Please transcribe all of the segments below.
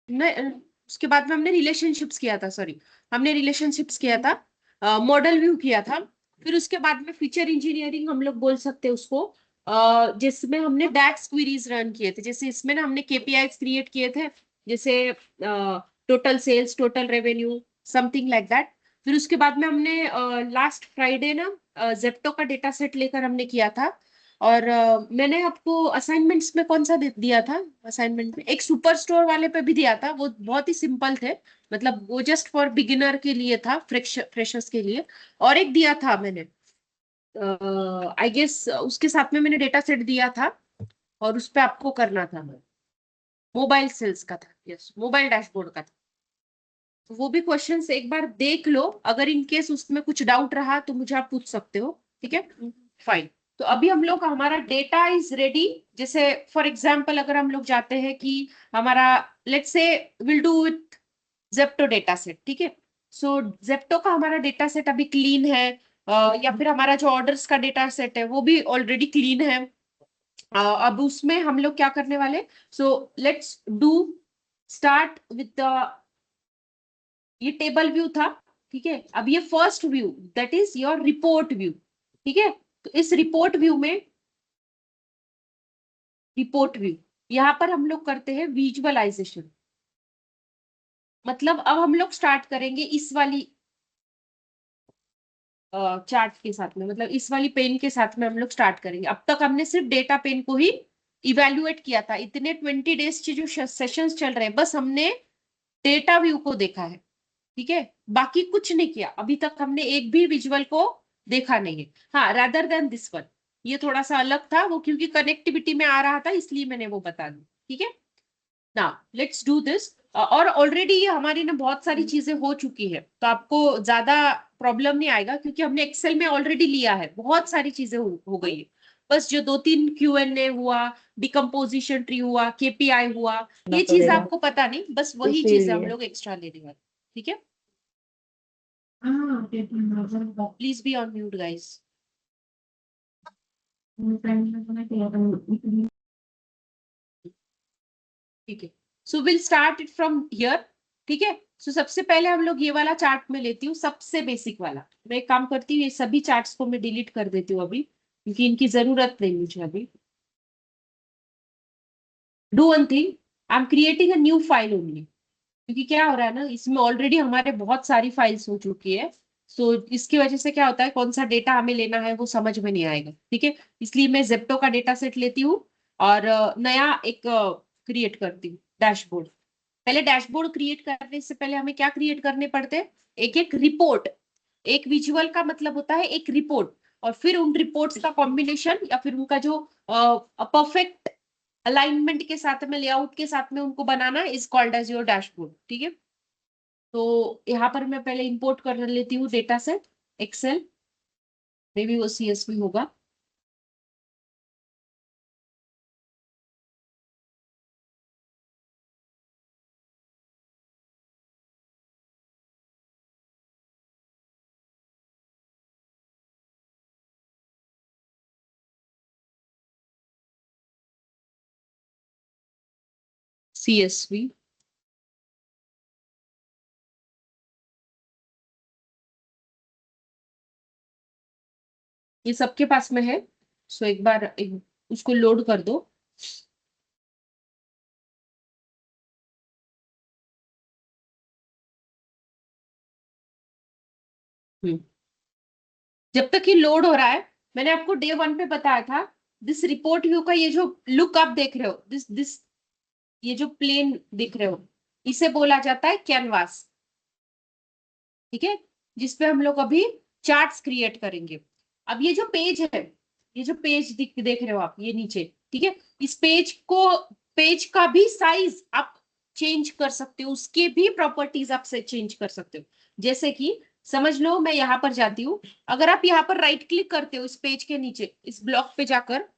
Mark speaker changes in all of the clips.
Speaker 1: उसके बाद में हमने रिलेशनशिप्स किया था, सॉरी, हमने रिलेशनशिप्स किया था, मॉडल व्यू किया था। फिर उसके बाद में फीचर इंजीनियरिंग हम लोग बोल सकते हैं उसको, जिसमें हमने डैक्स क्वेरीज रन किए थे। जैसे इसमें ना हमने केपीआईज क्रिएट किए थे, जैसे total sales, total revenue, something like that. फिर उसके बाद में हमने लास्ट फ्राइडे ना जेप्टो का डेटा सेट लेकर हमने किया था। और मैंने आपको असाइनमेंट्स में कौन सा दिया था? असाइनमेंट में एक सुपर स्टोर वाले पे भी दिया था, वो बहुत ही सिंपल थे, मतलब वो जस्ट फॉर बिगिनर के लिए था, फ्रेशर्स के लिए। और एक दिया था मैंने, आई गेस उसके साथ में मैंने डेटा सेट दिया था, और उस पे आपको करना था, मोबाइल सेल्स का था, यस, मोबाइल डैशबोर्ड का था। तो वो भी क्वेश्चंस एक बार देख लो, अगर इन केस उसमें कुछ डाउट रहा तो मुझे आप पूछ सकते हो, ठीक है? फाइन। तो अभी हम लोग, हमारा डेटा इज रेडी। जैसे फॉर एग्जांपल अगर हम लोग जाते हैं कि हमारा, let's say will do with Zepto data set, ठीक है? सो जेप्टो का हमारा डेटा सेट अभी क्लीन है, या फिर हमारा जो ऑर्डर्स का डेटा सेट है वो भी ऑलरेडी क्लीन है। अब उसमें हम लोग क्या करने वाले, so let's do start with the, ये टेबल व्यू था, ठीक है? अब ये first view, that is your report view, ठीक है? तो इस रिपोर्ट व्यू यहाँ पर हम लोग करते हैं विजुअलाइजेशन। मतलब अब हम लोग स्टार्ट करेंगे इस वाली चार्ट के साथ में, मतलब इस वाली पेन के साथ में हम लोग स्टार्ट करेंगे। अब तक हमने सिर्फ डेटा पेन को ही इवेल्युएट किया था, इतने 20 डेज के जो सेशंस चल रहे हैं, बस हमने डेटा व्यू को देखा है, ठीक है? बाकी कुछ नहीं किया अभी तक, हमने एक भी विजुअल को देखा नहीं है। हाँ, रादर देन दिस वन, ये थोड़ा सा अलग था वो, क्योंकि कनेक्टिविटी में आ रहा था, इसलिए मैंने वो बता दी, ठीक है ना? Let's do this. और ऑलरेडी ये हमारी ना बहुत सारी चीजें हो चुकी है, तो आपको ज्यादा प्रॉब्लम नहीं आएगा, क्योंकि हमने एक्सेल में ऑलरेडी लिया है, बहुत सारी चीजें हो गई है। बस जो 2-3 Q&A हुआ, डिकम्पोजिशन ट्री हुआ, केपीआई हुआ, ये चीज आपको पता नहीं, बस वही चीजें हम लोग एक्स्ट्रा लेने वाले, ठीक है? Please be on mute guys. ठीक है, so will start it from here, ठीक है? सो सबसे पहले हम लोग ये वाला चार्ट में लेती हूँ, सबसे बेसिक वाला। मैं एक काम करती हूँ, ये सभी चार्ट्स को मैं डिलीट कर देती हूँ अभी, क्योंकि इनकी जरूरत नहीं मुझे अभी। Do one thing, I am creating a new file only, क्योंकि क्या हो रहा है ना, इसमें ऑलरेडी हमारे बहुत सारी फाइल्स हो चुकी है। सो इसकी वजह से क्या होता है, कौन सा डेटा हमें लेना है वो समझ में नहीं आएगा, ठीक है? इसलिए मैं जेप्टो का डेटा सेट लेती हूँ, और नया एक क्रिएट करती हूँ डैशबोर्ड। पहले डैशबोर्ड क्रिएट करने से पहले हमें क्या क्रिएट करने पड़ते हैं? एक एक रिपोर्ट। एक विजुअल का मतलब होता है एक रिपोर्ट, और फिर उन रिपोर्ट्स का कॉम्बिनेशन, या फिर उनका जो परफेक्ट अलाइनमेंट के साथ में, लेआउट के साथ में उनको बनाना is called as your dashboard, ठीक है? तो यहाँ पर मैं पहले इंपोर्ट कर लेती हूँ data set, excel, may be वो सीएसवी होगा। सीएसवी, ये सबके पास में है। सो एक बार उसको लोड कर दो। हम्म, जब तक ये लोड हो रहा है, मैंने आपको डे वन पे बताया था, दिस रिपोर्ट व्यू का ये जो लुक आप देख रहे हो, दिस दिस ये जो प्लेन दिख रहे हो, इसे बोला जाता है कैनवास, ठीक है? जिसपे हम लोग अभी चार्ट्स क्रिएट करेंगे। अब ये जो पेज है, ये जो पेज देख रहे हो आप, ये नीचे, ठीक है? इस पेज का भी साइज आप चेंज कर सकते हो, उसके भी प्रॉपर्टीज आप से चेंज कर सकते हो। जैसे कि समझ लो मैं यहाँ पर जाती हूँ, अगर आप यहाँ पर राइट क्लिक करते हो इस पेज के नीचे, इस ब्लॉक पे जाकर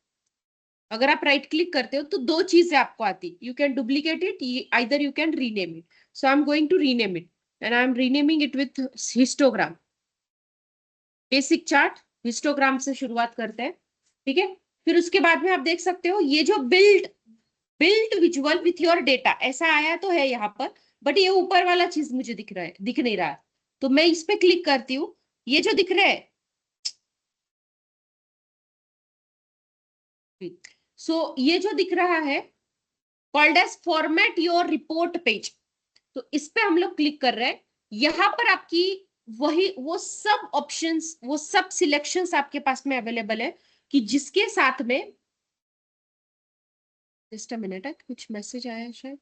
Speaker 1: अगर आप राइट क्लिक करते हो, तो दो चीजें आपको आती, you can duplicate it, either you can rename it. So I am going to rename it, and I am renaming it with histogram. Basic chart histogram से शुरुआत करते हैं, ठीक है? फिर उसके बाद में आप देख सकते हो ये जो build build visual with your data, ऐसा आया तो है यहाँ पर, बट ये ऊपर वाला चीज मुझे दिख रहा है, दिख नहीं रहा है। तो मैं इस पे क्लिक करती हूँ, ये जो दिख रहा है, ये जो दिख रहा है called as format your report page. तो इस पे हम लोग क्लिक कर रहे हैं। यहाँ पर आपकी वही वो सब ऑप्शंस, वो सब सिलेक्शंस आपके पास में अवेलेबल है, कि जिसके साथ में, जस्ट अ मिनट है, कुछ मैसेज आया है शायद।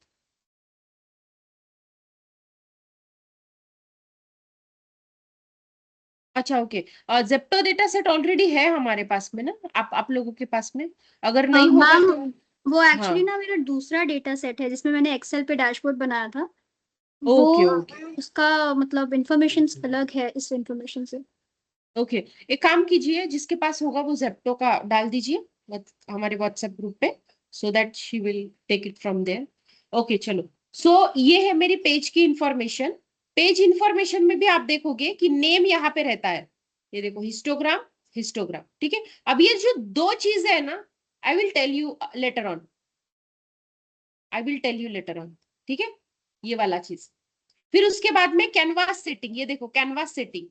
Speaker 1: अच्छा okay, Zepto data set already है हमारे पास में ना, आप लोगों के पास में, अगर नहीं होगा
Speaker 2: मैम,
Speaker 1: तो।
Speaker 2: वो
Speaker 1: हाँ,
Speaker 2: एक्चुअली ना मेरा दूसरा डेटा सेट है जिसमें मैंने एक्सेल पे डैशबोर्ड बनाया था। वो
Speaker 1: ओके ओके
Speaker 2: उसका मतलब इंफॉर्मेशन अलग है इस इंफॉर्मेशन से।
Speaker 1: ओके। एक काम कीजिए, जिसके पास होगा वो जेप्टो का डाल दीजिए हमारे व्हाट्सएप ग्रुप पे, so that she will take it from there. Okay चलो। सो ये है मेरी पेज की इंफॉर्मेशन। पेज इंफॉर्मेशन में भी आप देखोगे कि नेम यहाँ पे रहता है, ये देखो, हिस्टोग्राम, हिस्टोग्राम, ठीक है। अब ये जो दो चीज है ना, I will tell you later on, I will tell you later on, ठीक है, ये वाला चीज। फिर उसके बाद में कैनवास सेटिंग, ये देखो कैनवास सेटिंग।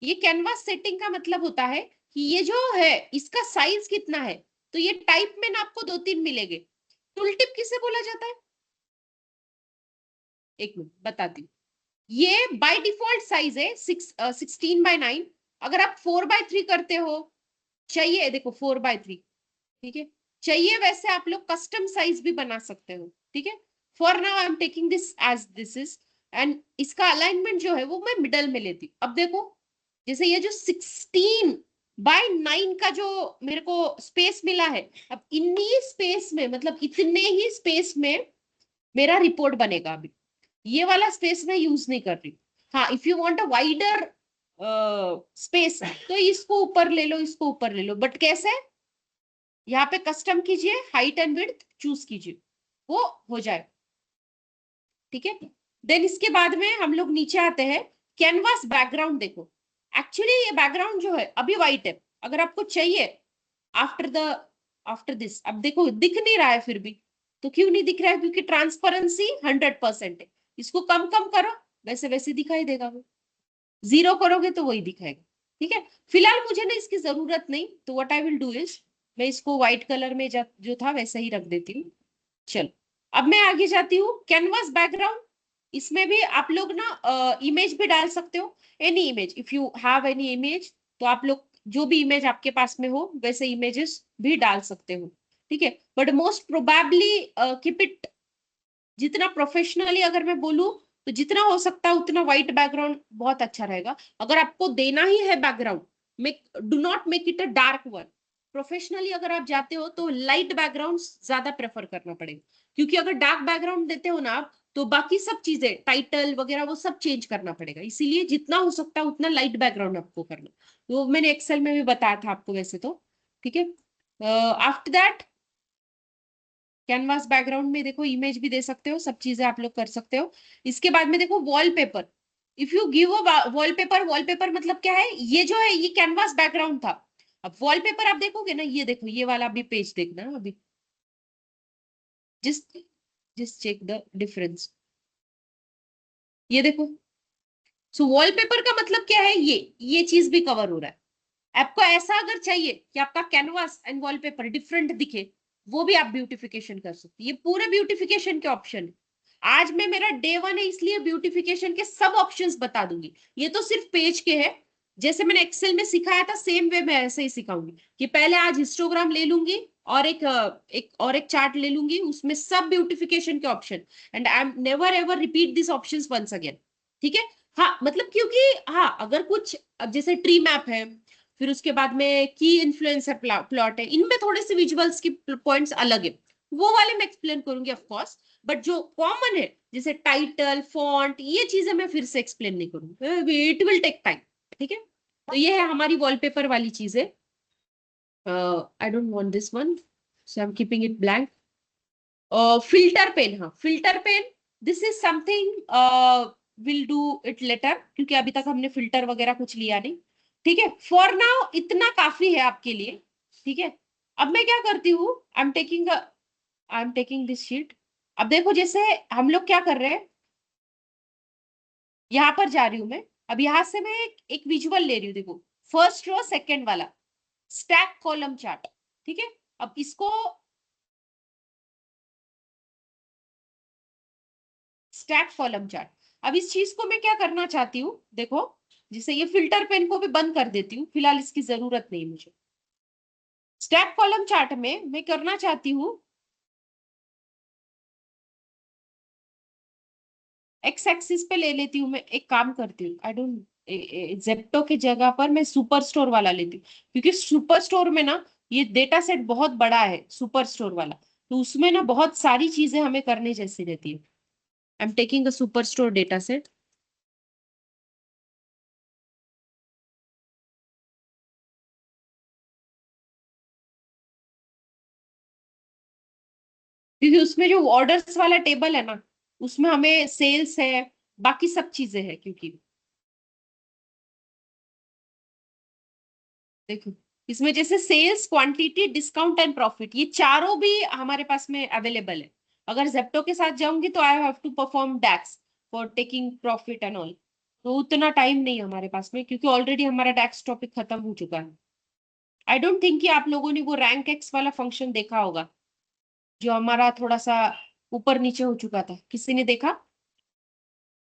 Speaker 1: ये कैनवास सेटिंग का मतलब होता है कि ये जो है इसका साइज कितना है। तो ये टाइप में ना आपको दो तीन मिलेंगे। टूल टिप किसे बोला जाता है, एक मिनट बताती हूँ। ये बाय डिफॉल्ट साइज है 16:9। अगर आप 4:3 करते हो, चाहिए देखो 4:3, ठीक है, चाहिए वैसे आप लोग कस्टम साइज भी बना सकते हो, ठीक है। For now I am taking this as this is, and इसका अलाइनमेंट जो है वो मैं मिडल में लेती हूँ। अब देखो, जैसे ये जो 16:9 का जो मेरे को स्पेस मिला है, अब इन्हीं स्पेस में, मतलब इतने ही स्पेस में मेरा रिपोर्ट बनेगा। अभी ये वाला स्पेस मैं यूज नहीं कर रही। हाँ, if you want a wider space तो इसको ऊपर ले लो, इसको ऊपर ले लो, बट कैसे, यहाँ पे कस्टम कीजिए, हाइट एंड विड्थ चूज कीजिए, वो हो जाए, ठीक है। देन इसके बाद में हम लोग नीचे आते हैं। कैनवास बैकग्राउंड देखो, एक्चुअली ये बैकग्राउंड जो है अभी व्हाइट है। अगर आपको चाहिए आफ्टर द, आफ्टर दिस, अब देखो दिख नहीं रहा है फिर भी। तो क्यों नहीं दिख रहा है, क्योंकि ट्रांसपेरेंसी 100% है। इसको कम कम करो, वैसे वैसे दिखाई देगा वो। जीरो करोगे तो वही दिखाएगा, ठीक है। फिलहाल मुझे ना इसकी जरूरत नहीं, तो what I will do is, मैं इसको व्हाइट कलर में जो था वैसे ही रख देती हूँ। चलो, अब मैं आगे जाती हूँ। कैनवास बैकग्राउंड, इसमें भी आप लोग ना इमेज भी डाल सकते हो, any image, if you have any image, तो आप लोग जो भी इमेज आपके पास में हो वैसे इमेजेस भी डाल सकते हो, ठीक है। But most probably keep it, जितना प्रोफेशनली अगर मैं बोलूँ, तो जितना हो सकता है उतना व्हाइट बैकग्राउंड बहुत अच्छा रहेगा। अगर आपको देना ही है background, make, do not make it a dark one. Professionally अगर आप जाते हो तो लाइट बैकग्राउंड ज्यादा प्रेफर करना पड़ेगा, क्योंकि अगर डार्क बैकग्राउंड देते हो ना आप, तो बाकी सब चीजें, टाइटल वगैरह वो सब चेंज करना पड़ेगा। इसीलिए जितना हो सकता है उतना लाइट बैकग्राउंड आपको करना। वो मैंने एक्सेल में भी बताया था आपको वैसे तो, ठीक है। आफ्टर दैट, कैनवास बैकग्राउंड में देखो इमेज भी दे सकते हो, सब चीजें आप लोग कर सकते हो। इसके बाद में देखो wallpaper. If you give a wallpaper, wallpaper मतलब क्या है, ये जो है ये कैनवास बैकग्राउंड था। अब वॉलपेपर आप देखोगे ना, ये देखो ये वाला भी पेज देखना अभी, जिस जिस चेक द डिफरेंस, ये देखो। सो वॉलपेपर का मतलब क्या है, ये चीज भी कवर हो रहा है। आपको ऐसा अगर चाहिए कि आपका कैनवास एंड वॉलपेपर डिफरेंट दिखे, वो भी आप ब्यूटिफिकेशन कर सकते हैं। ये पूरे ब्यूटिफिकेशन के ऑप्शन है। आज में मेरा डे 1 है, इसलिए ब्यूटिफिकेशन के सब ऑप्शंस बता दूंगी। ये तो सिर्फ पेज के हैं, जैसे मैंने एक्सेल में सिखाया था सेम वे मैं ऐसे ही सिखाऊंगी, कि पहले आज हिस्टोग्राम ले लूंगी, और एक चार्ट ले लूंगी, उसमें सब ब्यूटिफिकेशन के option, and I am never ever repeat this options once again, ठीक है। हाँ मतलब क्योंकि, हाँ अगर कुछ, अब जैसे ट्री मैप है, फिर उसके बाद में की इन्फ्लुएंसर प्लॉट है, इनमें थोड़े से विजुअल्स की पॉइंट्स अलग है, वो वाले मैं एक्सप्लेन करूंगी ऑफ कोर्स। बट जो कॉमन है, जैसे टाइटल, फॉन्ट, ये चीजें मैं फिर से एक्सप्लेन नहीं करूंगी, इट विल टेक टाइम, ठीक है। तो ये है हमारी वॉलपेपर वाली चीजें। I don't want this one, so I am keeping it blank. Filter pen, हाँ filter pen, this is something will do it later, क्योंकि अभी तक हमने फिल्टर वगैरह कुछ लिया नहीं, ठीक है। फॉर नाउ इतना काफी है आपके लिए, ठीक है। अब मैं क्या करती हूँ, I am taking I am taking this sheet. अब देखो जैसे हम लोग क्या कर रहे हैं, यहां पर जा रही हूं मैं। अब यहां से मैं एक विजुअल ले रही हूँ, देखो फर्स्ट रो सेकंड वाला स्टैक कॉलम चार्ट, ठीक है। अब इसको स्टैक कॉलम चार्ट, अब इस चीज को मैं क्या करना चाहती हूँ, देखो जिसे ये फिल्टर पेन को भी बंद कर देती हूँ, फिलहाल इसकी जरूरत नहीं मुझे। स्टैक कॉलम चार्ट में मैं करना चाहती हूँ, एक्स एक्सिस पे ले लेती हूँ। मैं एक काम करती हूँ, आई डोंट, जेप्टो की जगह पर मैं सुपर स्टोर वाला लेती हूँ, क्योंकि सुपर स्टोर में ना ये डेटा सेट बहुत बड़ा है सुपर स्टोर वाला, तो उसमें ना बहुत सारी चीजें हमें करने जैसी रहती है। I am taking a super store data set. क्योंकि उसमें जो ऑर्डर्स वाला टेबल है ना, उसमें हमें सेल्स है, बाकी सब चीजें हैं। क्योंकि देखो इसमें जैसे sales, quantity, discount and profit, ये चारों भी हमारे पास में अवेलेबल है। अगर जेप्टो के साथ जाऊंगी तो I have to perform DAX for taking profit and all, तो उतना टाइम नहीं है हमारे पास में, क्योंकि ऑलरेडी हमारा डैक्स टॉपिक खत्म हो चुका है। आई डोंट थिंक कि आप लोगों ने वो रैंक एक्स वाला फंक्शन देखा होगा, जो हमारा थोड़ा सा ऊपर नीचे हो चुका था। किसी ने देखा?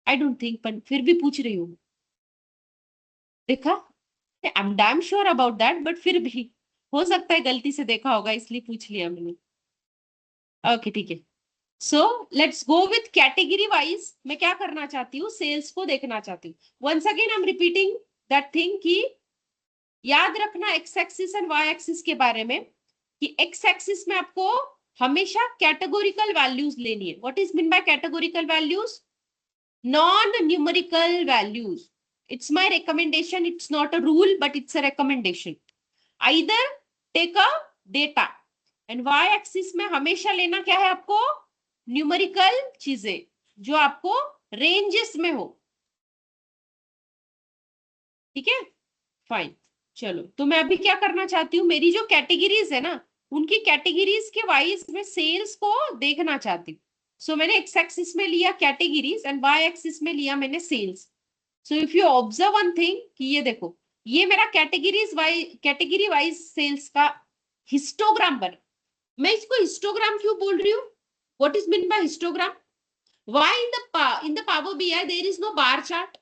Speaker 1: आई डोंट थिंक, पर फिर भी पूछ रही हूँ। देखा? I am damn sure about that, but फिर भी हो सकता है गलती से देखा होगा, इसलिए पूछ लिया मैंने। ओके ठीक है। So let's go with category wise. मैं क्या करना चाहती हूँ, सेल्स को देखना चाहती हूँ। Once again I am repeating that thing कि याद रखना X axis and Y axis के बारे में, कि एक्स एक्सिस में आपको हमेशा कैटेगोरिकल वैल्यूज लेनी है। What is mean by categorical values? Non numerical values. It's my recommendation, it's not a rule but it's a recommendation. Either take a data, and Y axis में हमेशा लेना क्या है आपको, न्यूमेरिकल चीजें जो आपको रेंजेस में हो। ठीक है, फाइन। चलो तो मैं अभी क्या करना चाहती हूँ, मेरी जो कैटेगरीज है ना, उनकी कैटेगरीज के वाइज में सेल्स को देखना चाहती हूँ। सो मैंने एक्स एक्सिस में लिया कैटेगरीज एंड वाई एक्सिस में लिया मैंने sales. So if you observe one thing कि ये देखो, ये मेरा कैटेगरी वाइज सेल्स का हिस्टोग्राम बना। मैं इसको हिस्टोग्राम क्यों बोल रही हूँ? What is mean by histogram? Why in the power BI there is no bar chart?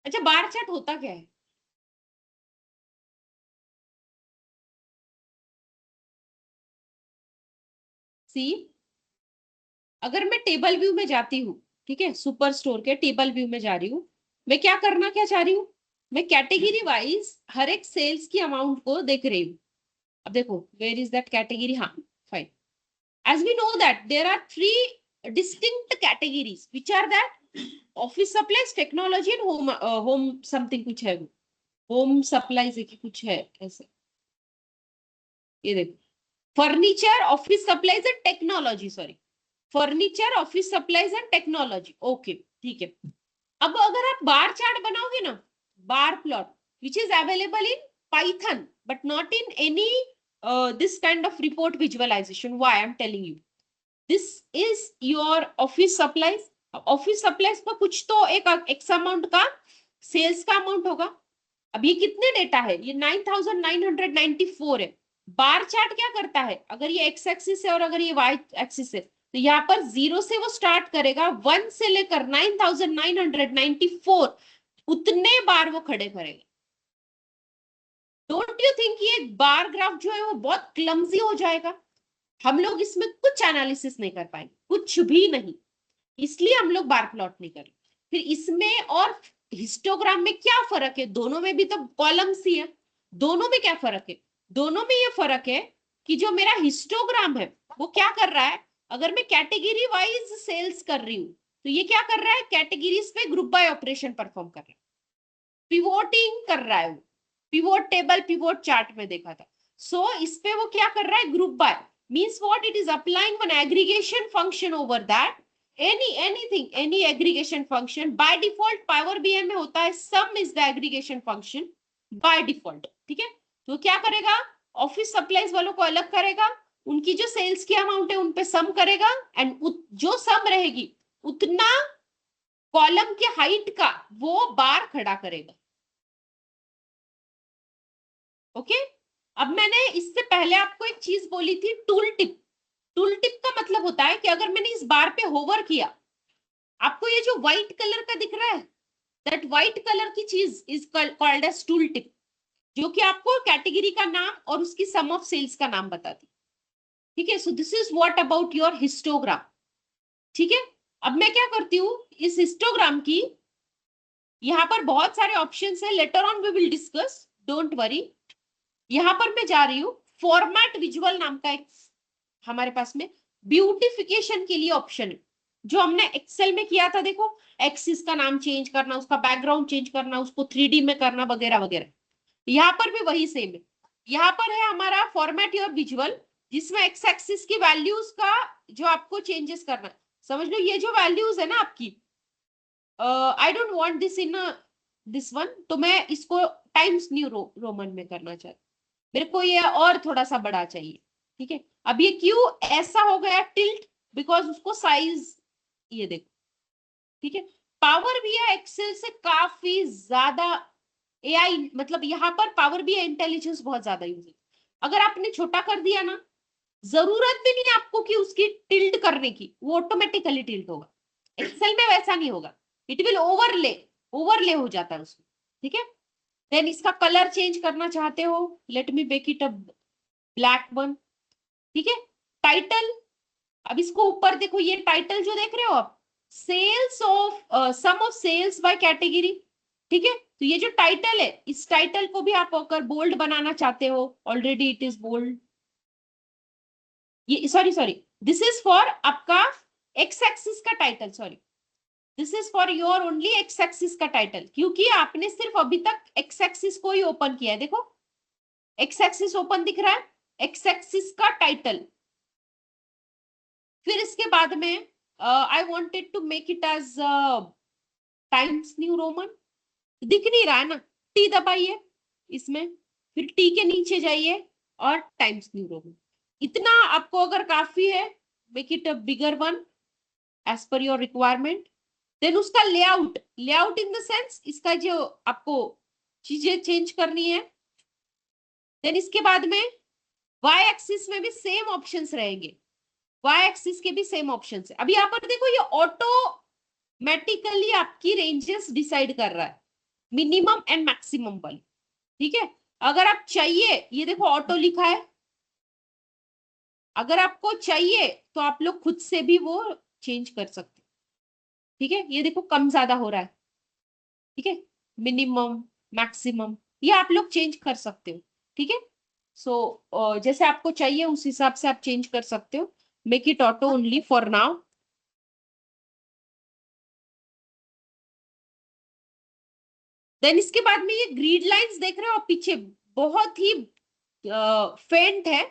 Speaker 1: अच्छा, बार चार्ट होता क्या है? सी, अगर मैं टेबल व्यू में जाती हूँ, ठीक है, सुपर स्टोर के टेबल व्यू में जा रही हूँ, मैं क्या चाह रही हूँ, मैं कैटेगरी वाइज हर एक सेल्स की अमाउंट को देख रही हूँ। अब देखो वेयर इज दैट कैटेगरी, हाँ fine. As we know that there are three distinct categories, which are that office supplies, technology and home something कुछ है, home supplies है कि कुछ है ऐसे। ये देखो, furniture, office supplies and technology, sorry, furniture, office supplies and technology. Okay ठीक है। अब अगर आप बार चार्ट बनाओगे ना, bar plot which is available in Python but not in any this kind of report visualization, why I am telling you, this is your office supplies. Office supplies का कुछ तो एक एक्स अमाउंट का sales का amount होगा। अब ये कितने डेटा है, ये 9994 है। बार चार्ट क्या करता है, अगर ये एक्स एक्सिस है और अगर ये वाई एक्सिस है, तो यहाँ पर 0 से वो स्टार्ट करेगा, 1 से लेकर 9994 उतने बार वो खड़े करेगा। डोंट यू थिंक ये बार ग्राफ जो है वो बहुत क्लमजी हो जाएगा? हम लोग इसमें कुछ एनालिसिस नहीं कर पाएंगे, कुछ भी नहीं, इसलिए हम लोग बार प्लॉट नहीं करें। फिर इसमें और हिस्टोग्राम में क्या फर्क है? दोनों में भी तो कॉलम्स ही है, दोनों में क्या फर्क है? दोनों में ये फर्क है कि जो मेरा हिस्टोग्राम है वो क्या कर रहा है, अगर मैं कैटेगरी वाइज सेल्स कर रही हूँ तो ये क्या कर रहा है, कैटेगरीज पे ग्रुप बाय ऑपरेशन परफॉर्म कर रहा है, पिवोटिंग कर रहा है वो। पिवोट टेबल, पिवोट चार्ट में देखा था। सो इस पे वो क्या कर रहा है, group by means what, it is applying one aggregation function over that any aggregation function by default power BI में होता है सम is the aggregation function by default, ठीक है। तो क्या करेगा, ऑफिस सप्लाईज वालों को अलग करेगा, उनकी जो सेल्स की अमाउंट है उन पे सम करेगा, एंड जो सम रहेगी उतना कॉलम के हाइट का वो बार खड़ा करेगा। ओके, अब मैंने इससे पहले आपको एक चीज बोली थी, टूल टिप। टूल टिप का मतलब होता है कि अगर मैंने इस बार पे होवर किया, आपको ये जो व्हाइट कलर का दिख रहा है, दैट व्हाइट कलर की चीज is called as tool tip, जो कि आपको कैटेगरी का नाम और उसकी सम ऑफ सेल्स का नाम बताती, ठीक है। सो this is what about your histogram, ठीक है। अब मैं क्या करती हूँ, इस हिस्टोग्राम की यहाँ पर बहुत सारे ऑप्शंस है, later on we will discuss, don't worry. यहाँ पर मैं जा रही हूँ, फॉर्मेट विजुअल नाम का एक हमारे पास में ब्यूटिफिकेशन के लिए ऑप्शन है, जो हमने एक्सेल में किया था। देखो, एक्सिस का नाम चेंज करना, उसका बैकग्राउंड चेंज करना, उसको 3D में करना, वगैरह वगैरह। यहाँ पर भी वही सेम है। यहाँ पर है हमारा फॉर्मेट योर विजुअल, जिसमें एक्स एक्सिस की वैल्यूज का जो आपको चेंजेस करना है। समझ लो, ये जो वैल्यूज है ना आपकी, आई don't want this in this one, तो मैं इसको टाइम्स न्यू रोमन में करना चाहती हूँ। मेरे को ये और थोड़ा सा बड़ा चाहिए, ठीक है। अब ये क्यों ऐसा हो गया टिल्ट, बिकॉज उसको साइज, ये देखो, ठीक है। पावर बीआई एक्सेल से काफी ज्यादा एआई, मतलब यहाँ पर पावर बीआई इंटेलिजेंस बहुत ज्यादा यूज है। अगर आपने छोटा कर दिया ना, जरूरत भी नहीं है आपको कि उसकी टिल्ट करने की, वो ऑटोमेटिकली टिल्ट होगा। एक्सेल में वैसा नहीं होगा, इट विल ओवरले, ओवरले हो जाता है उसमें, ठीक है। देन इसका कलर चेंज करना चाहते हो, let me make it a black one, ठीक है। टाइटल, अब इसको ऊपर देखो, ये टाइटल जो देख रहे हो आप, sales of sum of sales by category, ठीक है। तो ये जो टाइटल है, इस टाइटल को भी आप अगर बोल्ड बनाना चाहते हो, ऑलरेडी इट इज बोल्ड। ये sorry sorry, this is for आपका एक्स एक्सिस का title, sorry, this is for your only x axis का टाइटल, क्योंकि आपने सिर्फ अभी तक एक्स एक्सिस को ही ओपन किया है। देखो, एक्स एक्सिस ओपन दिख रहा है, एक्स एक्सिस का टाइटल। फिर इसके बाद में I wanted to make it as Times New Roman, दिख नहीं रहा है ना, टी दबाइए इसमें, फिर टी के नीचे जाइए और टाइम्स न्यू रोमन। इतना आपको अगर काफी है, make it a bigger one as per your requirement. Then उसका layout, layout in the sense इसका जो आपको चीजें चेंज करनी है। देन इसके बाद में वाई एक्सिस में भी सेम ऑप्शंस रहेंगे, वाई एक्सिस के भी सेम ऑप्शंस है। अभी यहाँ पर देखो, ये ऑटोमेटिकली आपकी रेंजेस डिसाइड कर रहा है, मिनिमम एंड मैक्सिमम वाली, ठीक है। अगर आप चाहिए, ये देखो ऑटो लिखा है, अगर आपको चाहिए तो आप लोग खुद से भी वो चेंज कर सकते, ठीक है। ये देखो कम ज्यादा हो रहा है, ठीक है, मिनिमम मैक्सिमम, ये आप लोग चेंज कर सकते हो, ठीक है। सो जैसे आपको चाहिए उस हिसाब से आप चेंज कर सकते हो। Make it auto only for now. Then इसके बाद में ये ग्रीड लाइंस देख रहे हो आप पीछे, बहुत ही फेंट है।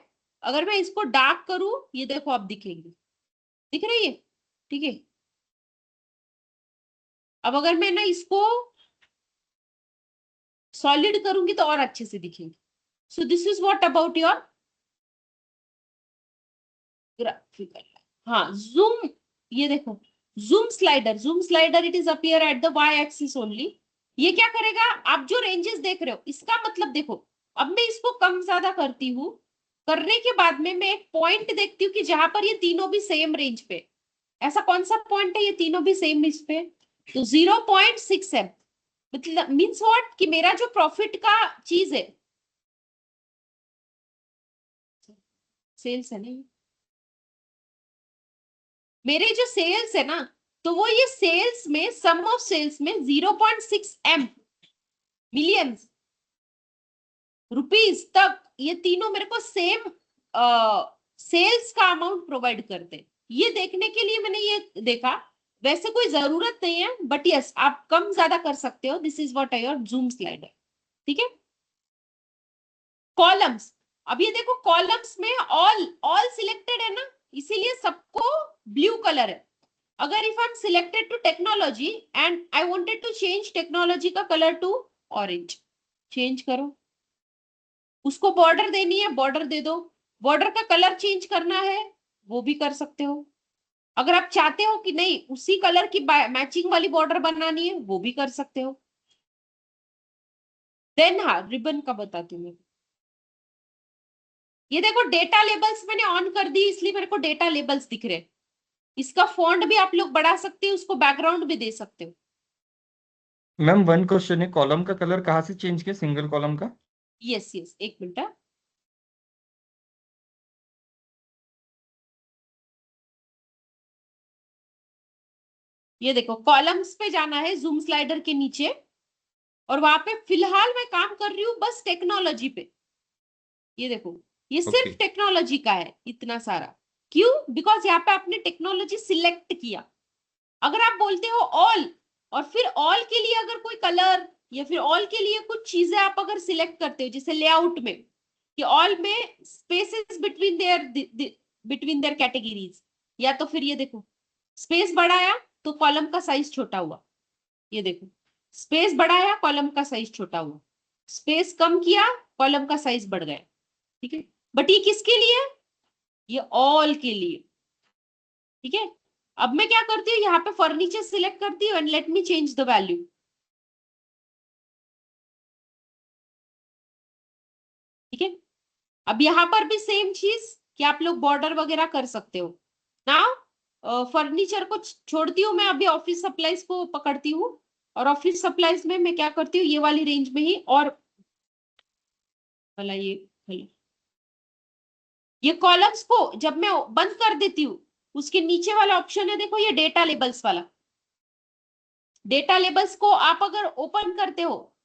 Speaker 1: अगर मैं इसको डार्क करूं, ये देखो आप दिखेंगे, दिख रही है, ठीक है। अब अगर मैं ना इसको सॉलिड करूंगी तो और अच्छे से दिखेंगे। So this is what about your graphical. हाँ, जूम, ये देखो, zoom slider it is appear at the Y axis only. ये क्या करेगा, आप जो रेंजेस देख रहे हो, इसका मतलब देखो, अब मैं इसको कम ज्यादा करती हूँ, करने के बाद में मैं एक पॉइंट देखती हूँ कि जहां पर ये तीनों भी सेम रेंज पे, ऐसा कौन सा पॉइंट है, ये तीनों भी सेम इस पे, तो 0.6 एम, मतलब मीन्स व्हाट, कि मेरा जो प्रॉफिट का चीज है, सेल्स है ना, मेरे जो सेल्स है ना, तो वो ये सेल्स में सम ऑफ सेल्स में 0.6 एम मिलियंस रुपीज तक, ये तीनों मेरे को सेम सेल्स का अमाउंट प्रोवाइड करते हैं। ये देखने के लिए मैंने ये देखा, वैसे कोई जरूरत नहीं है, बट यस आप कम ज्यादा कर सकते हो। This is what I your zoom slider, ठीक है। कॉलम्स, अब ये देखो कॉलम्स में ऑल ऑल सिलेक्टेड है ना, इसीलिए सबको ब्लू कलर है। अगर if I am selected to technology and I wanted to change technology का कलर टू ऑरेंज, चेंज करो। उसको बॉर्डर देनी है, बॉर्डर दे दो। बॉर्डर का कलर चेंज करना है, वो भी कर सकते हो। अगर आप चाहते हो कि नहीं उसी कलर की मैचिंग वाली बॉर्डर बनानी है, वो भी कर सकते हो। देन हाँ, रिबन का बताती हूँ मैं। ये देखो डेटा लेबल्स मैंने ऑन कर दी, इसलिए मेरे को डेटा लेबल्स दिख रहे हैं। इसका फॉन्ट भी आप लोग बढ़ा सकते हो, उसको बैकग्राउंड भी दे सकते हो।
Speaker 3: मैम वन क्वेश्चन है, कॉलम का कलर कहाँ से चेंज किया, सिंगल कॉलम का?
Speaker 1: यस यस, एक मिनट। ये देखो कॉलम्स पे जाना है जूम स्लाइडर के नीचे, और वहां पे फिलहाल मैं काम कर रही हूँ बस टेक्नोलॉजी पे। ये देखो, ये सिर्फ
Speaker 3: ओके
Speaker 1: टेक्नोलॉजी का है इतना सारा। क्यों? बिकॉज यहाँ पे आपने टेक्नोलॉजी सिलेक्ट किया। अगर आप बोलते हो ऑल, और फिर ऑल के लिए अगर कोई कलर या फिर ऑल के लिए कुछ चीजें आप अगर सिलेक्ट करते हो, जैसे लेआउट में कि ऑल में स्पेसेस बिटवीन देयर कैटेगरीज, या तो फिर ये देखो स्पेस बढ़ाया तो कॉलम का साइज छोटा हुआ। ये देखो स्पेस बढ़ाया, कॉलम का साइज छोटा हुआ। स्पेस कम किया, कॉलम का साइज बढ़ गया। ठीक है, बट ये किसके लिए? ये ऑल के लिए। ठीक है, अब मैं क्या करती हूँ, यहाँ पे फर्नीचर सिलेक्ट करती हूँ and let me change the value. ठीक है, अब यहाँ पर भी सेम चीज कि आप लोग बॉर्डर वगैरह कर सकते हो। नाउ फर्नीचर को छोड़ती हूँ मैं, अभी ऑफिस सप्लाईज को पकड़ती हूँ। और ऑफिस सप्लाईज में मैं क्या करती हूँ, ये वाली रेंज में ही, और भला ये कॉलम्स को जब मैं बंद कर देती हूँ, उसके नीचे वाला ऑप्शन है देखो, ये डेटा लेबल्स वाला। डेटा लेबल्स को आप अगर ओपन करते हो,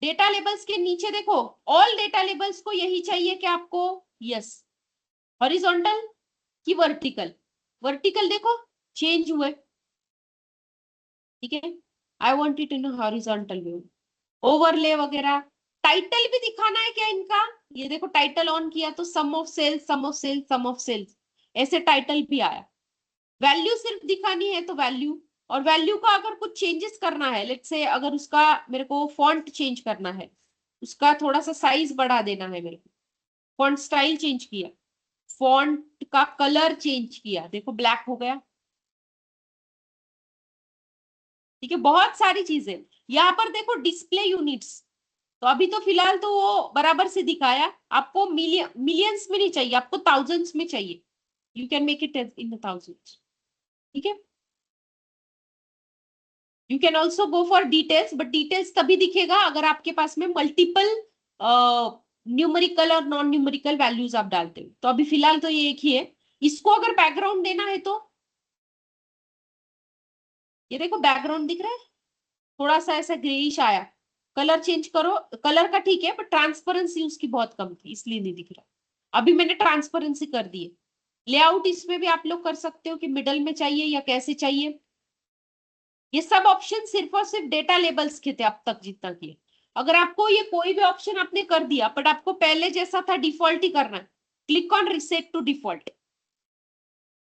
Speaker 1: डेटा लेबल्स के नीचे देखो, ऑल डेटा लेबल्स को यही चाहिए कि आपको, यस, हॉरिजॉन्टल की वर्टिकल। वर्टिकल देखो चेंज हुए। ठीक है, I want it in horizontal view. Overlay वगैरह, टाइटल भी दिखाना है क्या इनका? ये देखो टाइटल ऑन किया तो sum of sales, sum of sales, sum of sales, ऐसे टाइटल भी आया। वैल्यू सिर्फ दिखानी है तो वैल्यू, और वैल्यू का अगर कुछ चेंजेस करना है, लेट्स से अगर उसका मेरे को फॉन्ट चेंज करना है, उसका थोड़ा सा साइज बढ़ा देना है मेरे को, फॉन्ट स्टाइल चेंज किया, फॉन्ट का कलर चेंज किया, देखो ब्लैक हो गया। ठीक है, बहुत सारी चीजें। यहाँ पर देखो डिस्प्ले यूनिट्स, तो अभी तो फिलहाल तो वो बराबर से दिखाया। आपको मिलियंस में नहीं चाहिए, आपको थाउजेंड्स में चाहिए। You can make it in thousands. ठीक है, you can also go for details, but details तभी दिखेगा अगर आपके पास में मल्टीपल न्यूमेरिकल और नॉन न्यूमेरिकल वैल्यूज आप डालते हो। तो अभी फिलहाल तो ये एक ही है। इसको अगर बैकग्राउंड देना है तो ये देखो बैकग्राउंड दिख रहा है, थोड़ा सा ऐसा ग्रेइश आया। कलर चेंज करो, कलर का ठीक है, पर ट्रांसपेरेंसी उसकी बहुत कम थी इसलिए नहीं दिख रहा। अभी मैंने ट्रांसपेरेंसी कर दी है। लेआउट इसमें भी आप लोग कर सकते हो कि मिडल में चाहिए या कैसे चाहिए। ये सब ऑप्शन सिर्फ और सिर्फ डेटा लेबल्स के थे अब तक जितना किए। अगर आपको ये कोई भी ऑप्शन आपने कर दिया, बट आपको पहले जैसा था डिफॉल्ट ही करना है, click on reset to default.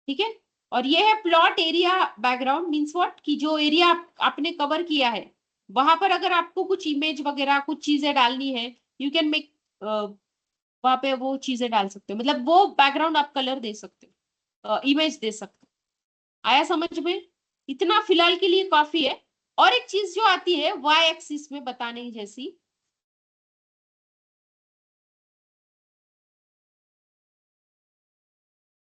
Speaker 1: ठीक है, और ये है plot area background, means what कि जो एरिया आपने कवर किया है वहां पर अगर आपको कुछ इमेज वगैरह कुछ चीजें डालनी है, यू कैन मेक, वहां पे वो चीजें डाल सकते हो, मतलब वो बैकग्राउंड आप कलर दे सकते हो, इमेज दे सकते हो। आया समझ में? इतना फिलहाल के लिए काफी है। और एक चीज जो आती है वाई एक्सिस में बताने जैसी,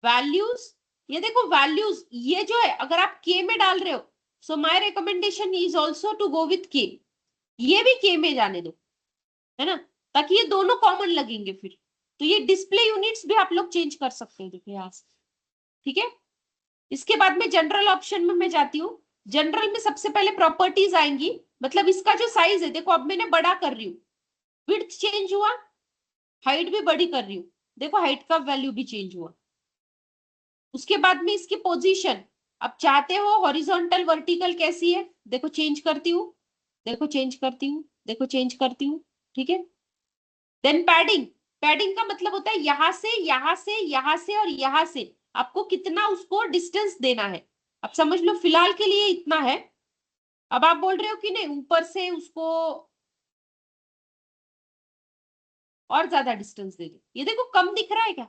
Speaker 1: वैल्यूज। ये देखो वैल्यूज, ये जो है अगर आप के में डाल रहे हो, so my recommendation is also to go with के। ये भी के में जाने दो, है ना, ताकि ये दोनों कॉमन लगेंगे फिर। तो ये डिस्प्ले यूनिट्स भी आप लोग चेंज कर सकते हो, देखो यहाँ से। ठीक है, इसके बाद में जनरल ऑप्शन में मैं जाती हूँ। जनरल में सबसे पहले प्रॉपर्टीज आएंगी, मतलब इसका जो साइज है देखो, अब मैंने बड़ा कर रही हूँ, विड्थ चेंज हुआ, हाइट भी बड़ी कर रही हूँ, देखो हाइट का वैल्यू भी चेंज हुआ। उसके बाद में इसकी पोजीशन, अब चाहते हो हॉरिजॉन्टल वर्टिकल कैसी है, देखो चेंज करती हूँ, देखो चेंज करती हूँ, देखो चेंज करती हूँ। ठीक है, देन पैडिंग। पैडिंग का मतलब होता है यहां से यहां से यहां से और यहां से आपको कितना उसको डिस्टेंस देना है। अब समझ लो फिलहाल के लिए इतना है। अब आप बोल रहे हो कि नहीं ऊपर से उसको और ज्यादा डिस्टेंस दे दो। ये देखो कम दिख रहा है क्या,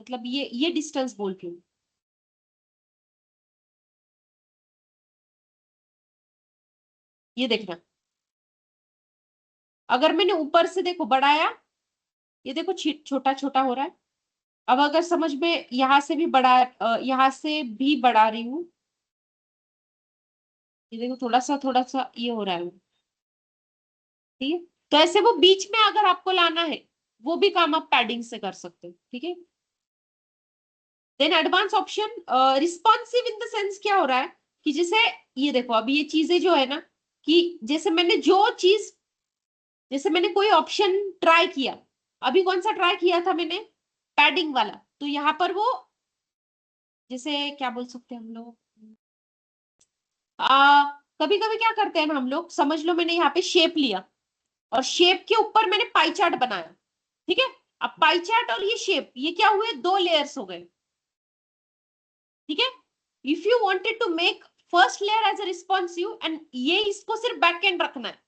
Speaker 1: मतलब ये डिस्टेंस बोल रही हूँ। ये देखना, अगर मैंने ऊपर से देखो बढ़ाया, ये देखो छोटा छोटा हो रहा है। अब अगर समझ में यहां से भी यहां से भी बढ़ा रही हूँ, ये देखो थोड़ा सा ये हो रहा है, ठीक है। तो ऐसे वो बीच में अगर आपको लाना है, वो भी काम आप पैडिंग से कर सकते हो, ठीक है। Then advance option responsive in the sense क्या हो रहा है कि जैसे ये देखो अभी ये चीजें जो है ना, कि जैसे मैंने जो चीज, जैसे मैंने कोई ऑप्शन ट्राई किया, अभी कौन सा ट्राई किया था मैंने, पैडिंग वाला, तो यहाँ पर वो जैसे क्या बोल सकते हैं हम लोग, कभी कभी क्या करते हैं ना हम लोग, समझ लो मैंने यहाँ पे शेप लिया और शेप के ऊपर मैंने पाई चार्ट बनाया, ठीक है। अब पाई चार्ट और ये शेप, ये क्या हुए, दो लेयर्स हो गए, ठीक है। If you wanted to make first layer as a responsive and ये इसको सिर्फ बैक एंड रखना है,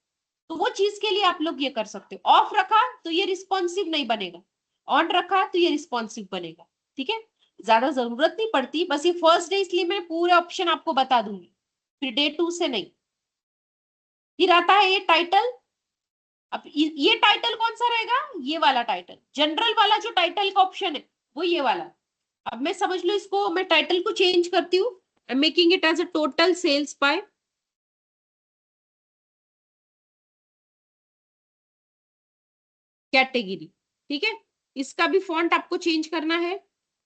Speaker 1: तो वो चीज के लिए आप लोग ये कर सकते हो। ऑफ रखा तो ये रिस्पॉन्सिव नहीं बनेगा, ऑन रखा तो ये रिस्पॉन्सिव बनेगा, ठीक है। ज्यादा जरूरत नहीं पड़ती, बस ये फर्स्ट डे इसलिए मैं पूरे ऑप्शन आपको बता दूंगी, फिर डे 2 से नहीं। फिर आता है ये टाइटल। अब ये टाइटल कौन सा रहेगा, ये वाला टाइटल, जनरल वाला जो टाइटल का ऑप्शन है वो ये वाला। अब मैं समझ लो इसको, मैं टाइटल को चेंज करती हूँ, I am making it as a total sales by category, ठीक है। इसका भी फॉन्ट आपको चेंज करना है,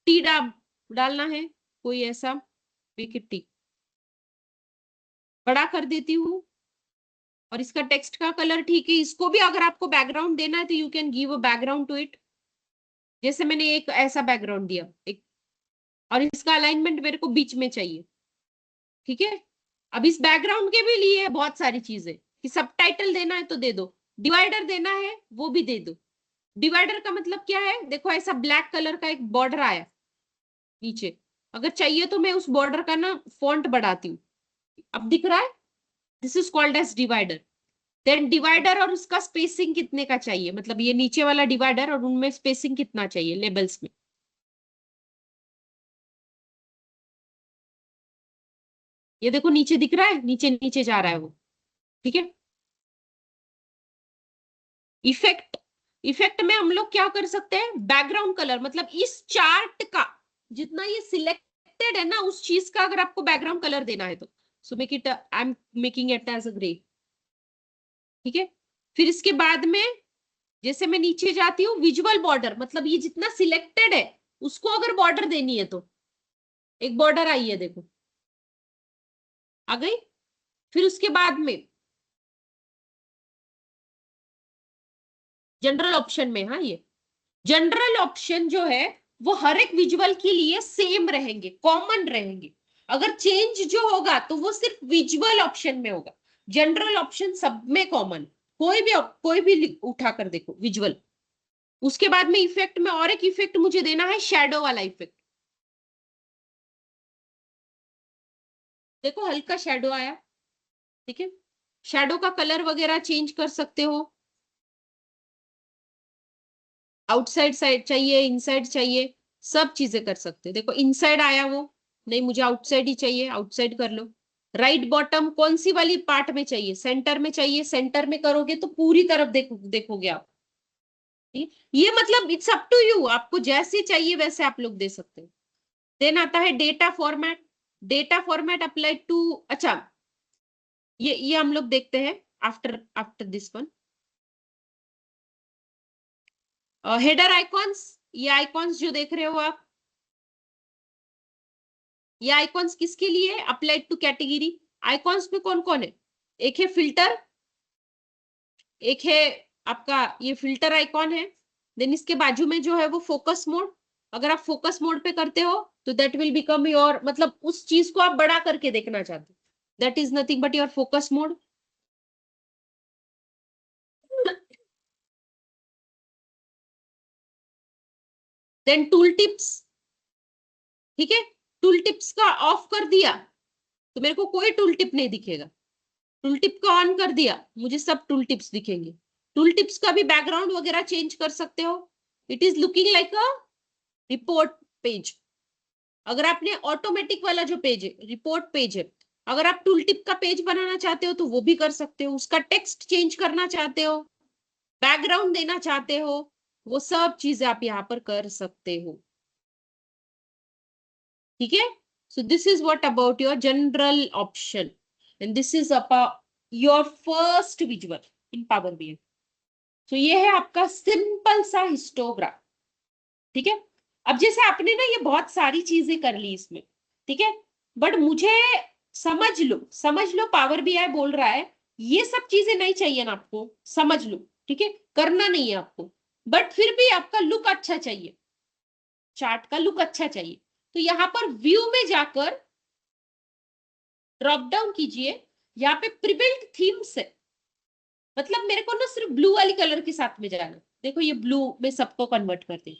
Speaker 1: टी डालना है कोई ऐसा, मेक टी, बड़ा कर देती हूँ। और इसका टेक्स्ट का कलर ठीक है, इसको भी अगर आपको बैकग्राउंड देना है तो you can give a background to it, जैसे मैंने एक ऐसा बैकग्राउंड दिया एक, और इसका अलाइनमेंट मेरे को बीच में चाहिए, ठीक है। अब इस बैकग्राउंड के भी लिए बहुत सारी चीजें, कि सबटाइटल देना है तो दे दो, डिवाइडर देना है वो भी दे दो। डिवाइडर का मतलब क्या है, देखो ऐसा ब्लैक कलर का एक बॉर्डर आया नीचे, अगर चाहिए तो मैं उस बॉर्डर का ना फॉन्ट बढ़ाती हूँ, अब दिख रहा है, this is called as divider. Then divider और उसका स्पेसिंग कितने का चाहिए, मतलब ये नीचे वाला डिवाइडर और उनमें स्पेसिंग कितना चाहिए लेबल्स में, ये देखो नीचे दिख रहा है, नीचे नीचे जा रहा है वो, ठीक है। इफेक्ट, इफेक्ट में हम लोग क्या कर सकते हैं, बैकग्राउंड कलर, मतलब इस चार्ट का जितना ये सिलेक्टेड है ना, उस चीज का अगर आपको बैकग्राउंड कलर देना है तो so make it, I am making it as a grey, ठीक है। फिर इसके बाद में जैसे मैं नीचे जाती हूँ, विजुअल बॉर्डर, मतलब ये जितना सिलेक्टेड है उसको अगर बॉर्डर देनी है तो एक बॉर्डर आई है देखो, आ गई। फिर उसके बाद में जनरल ऑप्शन में, हाँ ये जनरल ऑप्शन जो है वो हर एक विजुअल के लिए सेम रहेंगे, कॉमन रहेंगे। अगर चेंज जो होगा तो वो सिर्फ विजुअल ऑप्शन में होगा, जनरल ऑप्शन सब में कॉमन, कोई भी उठा कर देखो विजुअल। उसके बाद में इफेक्ट में और एक इफेक्ट मुझे देना है, शैडो वाला इफेक्ट, देखो हल्का शैडो आया, ठीक है। शैडो का कलर वगैरह चेंज कर सकते हो, आउटसाइड साइड चाहिए, इनसाइड चाहिए, सब चीजें कर सकते हो। देखो इनसाइड आया वो, नहीं मुझे आउटसाइड ही चाहिए, आउटसाइड कर लो। राइट बॉटम कौन सी वाली पार्ट में चाहिए, सेंटर में चाहिए, सेंटर में करोगे तो पूरी तरफ देखोगे आप, ये मतलब इट्स अप टू यू, आपको जैसे चाहिए वैसे आप लोग दे सकते हो। देन आता है data format, data format apply to, अच्छा ये हम लोग देखते हैं after after this one. Header icons, ये आइकॉन्स जो देख रहे हो आप, ये आइकॉन्स किसके लिए, अप्लाइड टू कैटेगरी। आइकॉन्स में कौन कौन है, एक है फिल्टर, एक है आपका ये फिल्टर आइकॉन है, देन इसके बाजू में जो है वो फोकस मोड, अगर आप फोकस मोड पे करते हो तो दैट विल बिकम योर, मतलब उस चीज को आप बड़ा करके देखना चाहते हो, that is nothing but your focus mode. Then tool tips, ठीक है, टूल टिप्स का ऑफ कर दिया तो मेरे को कोई टूल टिप नहीं दिखेगा। टूल टिप को ऑन कर दिया, मुझे सब टूल टिप्स दिखेंगे। टूल टिप्स का भी बैकग्राउंड वगैरह चेंज कर सकते हो। It is looking like a report page. अगर आपने ऑटोमेटिक वाला जो पेज है रिपोर्ट पेज है, अगर आप टूल टिप का पेज बनाना चाहते हो तो वो भी कर सकते हो। उसका टेक्स्ट चेंज करना चाहते हो, बैकग्राउंड देना चाहते हो, वो सब चीजें आप यहाँ पर कर सकते हो। ठीक है, सो this is what about your general option and this is about your first visual in power BI. तो ये है आपका सिंपल सा हिस्टोग्राम। ठीक है, अब जैसे आपने ना ये बहुत सारी चीजें कर ली इसमें, ठीक है, बट मुझे समझ लो पावर बीआई बोल रहा है ये सब चीजें नहीं चाहिए ना आपको, समझ लो, ठीक है, करना नहीं है आपको, बट फिर भी आपका लुक अच्छा चाहिए, चार्ट का लुक अच्छा चाहिए। तो यहाँ पर व्यू में जाकर ड्रॉप डाउन कीजिए, यहाँ पे प्रीबिल्ट थीम्स है, मतलब मेरे को ना सिर्फ ब्लू वाली कलर के साथ में जाना। देखो ये ब्लू में सबको कन्वर्ट कर दे,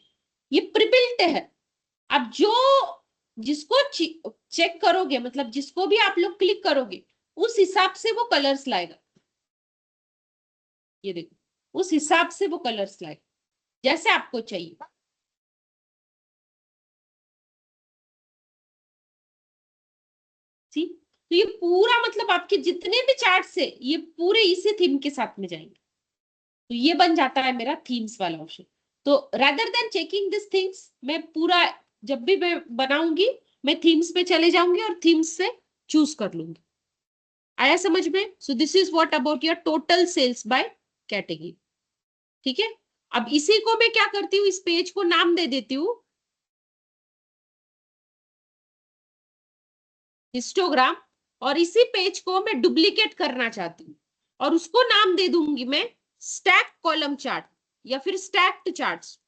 Speaker 1: ये प्रीबिल्ट है। अब जो जिसको चेक करोगे, मतलब जिसको भी आप लोग क्लिक करोगे उस हिसाब से वो कलर्स लाएगा। ये देखो उस हिसाब से वो कलर्स लाएगा जैसे आपको चाहिए। सी, तो ये पूरा मतलब आपके जितने भी चार्ट्स है ये पूरे इसी थीम के साथ में जाएंगे। तो ये बन जाता है मेरा थीम्स वाला ऑप्शन। तो rather than checking this things, मैं पूरा जब भी मैं बनाऊंगी मैं थीम्स पे चले जाऊंगी और थीम्स से चूज कर लूंगी। आया समझ में? So this is what about your total sales by category. ठीक है, अब इसी को मैं क्या करती हूँ, इस पेज को नाम दे देती हूँ हिस्टोग्राम, और इसी पेज को मैं डुप्लीकेट करना चाहती हूँ और उसको नाम दे दूंगी मैं स्टैक कॉलम चार्ट या फिर स्टैक्ड चार्ट्स।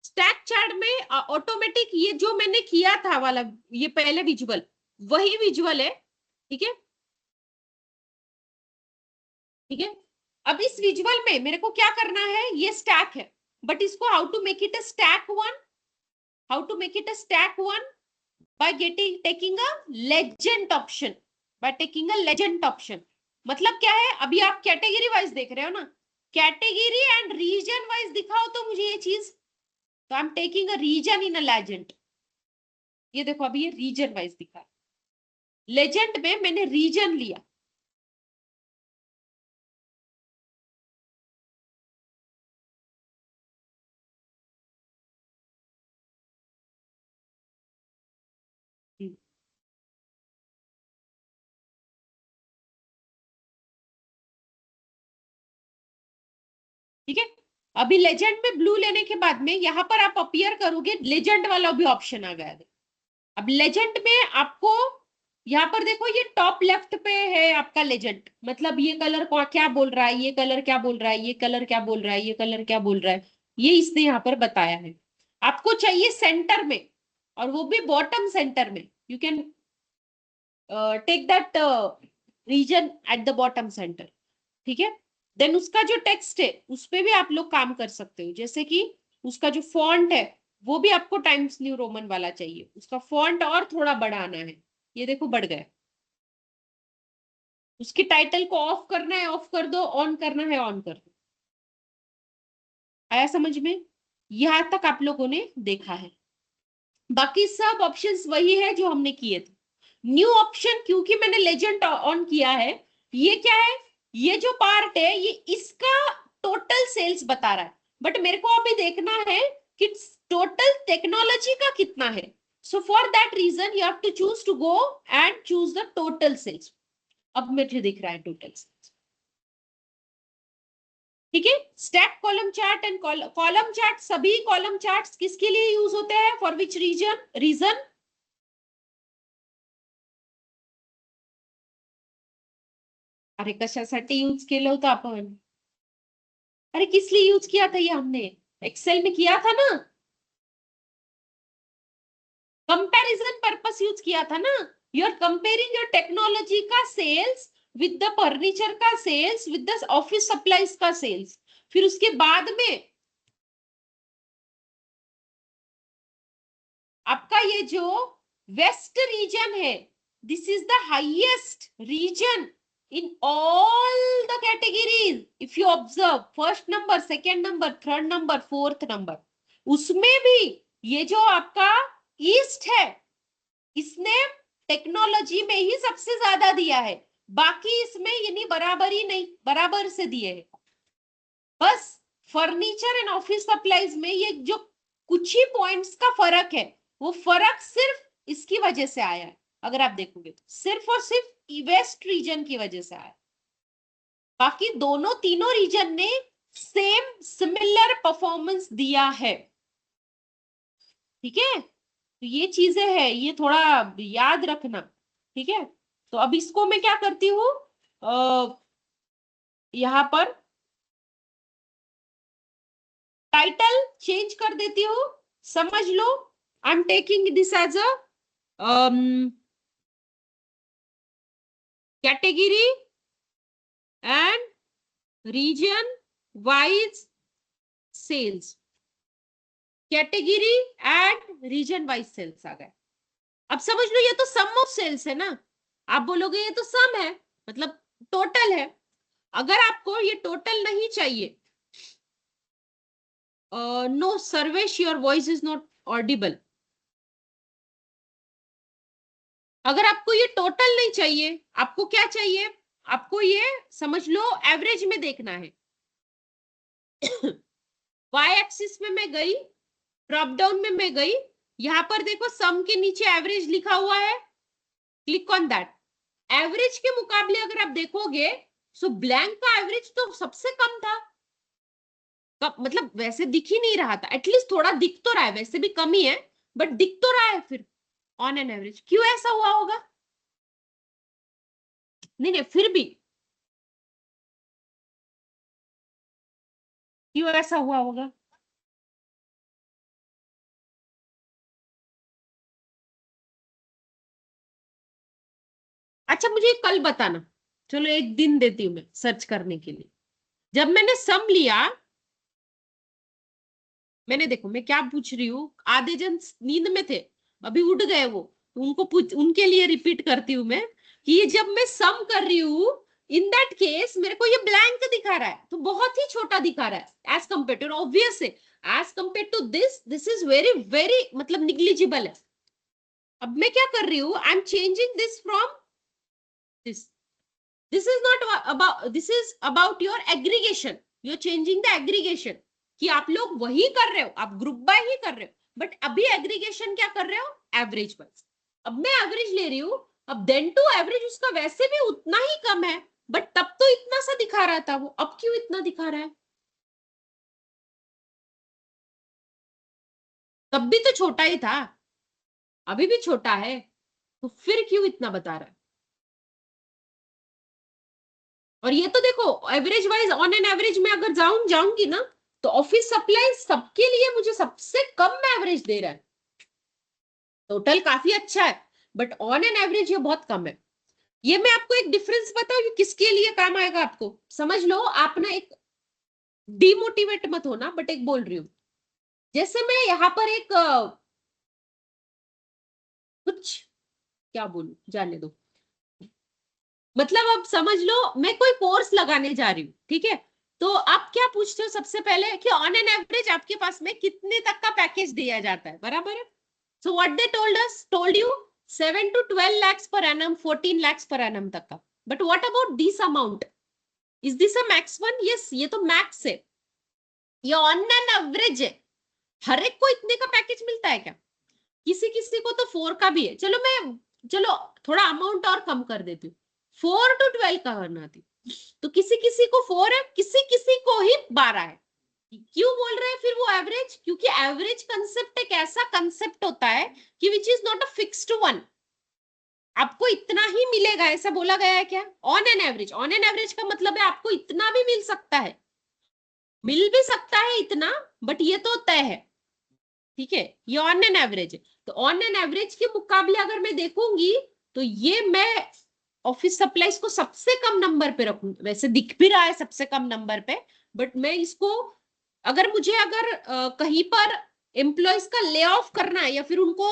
Speaker 1: स्टैक चार्ट में ऑटोमेटिक ये जो मैंने किया था वाला ये पहले विजुअल वही विजुअल है। ठीक है, ठीक है, अब इस विजुअल में मेरे को क्या करना है, ये स्टैक है, बट इसको how to make it a stack one, how to make it a stack one by taking a legend option, by taking a legend option। मतलब क्या है, अभी आप कैटेगरी वाइज देख रहे हो ना, कैटेगरी एंड रीजन वाइज दिखाओ तो मुझे ये चीज, तो I am taking a region in a legend. ये देखो अभी ये रीजन वाइज दिखा, लेजेंड में मैंने रीजन लिया। ठीक है, अभी लेजेंड में ब्लू लेने के बाद में यहाँ पर आप अपीयर करोगे, लेजेंड वाला भी ऑप्शन आ गया। अब लेजेंड में आपको यहाँ पर देखो ये टॉप लेफ्ट पे है आपका लेजेंड, मतलब ये कलर क्या बोल रहा है, ये कलर क्या बोल रहा है, ये कलर क्या बोल रहा है, ये कलर क्या बोल रहा है, ये इसने यहाँ पर बताया है। आपको चाहिए सेंटर में, और वो भी बॉटम सेंटर में, you can take that region at the bottom centre. ठीक है, देन उसका जो टेक्स्ट है उस पे भी आप लोग काम कर सकते हो, जैसे कि उसका जो फॉन्ट है वो भी आपको टाइम्स न्यू रोमन वाला चाहिए, उसका फॉन्ट और थोड़ा बढ़ाना है, ये देखो बढ़ गया। उसकी टाइटल को ऑफ करना है ऑफ कर दो, ऑन करना है ऑन कर दो। आया समझ में? यहां तक आप लोगों ने देखा है, बाकी सब ऑप्शंस वही है जो हमने किए थे। न्यू ऑप्शन क्योंकि मैंने लेजेंड ऑन किया है, ये क्या है, ये जो पार्ट है ये इसका टोटल सेल्स बता रहा है, बट मेरे को अभी देखना है कि टोटल टेक्नोलॉजी का कितना है। So for that region you have to choose to go and choose the total sales. अब मुझे दिख रहा है टोटल सेल्स। ठीक है, stack column chart and column chart, सभी कॉलम चार्ट्स किसके लिए यूज होते हैं, फॉर विच रीजन? अरे कशासाठी यूज केलं होतं आपण? अरे किस लिए यूज किया था ये हमने? एक्सेल में किया था ना, कंपैरिजन पर्पस यूज किया था ना। You are comparing your technology का सेल्स विद द फर्नीचर का sales with the office supplies का सेल्स, फिर उसके बाद में आपका ये जो वेस्ट रीजन है, this is the highest region in all the categories. If you observe first number, second number, third number, fourth number, उसमें भी ये जो आपका ईस्ट है इसने टेक्नोलॉजी में ही सबसे ज्यादा दिया है, बाकी इसमें यानी बराबरी नहीं, बराबर से दिए है। बस फर्नीचर एंड ऑफिस सप्लाईज में ये जो कुछ ही पॉइंट्स का फर्क है, वो फर्क सिर्फ इसकी वजह से आया है। अगर आप देखोगे तो सिर्फ और सिर्फ वेस्ट रीजन की वजह से आया, बाकी दोनों तीनों रीजन ने सेम सिमिलर परफॉर्मेंस दिया है। ठीक है, तो ये चीजें है, ये थोड़ा याद रखना। ठीक है, तो अब इसको मैं क्या करती हूँ, यहां पर टाइटल चेंज कर देती हूँ, समझ लो। I am taking this as a category and region wise sales, category and region wise sales आ गए। अब समझ लो ये तो सम ऑफ सेल्स है ना, आप बोलोगे ये तो सम है मतलब टोटल है। अगर आपको ये टोटल नहीं चाहिए, no Sarvesh your voice is not audible, अगर आपको ये टोटल नहीं चाहिए, आपको क्या चाहिए, आपको ये समझ लो एवरेज में देखना है। वाई एक्सिस में मैं गई, ड्रॉप डाउन में मैं गई, यहां पर देखो सम के नीचे एवरेज लिखा हुआ है, क्लिक ऑन दैट। एवरेज के मुकाबले अगर आप देखोगे सो ब्लैंक का एवरेज तो सबसे कम था, मतलब वैसे दिख ही नहीं रहा था, एटलीस्ट थोड़ा दिख तो रहा है, वैसे भी कम ही है बट दिख तो रहा है फिर ऑन एन एवरेज। क्यों ऐसा हुआ होगा? नहीं फिर भी क्यों ऐसा हुआ होगा? अच्छा मुझे कल बताना, चलो एक दिन देती हूँ मैं सर्च करने के लिए। जब मैंने सम लिया, मैंने देखो मैं क्या पूछ रही हूँ, आधे जन नींद में थे अभी उठ गए वो, तो उनके लिए रिपीट करती हूँ मैं कि जब मैं सम कर रही हूँ, इन दैट केस मेरे को ये ब्लैंक दिखा रहा है, तो बहुत ही छोटा दिखा रहा है एज कम्पेयर टू, ऑब्वियस है as compare to this is very very मतलब निग्लिजिबल है। अब मैं क्या कर रही हूँ, I am changing this from this is not about, this is about your aggregation, you're changing the aggregation कि आप लोग वही कर रहे हो, आप ग्रुप बाय ही कर रहे हो, बट अभी एग्रीगेशन क्या कर रहे हो, एवरेज वाइज। अब मैं एवरेज ले रही हूँ, अब देन टू एवरेज उसका वैसे भी उतना ही कम है, बट तब तो इतना सा दिखा रहा था वो, अब क्यों इतना दिखा रहा है? तब भी तो छोटा ही था, अभी भी छोटा है, तो फिर क्यों इतना बता रहा है? और ये तो देखो average wise, on an average में अगर जाऊंगी ना, तो ऑफिस सप्लाई सबके लिए मुझे सबसे कम एवरेज दे रहा है। टोटल काफी अच्छा है बट ऑन एन एवरेज ये बहुत कम है। ये मैं आपको एक डिफरेंस बताऊं कि किसके लिए काम आएगा, आपको समझ लो। आप ना एक डिमोटिवेट मत होना, बट एक बोल रही हूँ, जैसे मैं यहाँ पर एक कुछ क्या बोलूं, जाने दो, मतलब अब समझ लो मैं कोई कोर्स लगाने जा रही हूँ, ठीक है, तो आप क्या पूछते हो सबसे पहले कि ऑन एन एवरेज आपके पास में कितने तक का पैकेज दिया जाता है, बराबर है। So what they told you 7 to 12 lakhs per annum, 14 lakhs per annum तक का। But what about this amount, is this a max one? Yes, ये तो मैक्स है, ये ऑन एन एवरेज है। हर एक को इतने का पैकेज मिलता है क्या? किसी किसी को तो 4 का भी है। चलो थोड़ा अमाउंट और कम कर देती हूँ, 4 to 12 का करना थी, तो किसी किसी को 4 है, किसी किसी को ही 12 है। क्यों बोल रहे हैं फिर वो एवरेज? क्योंकि एवरेज कंसेप्ट एक ऐसा कंसेप्ट होता है कि which is not a fixed one, आपको इतना ही मिलेगा ऐसा बोला गया है क्या? On an average, on an average का मतलब है आपको इतना भी मिल सकता है, मिल भी सकता है इतना, बट ये तो तय है, ठीक है, ये ऑन एन एवरेज है। तो ऑन एन एवरेज के मुकाबले अगर मैं देखूंगी तो ये मैं ऑफिस सप्लाईज को सबसे कम नंबर पे रखूं, वैसे दिख भी रहा है सबसे कम नंबर पे, बट मैं इसको अगर कहीं पर एम्प्लॉयज का ले ऑफ करना है या फिर उनको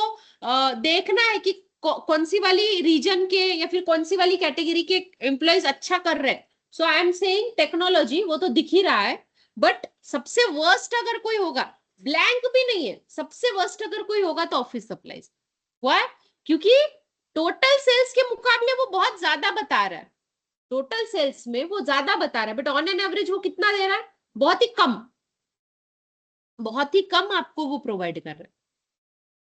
Speaker 1: देखना है कि कौन सी वाली रीजन के या फिर कौन सी वाली कैटेगरी के एम्प्लॉयज अच्छा कर रहे हैं, सो आई एम सेइंग टेक्नोलॉजी, वो तो दिख ही रहा है। बट सबसे वर्स्ट अगर कोई होगा, ब्लैंक भी नहीं है, सबसे वर्स्ट अगर कोई होगा तो ऑफिस सप्लाईज। व्हाई? क्योंकि टोटल सेल्स के मुकाबले वो बहुत ज्यादा बता रहा है, टोटल सेल्स में वो ज्यादा बता रहा है, बट ऑन एन एवरेज वो कितना दे रहा है? बहुत ही कम, बहुत ही कम आपको वो प्रोवाइड कर रहा है।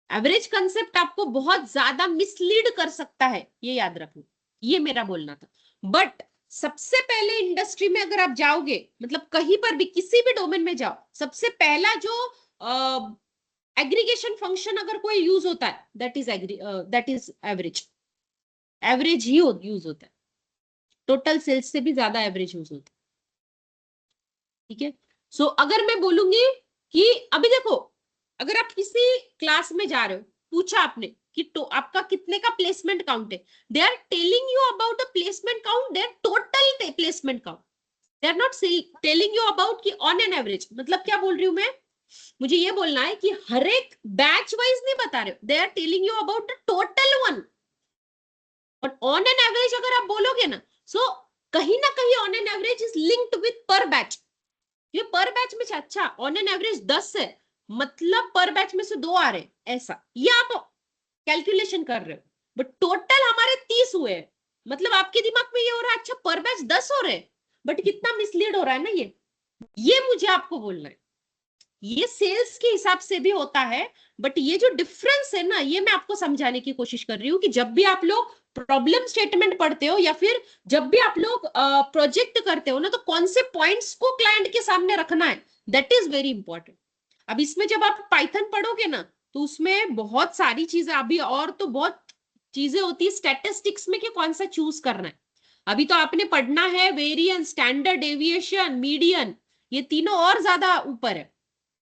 Speaker 1: एवरेज कंसेप्ट आपको बहुत ज्यादा मिसलीड कर सकता है, ये याद रखना, ये मेरा बोलना था। बट सबसे पहले इंडस्ट्री में अगर आप जाओगे, मतलब कहीं पर भी किसी भी डोमेन में जाओ, सबसे पहला जो एग्रीगेशन फंक्शन अगर कोई यूज होता है, that is average. Average he use होता है, टोटल सेल्स से भी ज्यादा एवरेज यूज होता है। ठीक है, सो अगर मैं बोलूंगी कि अभी देखो, अगर आप किसी क्लास में जा रहे हो, पूछा आपने कि तो आपका कितने का प्लेसमेंट काउंट है, they are telling you about the placement count, their total placement count, they are not telling you about कि ऑन एन एवरेज। मतलब क्या बोल रही हूं मैं, मुझे ये बोलना है कि हर एक बैच वाइज नहीं बता रहे हो, they are telling you about the total one. But on an average अगर आप बोलोगे ना, सो कहीं ना कहीं on an average is linked with per batch. ये पर बैच में अच्छा ऑन एन एवरेज 10 है, मतलब पर बैच में से 2 आ रहे, ऐसा ये आप कैलकुलेशन कर रहे हो। बट टोटल हमारे 30 हुए हैं, मतलब आपके दिमाग में ये हो रहा है अच्छा पर बैच 10 हो रहे, बट कितना मिसलीड हो रहा है ना ये मुझे आपको बोलना है। ये सेल्स के हिसाब से भी होता है, बट ये जो डिफरेंस है ना, ये मैं आपको समझाने की कोशिश कर रही हूँ कि जब भी आप लोग प्रॉब्लम स्टेटमेंट पढ़ते हो या फिर जब भी आप लोग प्रोजेक्ट करते हो ना, तो कौन से पॉइंट्स को क्लाइंट के सामने रखना है, दैट इज वेरी इंपॉर्टेंट। अब इसमें जब आप पाइथन पढ़ोगे ना, तो उसमें बहुत सारी चीजें अभी और तो बहुत चीजें होती है स्टैटिस्टिक्स में कि कौन सा चूज करना है। अभी तो आपने पढ़ना है वेरिएंस, स्टैंडर्ड डेविएशन, मीडियन, ये तीनों और ज्यादा ऊपर है,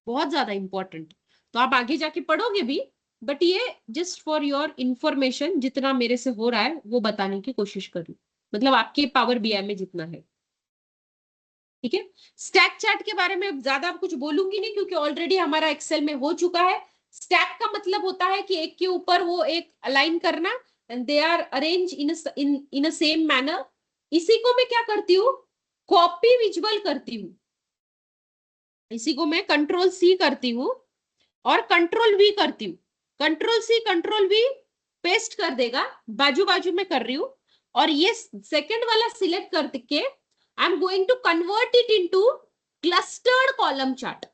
Speaker 1: बहुत ज्यादा इंपॉर्टेंट। तो आप आगे जाके पढ़ोगे भी, बट ये जस्ट फॉर योर इंफॉर्मेशन, जितना मेरे से हो रहा है वो बताने की कोशिश करूँ, मतलब आपके पावर बीआई में जितना है। ठीक है, स्टैक चार्ट के बारे में ज्यादा कुछ बोलूंगी नहीं, क्योंकि ऑलरेडी हमारा एक्सेल में हो चुका है। स्टैक का मतलब होता है कि एक के ऊपर वो एक अलाइन करना, and they are arrange in a same manner. इसी को मैं क्या करती हूँ, कॉपी विजुअल करती हूँ, इसी को मैं कंट्रोल सी करती हूँ और कंट्रोल वी करती हूँ। Control C control V paste कर देगा, बाजू बाजू में कर रही हूँ, और ये सेकंड वाला सिलेक्ट करके I am going to convert it into clustered column chart.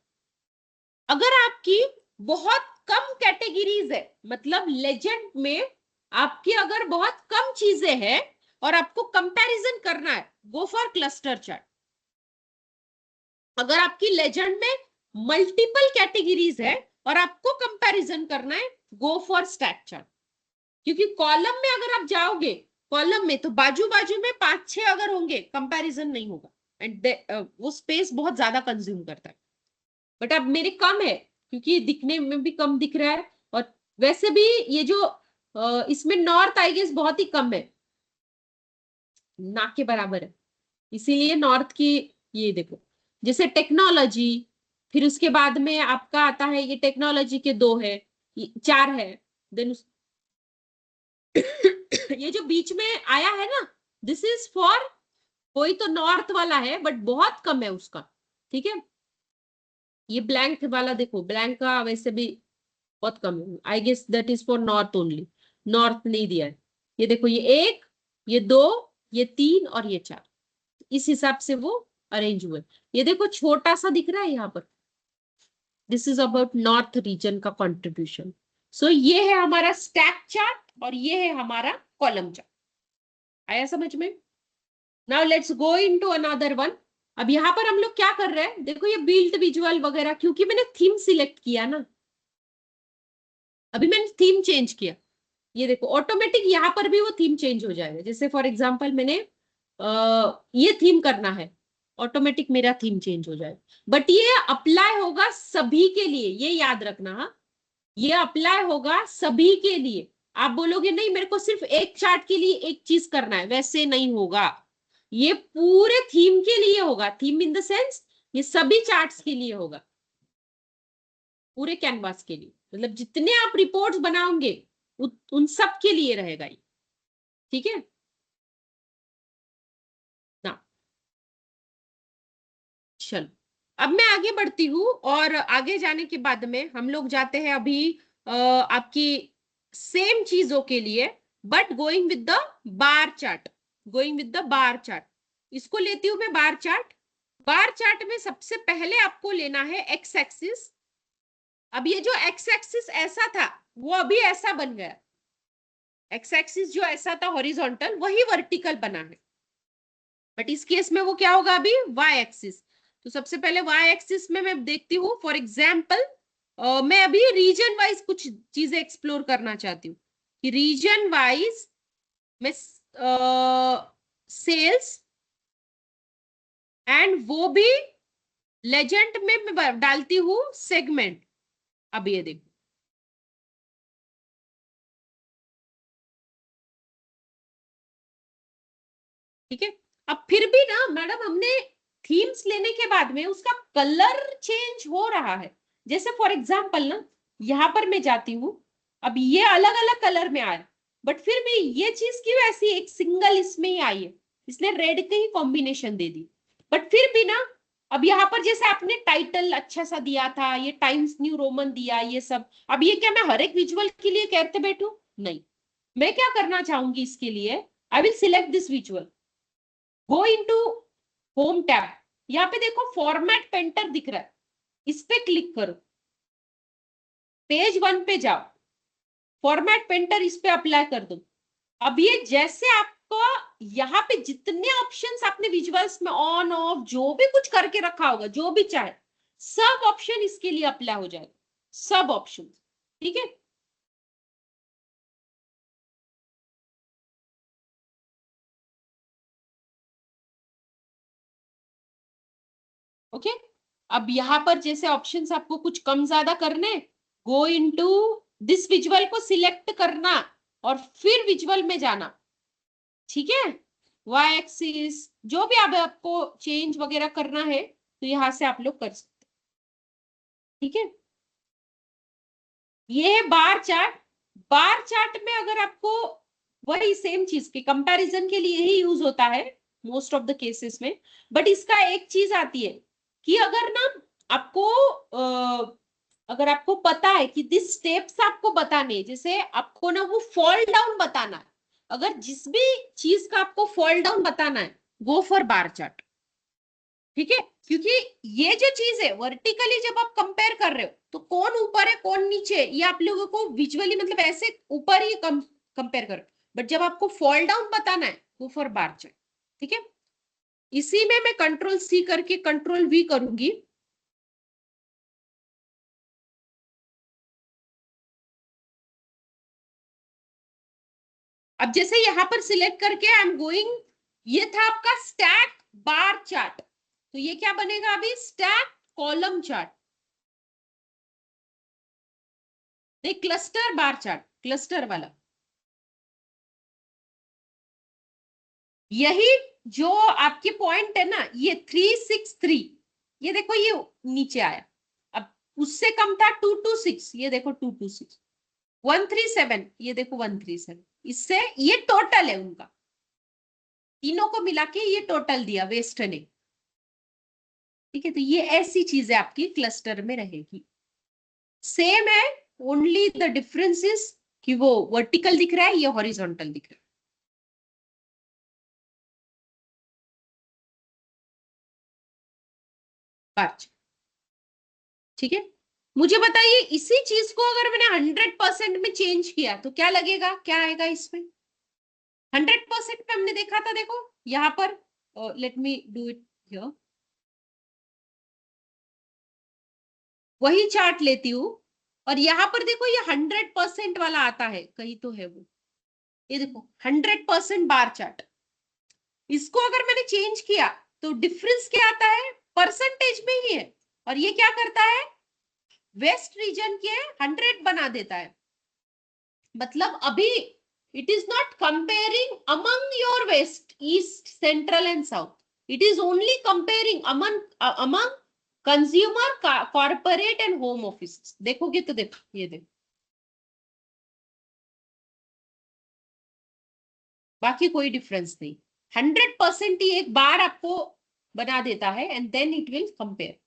Speaker 1: अगर आपकी बहुत कम कैटेगरीज है, मतलब लेजेंड में आपकी अगर बहुत कम चीजें हैं और आपको कंपैरिजन करना है, गो फॉर क्लस्टर चार्ट। अगर आपकी लेजेंड में मल्टीपल कैटेगरीज है और आपको कंपैरिजन करना है, गो फॉर स्टैक चार्ट। क्योंकि कॉलम में अगर आप जाओगे, कॉलम में तो बाजू बाजू में 5-6 अगर होंगे, कंपैरिजन नहीं होगा, एंड वो स्पेस बहुत ज्यादा कंज्यूम करता है। बट अब मेरे कम है, क्योंकि दिखने में भी कम दिख रहा है, और वैसे भी ये जो इसमें नॉर्थ आई गेस बहुत ही कम है, ना के बराबर है, इसीलिए नॉर्थ की ये देखो, जैसे टेक्नोलॉजी, फिर उसके बाद में आपका आता है ये टेक्नोलॉजी के 2 है, 4 है, देन ये जो बीच में आया है ना, दिस इज फॉर कोई तो नॉर्थ वाला है, बट बहुत कम है उसका। ठीक है, ये ब्लैंक वाला देखो, ब्लैंक का वैसे भी बहुत कम है, I guess that is for north only, north नहीं दिया है। ये देखो, ये 1, ये 2, ये 3 और ये 4, इस हिसाब से वो अरेंज हुए। ये देखो छोटा सा दिख रहा है यहाँ पर, this is about north region का कंट्रीब्यूशन। सो ये है हमारा स्टैक चार्ट और ये है हमारा कॉलम चार्ट। आया समझ में? Now let's go into another one. अब यहाँ पर हम लोग क्या कर रहे हैं, देखो ये बिल्ड विजुअल वगैरह, क्योंकि मैंने थीम सिलेक्ट किया ना, अभी मैंने थीम चेंज किया, ये देखो ऑटोमेटिक यहाँ पर भी वो थीम चेंज हो जाएगा। जैसे फॉर एग्जांपल मैंने ये थीम करना है, ऑटोमेटिक मेरा थीम चेंज हो जाएगा। बट ये अप्लाई होगा सभी के लिए, ये याद रखना। हाँ, ये अप्लाई होगा सभी के लिए। आप बोलोगे नहीं मेरे को सिर्फ एक चार्ट के लिए एक चीज करना है, वैसे नहीं होगा, ये पूरे थीम के लिए होगा। थीम इन द सेंस ये सभी चार्ट्स के लिए होगा। पूरे कैनवास के लिए, मतलब जितने आप रिपोर्ट्स बनाओगे उन सब के लिए रहेगा ये, ठीक है ना। चलो अब मैं आगे बढ़ती हूँ, और आगे जाने के बाद में हम लोग जाते हैं अभी आपकी सेम चीजों के लिए, but going with the bar chart, going with the bar chart. इसको लेती हूं मैं बार चार्ट। बार चार्ट में सबसे पहले आपको लेना है एक्स एक्सिस। अब ये जो एक्स एक्सिस ऐसा था वो अभी ऐसा बन गया, एक्स एक्सिस जो ऐसा था हॉरिजॉन्टल वही वर्टिकल बना है, बट इस केस में वो क्या होगा अभी वाई एक्सिस। तो सबसे पहले वाई एक्सिस में मैं देखती हूँ, फॉर एग्जाम्पल मैं अभी रीजन वाइज कुछ चीजें एक्सप्लोर करना चाहती हूँ कि रीजन वाइज मैं सेल्स, एंड वो भी लेजेंड में मैं डालती हूँ सेगमेंट। अब ये देखो, ठीक है। अब फिर भी ना मैडम हमने थीम्स लेने के बाद में उसका कलर चेंज हो रहा है। जैसे फॉर एग्जांपल ना यहां पर मैं जाती हूँ, अब ये अलग अलग कलर में आया, बट फिर भी ये चीज क्यों ऐसी एक सिंगल इसमें ही आई है, इसने रेड की ही कॉम्बिनेशन दे दी। बट फिर भी ना अब यहाँ पर जैसे आपने टाइटल अच्छा सा दिया था, ये टाइम्स न्यू रोमन दिया, ये सब, अब ये क्या मैं हर एक विजुअल के लिए कहते बैठू? नहीं, मैं क्या करना चाहूंगी इसके लिए, I will select this visual, go into home tab, यहाँ पे देखो फॉर्मेट पेंटर दिख रहा है, इस पे क्लिक करो, पेज 1 पे जाओ, फॉर्मेट पेंटर इस पे अप्लाई कर दो। अब ये जैसे आपको यहाँ पे जितने ऑप्शंस आपने विजुअल्स में ऑन ऑफ जो भी कुछ करके रखा होगा, जो भी चाहे सब ऑप्शन इसके लिए अप्लाई हो जाएगा, सब ऑप्शन, ठीक है। ओके, अब यहाँ पर जैसे ऑप्शंस आपको कुछ कम ज्यादा करने, गो इनटू दिस विजुअल को सिलेक्ट करना और फिर विजुअल में जाना, ठीक है। वाई एक्सिस जो भी आप आपको चेंज वगैरह करना है तो यहां से आप लोग कर सकते, ठीक है। ये है बार चार्ट। बार चार्ट में अगर आपको वही सेम चीज के कंपैरिजन के लिए ही यूज होता है मोस्ट ऑफ द केसेस में, बट इसका एक चीज आती है कि अगर ना आपको अगर आपको पता है कि दिस स्टेप्स आपको बताने हैं, जैसे आपको ना वो फॉल डाउन बताना है, अगर जिस भी चीज का आपको फॉल डाउन बताना है, गो फॉर बार चार्ट, ठीक है। क्योंकि ये जो चीज है वर्टिकली जब आप कंपेयर कर रहे हो तो कौन ऊपर है कौन नीचे, ये आप लोगों को विजुअली मतलब ऐसे ऊपर ही कंपेयर करो, बट जब आपको फॉल डाउन बताना है गो फॉर बार चार्ट, ठीक है। इसी में मैं कंट्रोल सी करके कंट्रोल वी करूंगी। अब जैसे यहां पर सिलेक्ट करके आई एम गोइंग, ये था आपका स्टैक बार चार्ट, तो ये क्या बनेगा अभी स्टैक कॉलम चार्ट, देख क्लस्टर बार चार्ट, क्लस्टर वाला यही जो आपके पॉइंट है ना, ये 363, ये देखो ये नीचे आया, अब उससे कम था 226, ये देखो 226, 137, ये देखो 137, इससे ये टोटल है उनका, तीनों को मिला के ये टोटल दिया वेस्ट ने, ठीक है। तो ये ऐसी चीजें आपकी क्लस्टर में रहेगी, सेम है, ओनली द डिफरेंस इज कि वो वर्टिकल दिख रहा है, ये हॉरिजॉन्टल दिख रहा है। अच्छा, ठीक है। मुझे बताइए इसी चीज को अगर मैंने 100% में चेंज किया तो क्या लगेगा, क्या आएगा इसमें? 100% में हमने देखा था, देखो यहां पर, let me do it here, वही चार्ट लेती हूँ और यहाँ पर देखो ये 100% वाला आता है, कहीं तो है वो, ये देखो 100% बार चार्ट, इसको अगर मैंने चेंज किया तो डिफरेंस क्या आता है, परसेंटेज में ही है, और ये क्या करता है वेस्ट रीजन के 100 बना देता है, मतलब अभी it is not comparing among your west, east, central and south, it is only comparing among consumer, corporate and home office. देखोगे तो देखो, ये देखो, बाकी कोई डिफरेंस नहीं। 100% ही एक बार आपको बना देता है and then it will compare.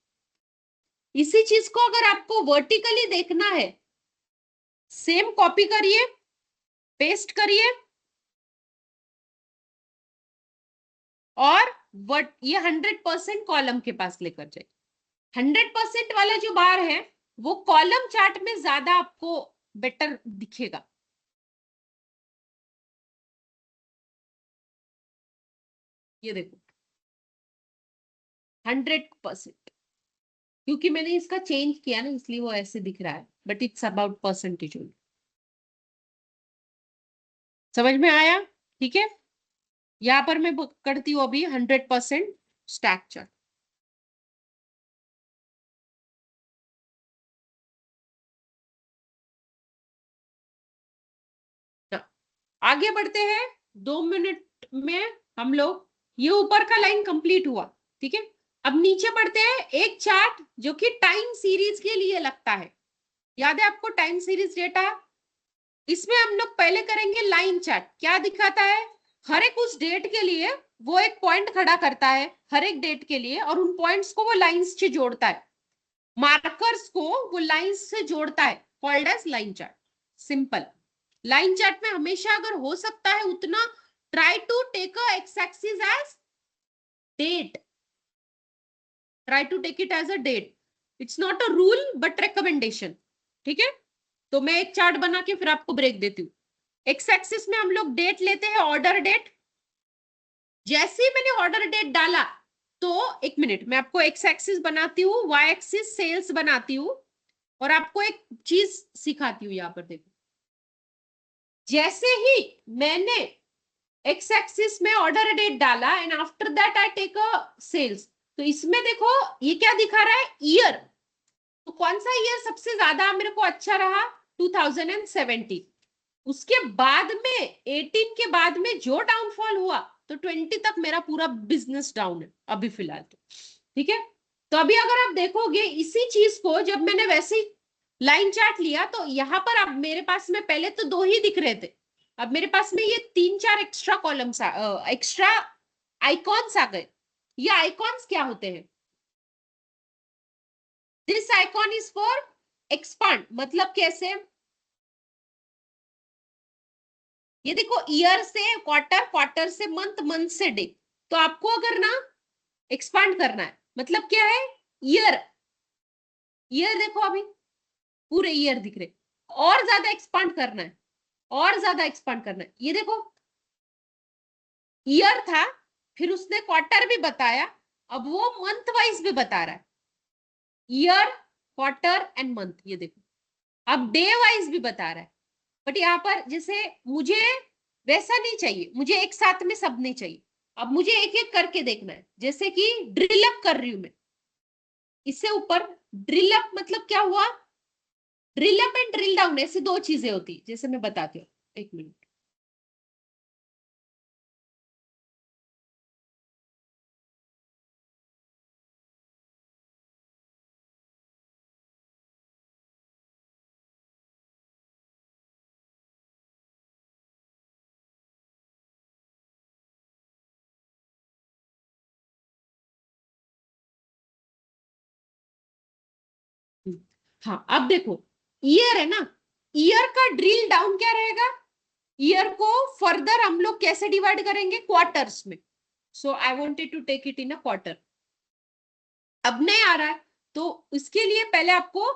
Speaker 1: इसी चीज को अगर आपको वर्टिकली देखना है, सेम कॉपी करिए, पेस्ट करिए, और ये 100% कॉलम के पास लेकर जाए। 100% वाला जो बार है वो कॉलम चार्ट में ज्यादा आपको बेटर दिखेगा। ये देखो 100%, क्योंकि मैंने इसका चेंज किया ना, इसलिए वो ऐसे दिख रहा है, but it's about percentage only. समझ में आया? ठीक है, यहां पर मैं करती हूँ अभी 100% स्टैक चार्ट। आगे बढ़ते हैं, 2 मिनट में हम लोग, ये ऊपर का लाइन कंप्लीट हुआ, ठीक है। अब नीचे बढ़ते हैं, एक चार्ट जो कि टाइम सीरीज के लिए लगता है। याद है आपको टाइम सीरीज डेटा? इसमें हम लोग पहले करेंगे लाइन चार्ट। क्या दिखाता है? हर एक उस डेट के लिए वो एक पॉइंट खड़ा करता है, हर एक डेट के लिए, और उन पॉइंट्स को वो लाइंस से जोड़ता है, मार्कर्स को वो लाइंस से जोड़ता है, called as line chart. Simple. Line chart में हमेशा अगर हो सकता है उतना, try to take a X axis as date, try to take it as a date. It's not a rule but recommendation, ठीक है। तो मैं एक चार्ट बना के फिर आपको ब्रेक देती हूँ। एक्स एक्सिस में हम लोग डेट लेते हैं, ऑर्डर डेट। जैसे ही मैंने ऑर्डर डेट डाला, तो एक मिनट मैं आपको एक्स एक्सिस बनाती हूँ, वाई एक्सिस सेल्स बनाती हूँ, और आपको एक चीज सिखाती हूँ। यहाँ पर देखो, जैसे ही मैंने एक्स एक्सिस में ऑर्डर डेट डाला and after that I take a sales, तो इसमें देखो ये क्या दिखा रहा है? ईयर। तो कौन सा ईयर सबसे ज्यादा मेरे को अच्छा रहा? 2017। उसके बाद में 18 के बाद में जो डाउनफॉल हुआ, तो 20 तक मेरा पूरा बिजनेस डाउन है अभी फिलहाल तो, ठीक है। तो अभी अगर आप देखोगे इसी चीज को, जब मैंने वैसे ही लाइन चार्ट लिया, तो यहां पर अब मेरे पास में पहले तो 2 ही दिख रहे थे, अब मेरे पास में ये 3-4 एक्स्ट्रा कॉलम्स, एक्स्ट्रा आइकॉन्स आ गए। ये आइकॉन्स क्या होते हैं? This icon is for expand. मतलब कैसे? ये देखो, ईयर से क्वार्टर, क्वार्टर से मंथ, मंथ से डे। तो आपको अगर ना एक्सपांड करना है, मतलब क्या है? ईयर, ईयर देखो अभी पूरे ईयर दिख रहे, और ज्यादा एक्सपांड करना है, और ज्यादा एक्सपांड करना है। ये देखो ईयर था, फिर उसने क्वार्टर भी बताया, अब वो मंथ वाइज भी बता रहा है, ईयर, क्वार्टर एंड मंथ। ये देखो अब डे वाइज भी बता रहा है। बट यहाँ पर जैसे मुझे वैसा नहीं चाहिए, मुझे एक साथ में सब नहीं चाहिए। अब मुझे एक एक करके देखना है, जैसे कि ड्रिल अप कर रही हूं मैं इससे ऊपर। ड्रिल अप मतलब क्या हुआ? Drill up and drill down ऐसी 2 चीजें होती, जैसे मैं बताती हूँ, एक मिनट। हाँ अब देखो, ईयर है ना, ईयर का ड्रिल डाउन क्या रहेगा? ईयर को फर्दर हम लोग कैसे डिवाइड करेंगे? क्वार्टर्स में। So I wanted to take it in a quarter. अब नहीं आ रहा है, तो इसके लिए पहले आपको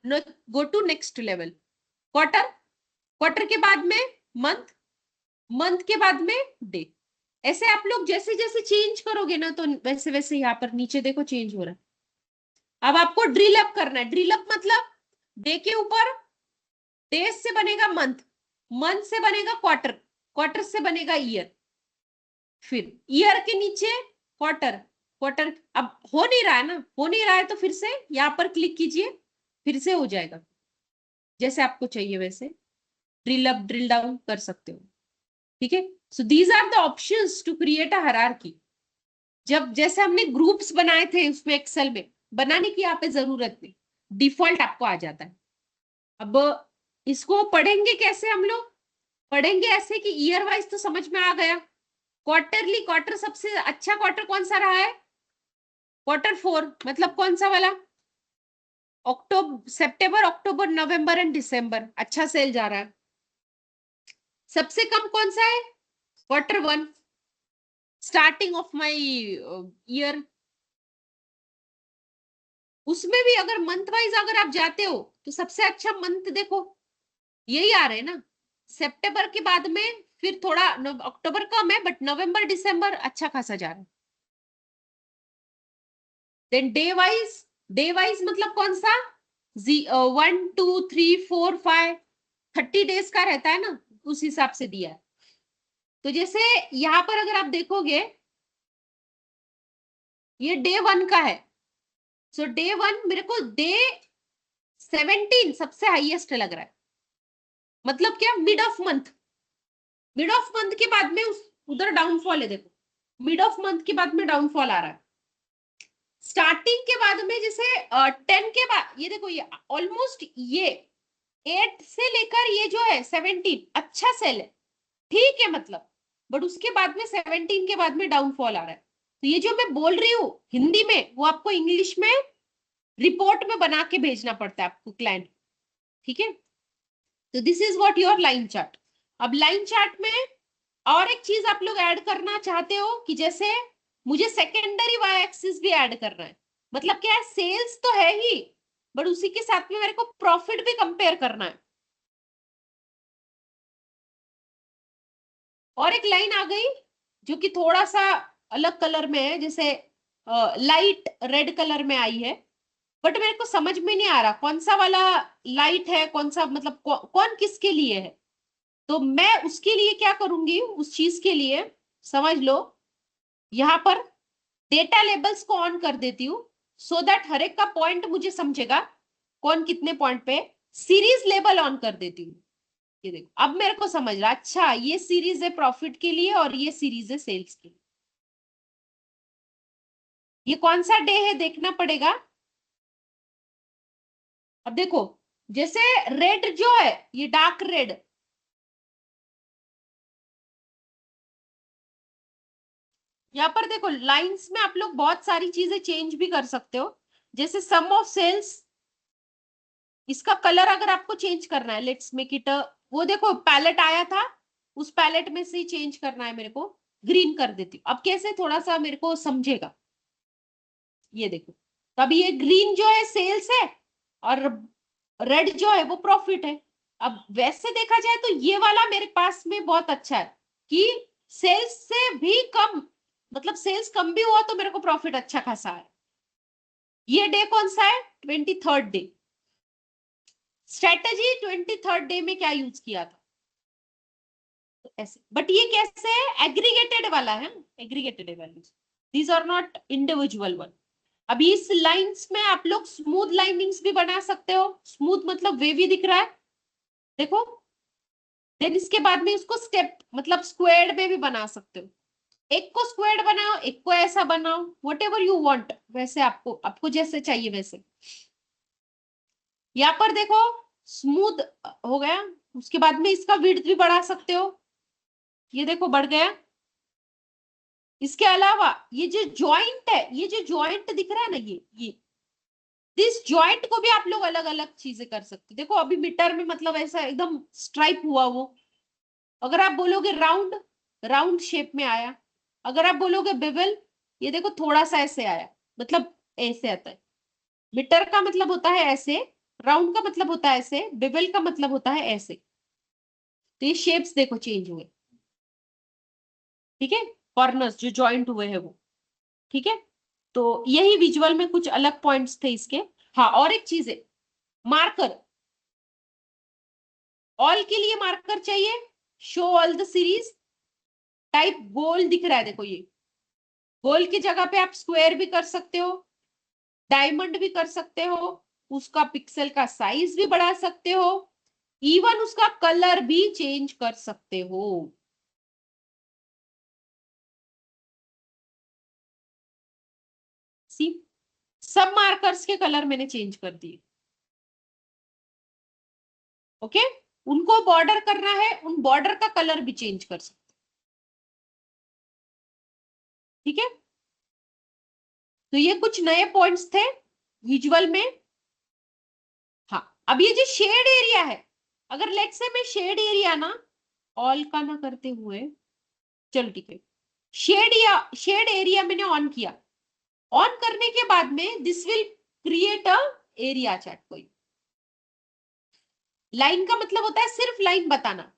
Speaker 1: go to next level, quarter, quarter के बाद में मंथ, मंथ के बाद में डे। ऐसे आप लोग जैसे जैसे चेंज करोगे ना, तो वैसे वैसे यहाँ पर नीचे देखो चेंज हो रहा है। अब आपको ड्रिल अप करना है। ड्रिल अप मतलब डे के ऊपर डेज से बनेगा मंथ, मंथ से बनेगा क्वार्टर, क्वार्टर से बनेगा ईयर, फिर ईयर के नीचे क्वार्टर, क्वार्टर। अब हो नहीं रहा है ना, हो नहीं रहा है, तो फिर से यहाँ पर क्लिक कीजिए, फिर से हो जाएगा जैसे आपको चाहिए वैसे। ड्रिल अप ड्रिल डाउन कर सकते हो, ठीक है। So these are the options to create a hierarchy. जब जैसे हमने ग्रुप्स बनाए थे उसमें एक्सेल में, बनाने की यहाँ पे जरूरत नहीं, डिफॉल्ट आपको आ जाता है। अब इसको पढ़ेंगे कैसे हम लोग? पढ़ेंगे ऐसे कि ईयर वाइज तो समझ में आ गया, क्वार्टरली, क्वार्टर सबसे अच्छा क्वार्टर कौन सा रहा है? Q4, मतलब कौन सा वाला? अक्टूबर, सितंबर, अक्टूबर, नवंबर एंड दिसंबर अच्छा सेल जा रहा है। सबसे कम कौन सा है? Q1, starting of my year. उसमें भी अगर मंथ वाइज अगर आप जाते हो तो सबसे अच्छा मंथ देखो यही आ रहे हैं ना, सितंबर के बाद में फिर थोड़ा अक्टूबर कम है, बट नवंबर दिसंबर अच्छा खासा जा रहा है। देन डे वाइज मतलब कौन सा? 1 2 3 4 5, 30 डेज का रहता है ना, उस हिसाब से दिया है। तो जैसे यहां पर अगर आप देखोगे, ये डे 1 का है, सो डे 1 मेरे को डे 17 सबसे हाईएस्ट लग रहा है। मतलब क्या? Mid of month, mid of month के बाद में उधर डाउनफॉल है, देखो मिड ऑफ मंथ के बाद में डाउनफॉल आ रहा है। स्टार्टिंग के बाद में जैसे 10 के बाद ये देखो, ये ऑलमोस्ट ये 8 से लेकर ये जो है 17 अच्छा सेल है, ठीक है मतलब, बट उसके बाद में 17 के बाद में डाउनफॉल आ रहा है। तो ये जो मैं बोल रही हूँ हिंदी में, वो आपको इंग्लिश में रिपोर्ट में बना के भेजना पड़ता है आपको क्लाइंट, ठीक है? तो this is what your line chart. अब लाइन चार्ट में और एक चीज आप लोग ऐड करना चाहते हो कि जैसे मुझे सेकेंडरी वाई एक्सिस भी ऐड करना है। मतलब क्या है, सेल्स तो है ही, बट उसी के साथ में मेरे को प्रॉफिट भी कंपेयर करना है। और एक लाइन आ गई जो कि थोड़ा सा अलग कलर में है, जैसे लाइट रेड कलर में आई है, बट मेरे को समझ में नहीं आ रहा कौन सा वाला लाइट है, कौन सा मतलब कौन किसके लिए है। तो मैं उसके लिए क्या करूंगी, उस चीज के लिए समझ लो, यहां पर डेटा लेबल्स को ऑन कर देती हूँ, सो दैट हर एक का पॉइंट मुझे समझेगा कौन कितने पॉइंट पे। सीरीज लेबल ऑन कर देती हूँ, ये देखो अब मेरे को समझ रहा, अच्छा ये सीरीज है प्रॉफिट के लिए और ये सीरीज है सेल्स के लिए। ये कौन सा डे है देखना पड़ेगा। अब देखो जैसे रेड जो है, ये डार्क रेड, यहाँ पर देखो लाइंस में आप लोग बहुत सारी चीजें चेंज भी कर सकते हो, जैसे सम ऑफ सेल्स, इसका कलर अगर आपको चेंज करना है, लेट्स मेक इट, वो देखो पैलेट आया था, उस पैलेट में से चेंज करना है मेरे को, ग्रीन कर देती हूँ। अब कैसे थोड़ा सा मेरे को समझेगा, ये देखो, तब ये ग्रीन जो है सेल्स है और रेड जो है वो प्रॉफिट है। अब वैसे देखा जाए तो ये वाला मेरे पास में बहुत अच्छा है कि सेल्स से भी कम, मतलब सेल्स कम भी हुआ तो मेरे को प्रॉफिट अच्छा खासा है। ये डे कौन सा है? 23rd day. Strategy 23rd day में क्या यूज किया था, तो ऐसे, बट ये कैसे है? एग्रीगेटेड वाला है, aggregated values, these are not individual one. अभी इस लाइंस में आप लोग स्मूथ लाइनिंग्स भी बना सकते हो, स्मूथ मतलब वेवी दिख रहा है, देखो। देन इसके बाद में इसको स्टेप मतलब स्क्वायर्ड में भी बना सकते हो, एक को स्क्वायर्ड बनाओ, एक को ऐसा बनाओ, वट एवर यू वॉन्ट, वैसे आपको आपको जैसे चाहिए वैसे। यहाँ पर देखो स्मूथ हो गया, उसके बाद में इसका विड्थ भी बढ़ा सकते हो, ये देखो बढ़ गया। इसके अलावा ये जो जॉइंट है, ये जो जॉइंट दिख रहा है ना, ये दिस जॉइंट को भी आप लोग अलग अलग चीजें कर सकते हो। देखो अभी मीटर में मतलब ऐसा एकदम स्ट्राइप हुआ वो, अगर आप बोलोगे राउंड, राउंड शेप में आया। अगर आप बोलोगे बेवल, ये देखो थोड़ा सा ऐसे आया, मतलब ऐसे आता है। मीटर का मतलब होता है ऐसे, राउंड का मतलब होता है ऐसे, बेवल का मतलब होता है ऐसे। तो ये शेप्स देखो चेंज हुए, ठीक है, कॉर्नर्स जो जॉइंट हुए हैं वो, ठीक है। तो यही विजुअल में कुछ अलग पॉइंट्स थे इसके। हाँ और एक चीज है, मार्कर, ऑल के लिए मार्कर चाहिए, show all the series type गोल दिख रहा है, देखो ये गोल की जगह पे आप स्क्वायर भी कर सकते हो, डायमंड भी कर सकते हो, उसका पिक्सल का साइज भी बढ़ा सकते हो, इवन उसका कलर भी चेंज कर सकते हो। सी सब मार्कर्स के कलर मैंने चेंज कर दिए। ओके, उनको बॉर्डर करना है, उन बॉर्डर का कलर भी चेंज कर सकते, ठीक है। तो ये कुछ नए पॉइंट्स थे विजुअल में। हाँ, अब ये जो शेड एरिया है, अगर लेट्स से मैं शेड एरिया ना ऑल का ना करते हुए, चलो ठीक है, शेड एरिया मैंने ऑन किया। ऑन करने के बाद में this will create a area chart. कोई लाइन का मतलब होता है सिर्फ लाइन बताना,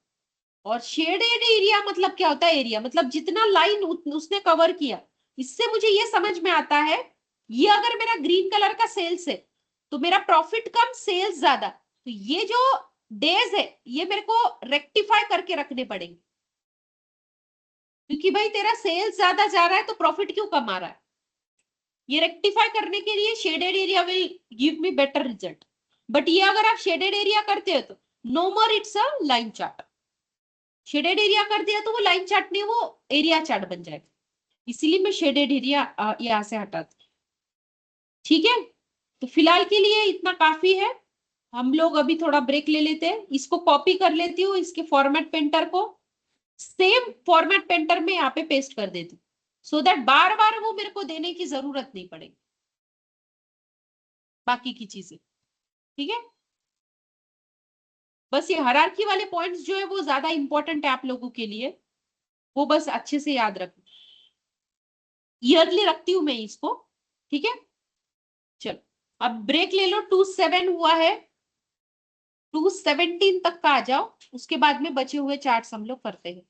Speaker 1: और शेडेड एरिया मतलब क्या होता है, एरिया मतलब जितना लाइन उसने कवर किया। इससे मुझे ये समझ में आता है, ये अगर मेरा ग्रीन कलर का सेल्स है तो मेरा प्रॉफिट कम सेल्स ज्यादा, तो ये जो डेज है ये मेरे को रेक्टिफाई करके रखने पड़ेंगे, क्योंकि भाई तेरा सेल्स ज्यादा जा रहा है तो प्रॉफिट क्यों कम आ रहा है। ये रेक्टिफाई करने के लिए shaded area will give me better result. But ये अगर आप शेडेड एरिया करते हो तो no more it's a line chart. Shaded area कर दिया तो वो लाइन चार्ट नहीं, वो एरिया चार्ट बन जाएगा। इसीलिए मैं शेडेड एरिया यहां से हटाती। ठीक है, तो फिलहाल के लिए इतना काफी है। हम लोग अभी थोड़ा ब्रेक ले लेते हैं। इसको कॉपी कर लेती हूँ, इसके फॉर्मेट पेंटर को सेम फॉर्मेट पेंटर में यहाँ पे पेस्ट कर देती हूँ, सो दैट बार बार वो मेरे को देने की जरूरत नहीं पड़ेगी बाकी की चीजें। ठीक है, बस ये हायरार्की वाले पॉइंट्स जो है वो ज्यादा इंपॉर्टेंट है आप लोगों के लिए, वो बस अच्छे से याद रखो। ईयरली रखती हूँ मैं इसको। ठीक है, चलो अब ब्रेक ले लो। 2:07 हुआ है, 2:17 तक का आ जाओ, उसके बाद में बचे हुए चार्ट्स हम लोग करते हैं।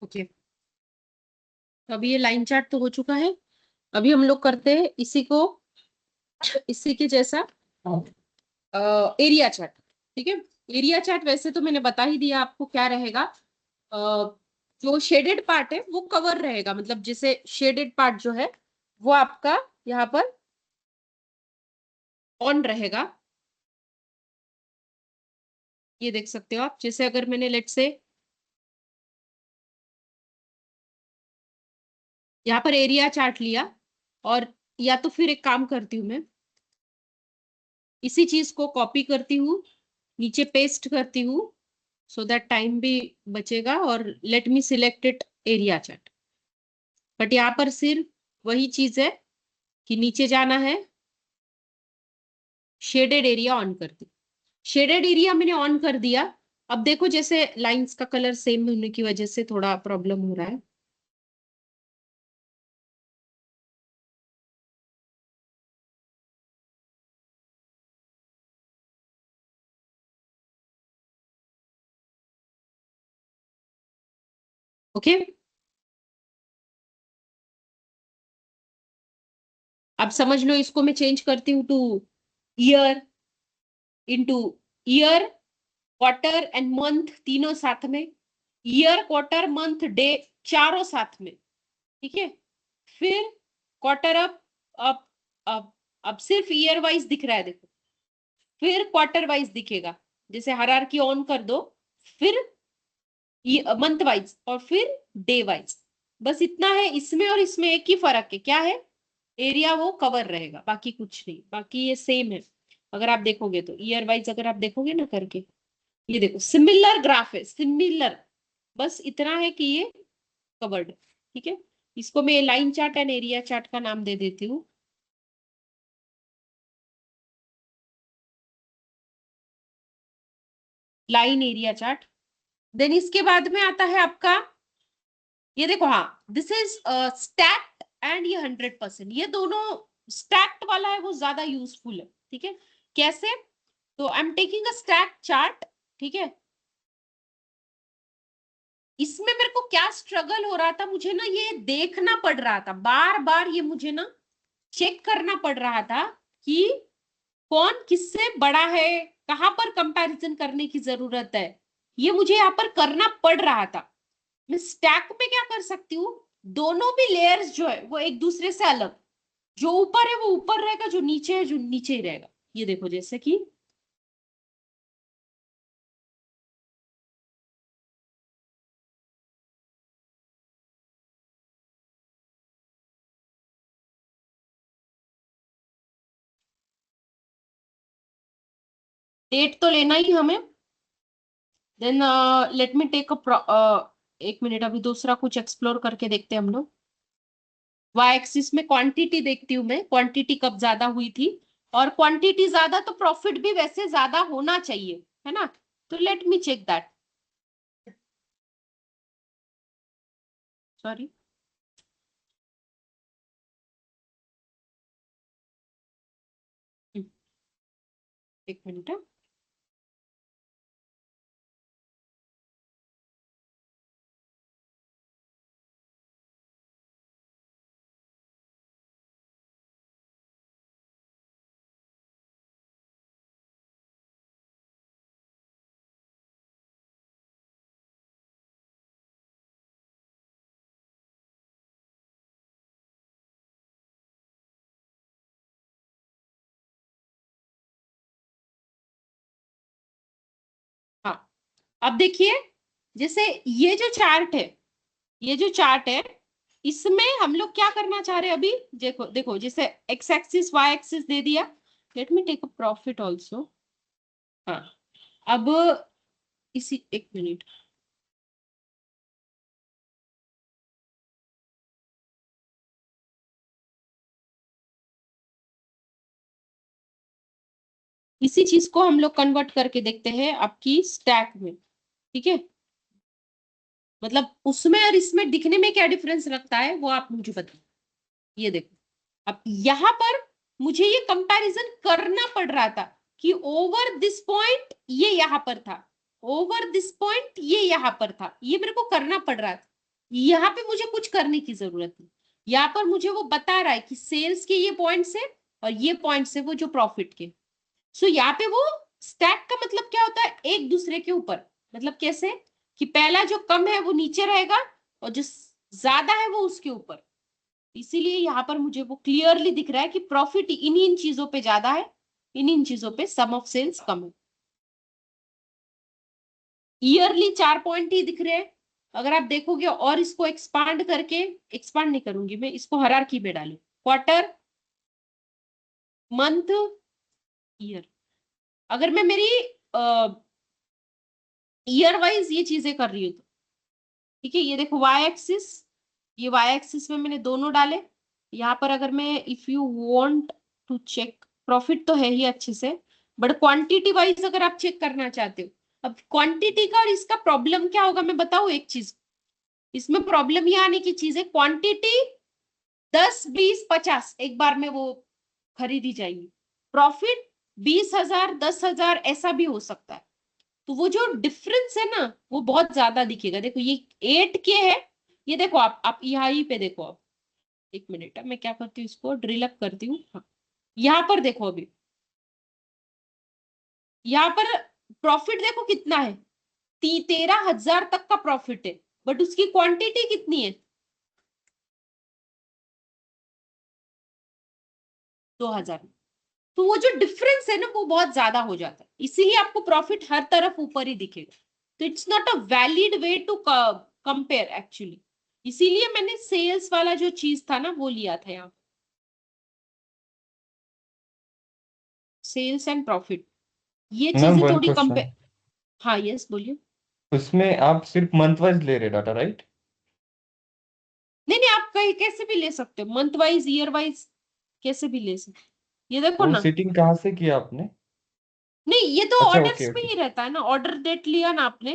Speaker 1: ओके, तो अभी ये लाइन चार्ट तो हो चुका है। अभी हम लोग करते हैं इसी के जैसा एरिया चार्ट। ठीक है, एरिया चार्ट वैसे तो मैंने बता ही दिया आपको क्या रहेगा। जो शेडेड पार्ट है वो कवर रहेगा, मतलब जैसे शेडेड पार्ट जो है वो आपका यहाँ पर ऑन रहेगा। ये देख सकते हो आप, जैसे अगर मैंने लेट से यहाँ पर एरिया चार्ट लिया, और या तो फिर एक काम करती हूँ मैं, इसी चीज को कॉपी करती हूँ, नीचे पेस्ट करती हूँ, सो दैट टाइम भी बचेगा, और let me select it area chart. But यहाँ पर सिर्फ वही चीज है कि नीचे जाना है, शेडेड एरिया ऑन कर दी। शेडेड एरिया मैंने ऑन कर दिया। अब देखो जैसे लाइंस का कलर सेम होने की वजह से थोड़ा प्रॉब्लम हो रहा है। ओके, अब समझ लो, इसको मैं चेंज करती हूँ two year, into year, quarter and month तीनों साथ में, ईयर क्वार्टर मंथ डे चारों साथ में। ठीक है, फिर क्वार्टर अप अब अब सिर्फ ईयर वाइज दिख रहा है देखो, फिर क्वार्टर वाइज दिखेगा, जैसे हायरार्की ऑन कर दो, फिर मंथ वाइज, और फिर डे वाइज। बस इतना है, इसमें और इसमें एक ही फर्क है, क्या है, एरिया वो कवर रहेगा, बाकी कुछ नहीं, बाकी ये सेम है। अगर आप देखोगे तो ईयर वाइज अगर आप देखोगे ना करके, ये देखो सिमिलर ग्राफ है, सिमिलर, बस इतना है कि ये कवर्ड। ठीक है, इसको मैं line chart and area chart का नाम दे देती हूँ। Line area chart. देन इसके बाद में आता है आपका, ये देखो, हाँ, दिस इज स्टैक्ड एंड ये 100%, ये दोनों स्टैक्ड वाला है वो ज्यादा यूजफुल है। ठीक है, कैसे, तो I am taking a stack chart. ठीक है, इसमें मेरे को क्या स्ट्रगल हो रहा था, मुझे ना ये देखना पड़ रहा था बार बार, ये मुझे ना चेक करना पड़ रहा था कि कौन किससे बड़ा है, कहां पर कंपैरिजन करने की जरूरत है, ये मुझे यहाँ पर करना पड़ रहा था। मैं स्टैक में क्या कर सकती हूँ, दोनों भी लेयर्स जो है वो एक दूसरे से अलग, जो ऊपर है वो ऊपर रहेगा, जो नीचे है जो नीचे ही रहेगा। ये देखो जैसे कि डेट तो लेना ही हमें। देन लेट मी टेक एक मिनट, अभी दूसरा कुछ एक्सप्लोर करके देखते हैं हम लोग। वाई एक्सिस में क्वांटिटी देखती हूँ मैं, क्वांटिटी कब ज्यादा हुई थी, और क्वांटिटी ज्यादा तो प्रॉफिट भी वैसे ज्यादा होना चाहिए, है ना, तो let me check that. Sorry, एक मिनट। हाँ, अब देखिए, जैसे ये जो चार्ट है, ये जो चार्ट है, इसमें हम लोग क्या करना चाह रहे हैं अभी, देखो देखो, जैसे एक्स एक्सिस वाई एक्सिस दे दिया, let me take a profit also. हाँ, अब इसी, एक मिनट, इसी चीज को हम लोग कन्वर्ट करके देखते हैं आपकी स्टैक में। ठीक है, मतलब उसमें और इसमें दिखने में क्या डिफरेंस लगता है वो आप मुझे बताइए। ये देखो, अब यहाँ पर मुझे ये कंपैरिजन करना पड़ रहा था कि ओवर दिस पॉइंट ये यहाँ पर था, ओवर दिस पॉइंट ये यहाँ पर था, ये मेरे को करना पड़ रहा था। यहाँ पे मुझे कुछ करने की जरूरत नहीं, यहाँ पर मुझे वो बता रहा है कि सेल्स के ये पॉइंट्स है और ये पॉइंट्स है वो जो प्रॉफिट के। सो यहाँ पे वो स्टैक का मतलब क्या होता है, एक दूसरे के ऊपर, मतलब कैसे कि पहला जो कम है वो नीचे रहेगा और जो ज्यादा है वो उसके ऊपर। इसीलिए यहाँ पर मुझे वो क्लियरली दिख रहा है कि प्रॉफिट इन इन चीजों पे ज्यादा है, इन चीजों पे सम ऑफ सेल्स कम है। ईयरली 4 पॉइंट ही दिख रहे हैं। अगर आप देखोगे और इसको एक्सपांड करके, एक्सपांड नहीं करूंगी मैं इसको, हायरार्की में डालू, क्वार्टर, मंथ, ईयर। अगर मैं मेरी ईयर वाइज ये चीजें कर रही हूँ तो ठीक है, ये देखो वाई एक्सिस, ये वाई एक्सिस में मैंने दोनों डाले। यहाँ पर अगर मैं, if you want to check, profit तो है ही अच्छे से, बट क्वांटिटी वाइज अगर आप चेक करना चाहते हो, अब क्वांटिटी का और इसका प्रॉब्लम क्या होगा मैं बताऊं एक चीज, इसमें प्रॉब्लम ये आने की चीज है, क्वांटिटी 10, 20, 50 एक बार में वो खरीदी जाएगी, प्रॉफिट 20,000, 10,000 ऐसा भी हो सकता है। तो वो जो डिफरेंस है ना वो बहुत ज्यादा दिखेगा। देखो ये 8 के है, ये देखो आप यहाँ ही पे देखो। आप एक मिनट, मैं क्या करती हूँ इसको ड्रिल अप करती हूँ। हाँ, यहाँ पर देखो अभी, यहाँ पर प्रॉफिट देखो कितना है, 13,000 तक का प्रॉफिट है, बट उसकी क्वांटिटी कितनी है, 2,000। तो वो जो डिफरेंस है ना वो बहुत ज्यादा हो जाता है, इसीलिए आपको प्रॉफिट हर तरफ ऊपर ही दिखेगा। तो it's not a valid way to compare actually. इसीलिए मैंने सेल्स वाला जो चीज था ना वो लिया था यहाँ, सेल्स एंड प्रॉफिट, ये
Speaker 3: मैम
Speaker 1: चीजें
Speaker 3: वन
Speaker 1: थोड़ी
Speaker 3: क्वेश्चन,
Speaker 1: कंपेयर। हाँ यस बोलिए।
Speaker 3: उसमें आप सिर्फ मंथ वाइज ले रहे डाटा, राइट?
Speaker 1: नहीं नहीं, आप कहीं कैसे भी ले सकते हो, मंथ वाइज, ईयर वाइज, कैसे भी ले सकते हो। ये देखो
Speaker 3: तो
Speaker 1: ना,
Speaker 3: सेटिंग कहाँ से किया आपने?
Speaker 1: नहीं ये तो
Speaker 3: अच्छा, ओके
Speaker 1: ऑर्डर्स में
Speaker 3: ओके।
Speaker 1: ही रहता है ना, ऑर्डर डेट लिया ना आपने,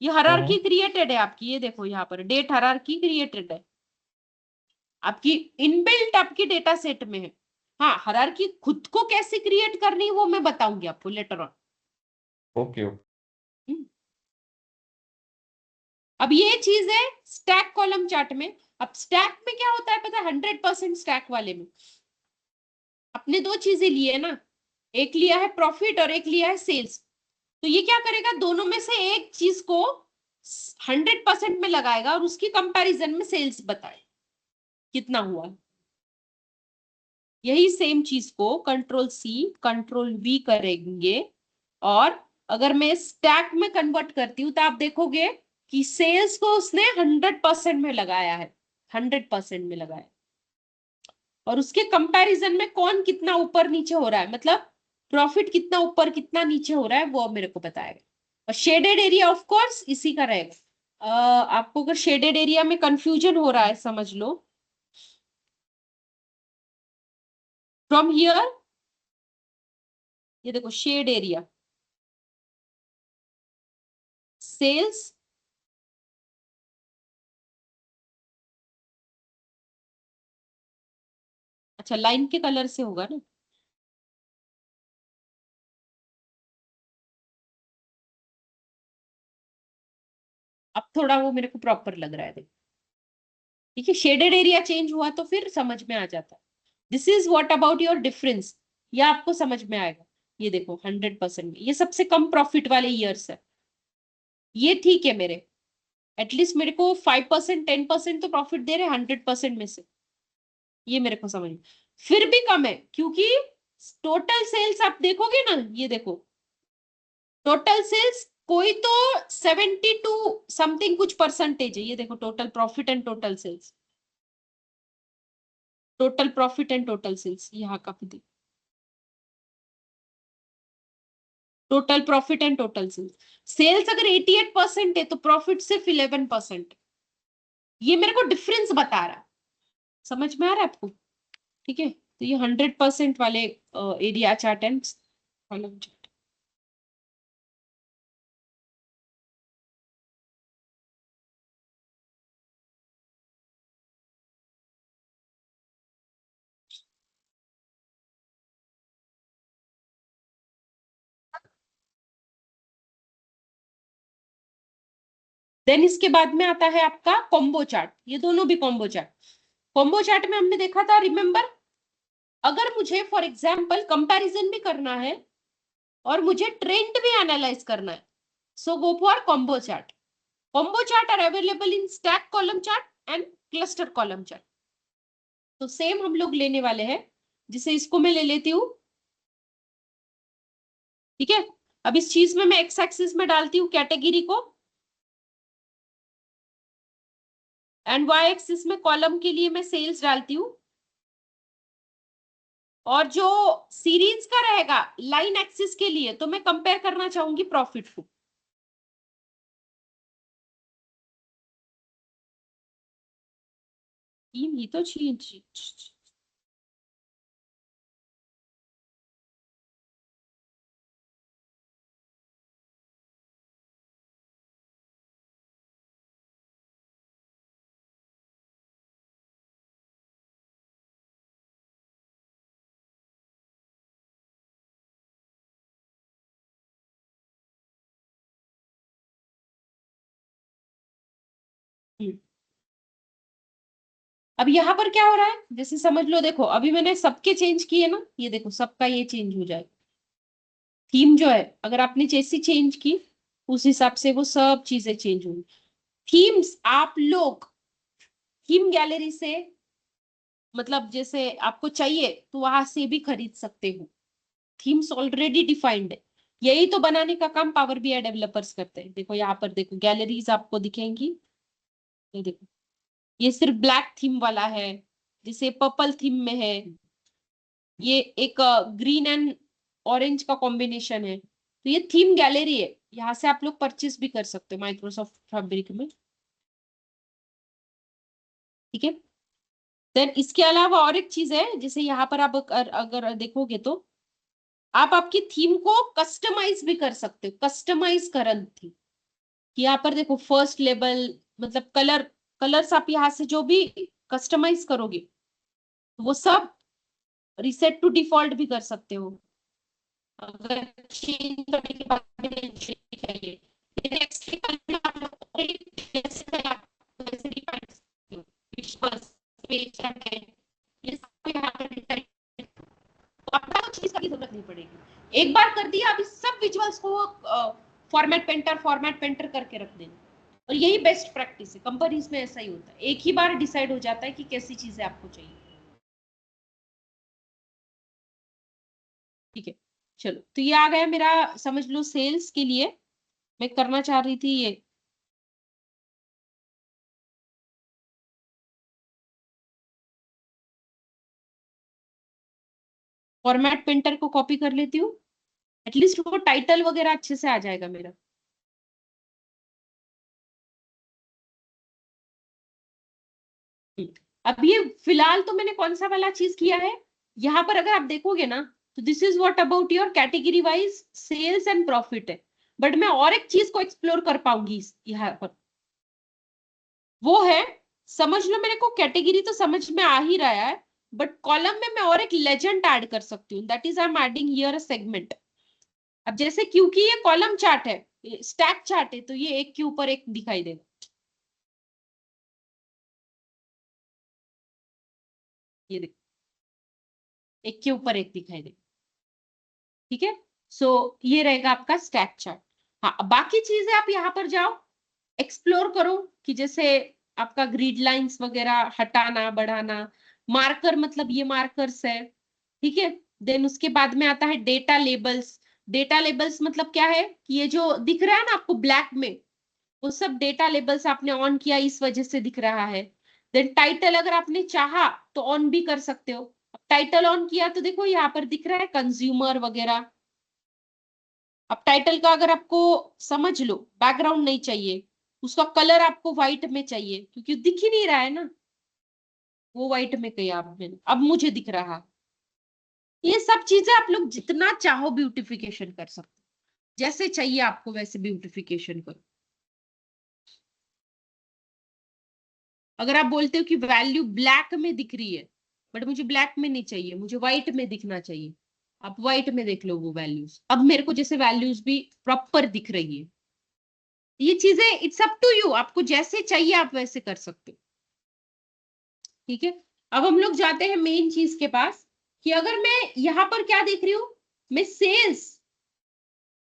Speaker 1: ये
Speaker 3: हम्म।
Speaker 1: हायरार्की क्रिएटेड है आपकी, ये देखो यहाँ पर डेट हायरार्की क्रिएटेड है आपकी, इनबिल्ट आपकी डेटा सेट में है। हाँ, हायरार्की खुद को कैसे क्रिएट करनी है वो मैं बताऊंगी आपको लेटर ऑन।
Speaker 3: Okay okay.
Speaker 1: अब ये चीज है स्टैक कॉलम चार्ट में। अब स्टैक में क्या होता है पता है, 100% स्टैक वाले में अपने दो चीजें लिए ना, एक लिया है प्रॉफिट और एक लिया है सेल्स। तो ये क्या करेगा, दोनों में से एक चीज को 100% में लगाएगा और उसकी कंपैरिजन में सेल्स बताए कितना हुआ। यही सेम चीज को कंट्रोल सी कंट्रोल वी करेंगे, और अगर मैं स्टैक में कन्वर्ट करती हूँ तो आप देखोगे कि सेल्स को उसने 100% में लगाया है, 100% में लगाया, और उसके कंपैरिजन में कौन कितना ऊपर नीचे हो रहा है, मतलब प्रॉफिट कितना ऊपर कितना नीचे हो रहा है वो मेरे को बताएगा। और शेडेड एरिया ऑफ कोर्स इसी का रहेगा। आपको अगर शेडेड एरिया में कंफ्यूजन हो रहा है समझ लो, फ्रॉम हियर, ये देखो शेड एरिया, सेल्स, अच्छा लाइन के कलर से होगा ना, अब थोड़ा वो मेरे को प्रॉपर लग रहा है देखो। ठीक है, शेडेड एरिया चेंज हुआ तो फिर समझ में आ जाता है। This is what about your difference, ये आपको समझ में आएगा। ये देखो 100% में ये सबसे कम प्रॉफिट वाले ईयर्स है, ये ठीक है मेरे, एटलीस्ट मेरे को 5%, 10% तो प्रॉफिट दे रहे 100% में से, ये मेरे को समझ में, फिर भी कम है क्योंकि टोटल सेल्स आप देखोगे ना, ये देखो टोटल सेल्स कोई तो 72 समथिंग कुछ परसेंटेज है, ये देखो total profit and total sales, total profit and total sales यहाँ का भी देखो, total profit and total sales, sales अगर 88% है तो प्रॉफिट सिर्फ 11%, ये मेरे को डिफरेंस बता रहा है, समझ में आ रहा है आपको। ठीक है, तो ये 100% वाले area chart and column chart. Then इसके बाद में आता है आपका कॉम्बो चार्ट, ये दोनों भी कॉम्बो चार्ट। कॉम्बो चार्ट में हमने देखा था, रिमेंबर, अगर मुझे फॉर एग्जाम्पल कंपैरिजन भी करना है और मुझे ट्रेंड भी एनालाइज करना है, so go for combo chart. Combo chart are available in stack column chart and cluster column chart. तो सेम हम लोग लेने वाले हैं, जिसे इसको मैं ले लेती हूँ, ठीक है। अब इस चीज में मैं एक्स एक्सिस में डालती हूँ कैटेगरी को, एंड वाई एक्सिस में कॉलम के लिए मैं सेल्स डालती हूँ, और जो सीरीज का रहेगा लाइन एक्सिस के लिए तो मैं कंपेयर करना चाहूंगी प्रॉफिट को। ही तो चाहिए। अब यहाँ पर क्या हो रहा है, जैसे समझ लो, देखो अभी मैंने सबके चेंज किए ना, ये देखो सबका ये चेंज हो जाए। थीम जो है, अगर आपने जैसी चेंज की उस हिसाब से वो सब चीजें चेंज होंगी। थीम्स आप लोग थीम गैलरी से, मतलब जैसे आपको चाहिए तो वहां से भी खरीद सकते हो। थीम्स ऑलरेडी डिफाइंड है, यही तो बनाने का काम पावर बीआई डेवलपर्स करते हैं। देखो यहाँ पर, देखो गैलरीज आपको दिखेंगी, ये देखो, ये सिर्फ ब्लैक थीम वाला है, जिसे पर्पल थीम में है, ये एक ग्रीन एंड ऑरेंज का कॉम्बिनेशन है। तो ये थीम गैलरी है, यहाँ से आप लोग परचेस भी कर सकते हो माइक्रोसॉफ्ट फैब्रिक में, ठीक है। देन इसके अलावा और एक चीज है, जैसे यहाँ पर आप अगर देखोगे तो आप आपकी थीम को कस्टमाइज भी कर सकते हो, कस्टमाइज करंट थीम। यहाँ पर देखो फर्स्ट लेबल, मतलब कलर्स आप यहाँ से जो भी कस्टमाइज करोगे वो सब रिसेट टू डिफॉल्ट भी कर सकते हो, अगर चेंज करने के बाद में चाहिए। ये next week में आप लोग already जैसे मैं आपको वैसे define कर सकती हूँ। Visuals, page content, ये सब यहाँ पर decide, तो आपको कुछ चीज की जरूरत नहीं पड़ेगी। एक बार कर दिया, अभी सब विजुअल्स को फॉर्मेट पेंटर करके रख देना। और यही बेस्ट प्रैक्टिस है, कंपनीज में ऐसा ही होता है, एक ही बार डिसाइड हो जाता है कि कैसी चीजें आपको चाहिए, ठीक है। चलो, तो ये आ गया मेरा, समझ लो सेल्स के लिए मैं करना चाह रही थी ये। फॉर्मेट पेंटर को कॉपी कर लेती हूँ, एटलीस्ट वो टाइटल वगैरह अच्छे से आ जाएगा मेरा। अब ये फिलहाल तो मैंने कौन सा वाला चीज किया है, यहाँ पर अगर आप देखोगे ना, तो this is what about your category wise sales and profit है। बट मैं और एक चीज को एक्सप्लोर कर पाऊंगी यहाँ पर, वो है, समझ लो मेरे को कैटेगरी तो समझ में आ ही रहा है, बट कॉलम में मैं और एक लेजेंड ऐड कर सकती हूँ, that is I am adding here a segment. अब जैसे क्योंकि ये कॉलम चार्ट है, स्टैक चार्ट है, तो ये एक के ऊपर एक दिखाई देगा, ये देखो एक के ऊपर एक दिखाई देगा, ठीक है। सो ये रहेगा आपका स्टैक चार्ट। हाँ, बाकी चीजें आप यहाँ पर जाओ, एक्सप्लोर करो, कि जैसे आपका ग्रिड लाइंस वगैरह हटाना बढ़ाना, मार्कर, मतलब ये मार्कर्स है, ठीक है। देन उसके बाद में आता है डेटा लेबल्स। डेटा लेबल्स मतलब क्या है, कि ये जो दिख रहा है ना आपको ब्लैक में, वो सब डेटा लेबल्स आपने ऑन किया इस वजह से दिख रहा है। देन टाइटल अगर आपने चाहा तो ऑन भी कर सकते हो। टाइटल ऑन किया तो देखो यहाँ पर दिख रहा है कंज्यूमर वगैरह। अब टाइटल का अगर आपको, समझ लो बैकग्राउंड नहीं चाहिए, उसका कलर आपको व्हाइट में चाहिए, क्योंकि दिख ही नहीं रहा है ना, वो व्हाइट में किया आपने, अब मुझे दिख रहा। ये सब चीजें आप लोग जितना चाहो ब्यूटिफिकेशन कर सकते हो, जैसे चाहिए आपको वैसे ब्यूटिफिकेशन करो। अगर आप बोलते हो कि वैल्यू ब्लैक में दिख रही है, बट मुझे ब्लैक में नहीं चाहिए, मुझे व्हाइट में दिखना चाहिए, आप व्हाइट में देख लो वो वैल्यूज। अब मेरे को जैसे वैल्यूज भी प्रॉपर दिख रही है, ये चीजें इट्स अप टू यू, आपको जैसे चाहिए आप वैसे कर सकते हो। ठीक है, अब हम लोग जाते हैं मेन चीज के पास कि अगर मैं यहां पर क्या देख रही हूं, मैं सेल्स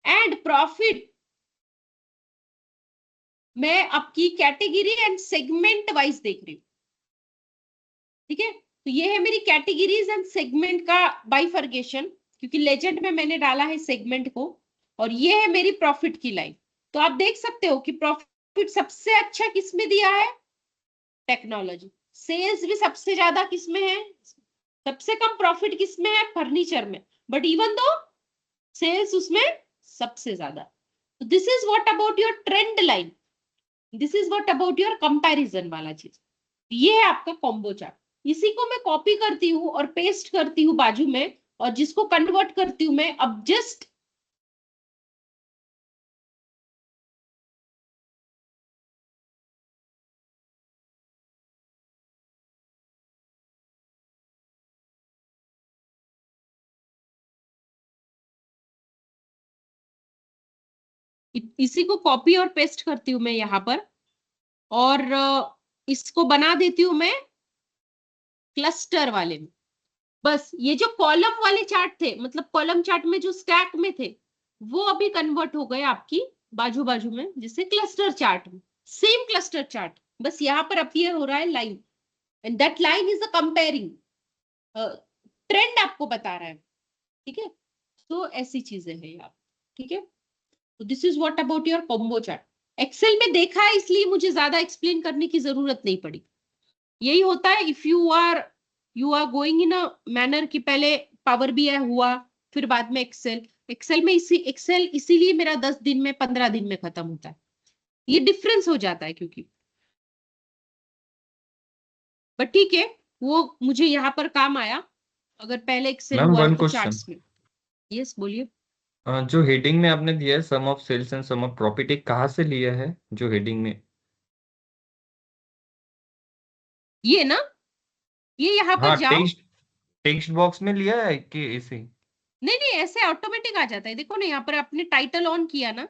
Speaker 1: एंड प्रॉफिट, मैं आपकी कैटेगरी एंड सेगमेंट वाइज देख रही हूँ। ठीक है, तो ये है मेरी कैटेगरीज एंड सेगमेंट का बाइफर्गेशन, क्योंकि लेजेंड में मैंने डाला है सेगमेंट को, और ये है मेरी प्रॉफिट की लाइन। तो आप देख सकते हो कि प्रॉफिट सबसे अच्छा किसमें दिया है, टेक्नोलॉजी। सेल्स भी सबसे ज्यादा किसमें है, सबसे कम प्रॉफिट किसमें है, फर्नीचर में, बट इवन दो सेल्स उसमें सबसे ज्यादा। तो this is what about your trend line, this is what about your comparison वाला चीज। ये है आपका कॉम्बो चार्ट। इसी को मैं कॉपी करती हूँ और पेस्ट करती हूँ बाजू में, और जिसको कन्वर्ट करती हूँ मैं अब जस्ट इसी को कॉपी और पेस्ट करती हूँ मैं यहाँ पर, और इसको बना देती हूँ मैं क्लस्टर वाले में। बस ये जो कॉलम वाले चार्ट थे, मतलब कॉलम चार्ट में जो स्टैक में थे, वो अभी कन्वर्ट हो गए आपकी बाजू बाजू में, जिससे क्लस्टर चार्ट में, सेम क्लस्टर चार्ट, बस यहाँ पर अपीयर हो रहा है line, and that line is a comparing trend, आपको बता रहा है। ठीक है, तो ऐसी चीजें हैं यार। ठीक है, तो this is what about your combo chart. Excel में देखा है इसलिए मुझे ज्यादा एक्सप्लेन करने की जरूरत नहीं पड़ी। यही होता है if you are going in a manner कि पहले पावर बीआई हुआ, फिर बाद में एक्सेल। एक्सेल में एक्सेल इसीलिए मेरा 10 दिन में 15 दिन में खत्म होता है, ये डिफरेंस हो जाता है क्योंकि, बट ठीक है, वो मुझे यहाँ पर काम आया अगर पहले एक्सेल
Speaker 3: मैम
Speaker 1: हुआ है
Speaker 3: वन
Speaker 1: तो
Speaker 3: क्वेश्चन,
Speaker 1: चार्ट्स में। यस बोलिए।
Speaker 3: जो हेडिंग में आपने दिया है sum of sales and sum of profit, ये कहाँ से लिया है जो हेडिंग में?
Speaker 1: ये ना, ये यहाँ पर
Speaker 3: हाँ,
Speaker 1: जाओ।
Speaker 3: टेक्स्ट टेक्स्ट बॉक्स में लिया है कि इसी?
Speaker 1: नहीं नहीं, ऐसे ऑटोमेटिक आ जाता है, देखो ना यहाँ पर आपने टाइटल ऑन किया ना,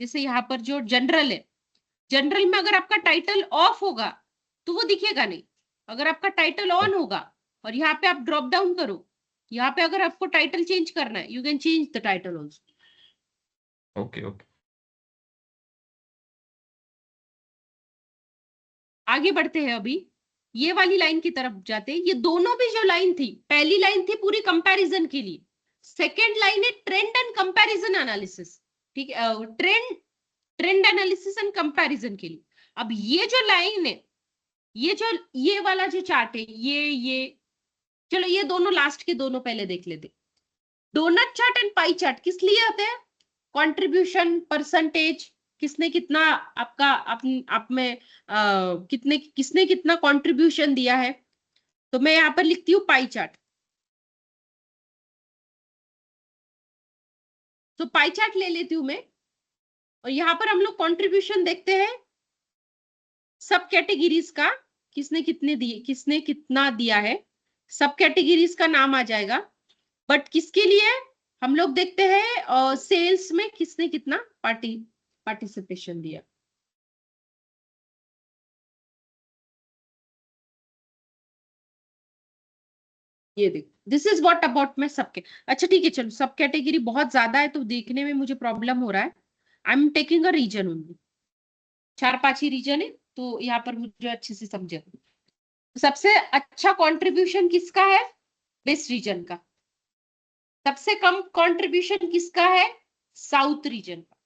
Speaker 1: जैसे यहाँ पर जो जनरल है, जनरल में अगर आपका टाइटल ऑफ होगा तो वो दिखेगा नहीं। अगर आपका टाइटल ऑन होगा और यहाँ पे आप ड्रॉप डाउन करो, यहाँ पे अगर आपको टाइटल चेंज करना है, you can change the title also.
Speaker 3: Okay okay.
Speaker 1: आगे बढ़ते हैं अभी, ये वाली लाइन की तरफ जाते हैं। ये दोनों भी जो लाइन थी, पहली लाइन थी पूरी कंपैरिजन के लिए, सेकेंड लाइन है ट्रेंड एंड कंपैरिजन एनालिसिस। ठीक है, ट्रेंड एनालिसिस एंड कंपैरिजन के लिए। अब ये जो लाइन है, ये जो ये वाला जो चार्ट है, ये चलो ये दोनों लास्ट के दोनों पहले देख लेते। Donut chart and pie chart किस लिए आते हैं, कंट्रीब्यूशन परसेंटेज, किसने कितना आपका आप में कितने किसने कितना कंट्रीब्यूशन दिया है। तो मैं यहाँ पर लिखती हूँ पाई चार्ट। तो पाई चार्ट ले लेती हूँ मैं, और यहाँ पर हम लोग कंट्रीब्यूशन देखते हैं सब कैटेगरीज का, किसने कितने दिए, किसने कितना दिया है, सब कैटेगरीज का नाम आ जाएगा। बट किसके लिए हम लोग देखते हैं, सेल्स में किसने कितना पार्टिसिपेशन दिया। ये देखो, दिस इज व्हाट अबाउट मैं सबके। अच्छा ठीक है, चलो सब कैटेगरी बहुत ज्यादा है तो देखने में मुझे प्रॉब्लम हो रहा है। I am taking a region only, 4-5 ही रीजन है, तो यहाँ पर मुझे अच्छे से समझे। सबसे अच्छा कंट्रीब्यूशन किसका है, वेस्ट रीजन का। सबसे कम कंट्रीब्यूशन किसका है, साउथ रीजन का।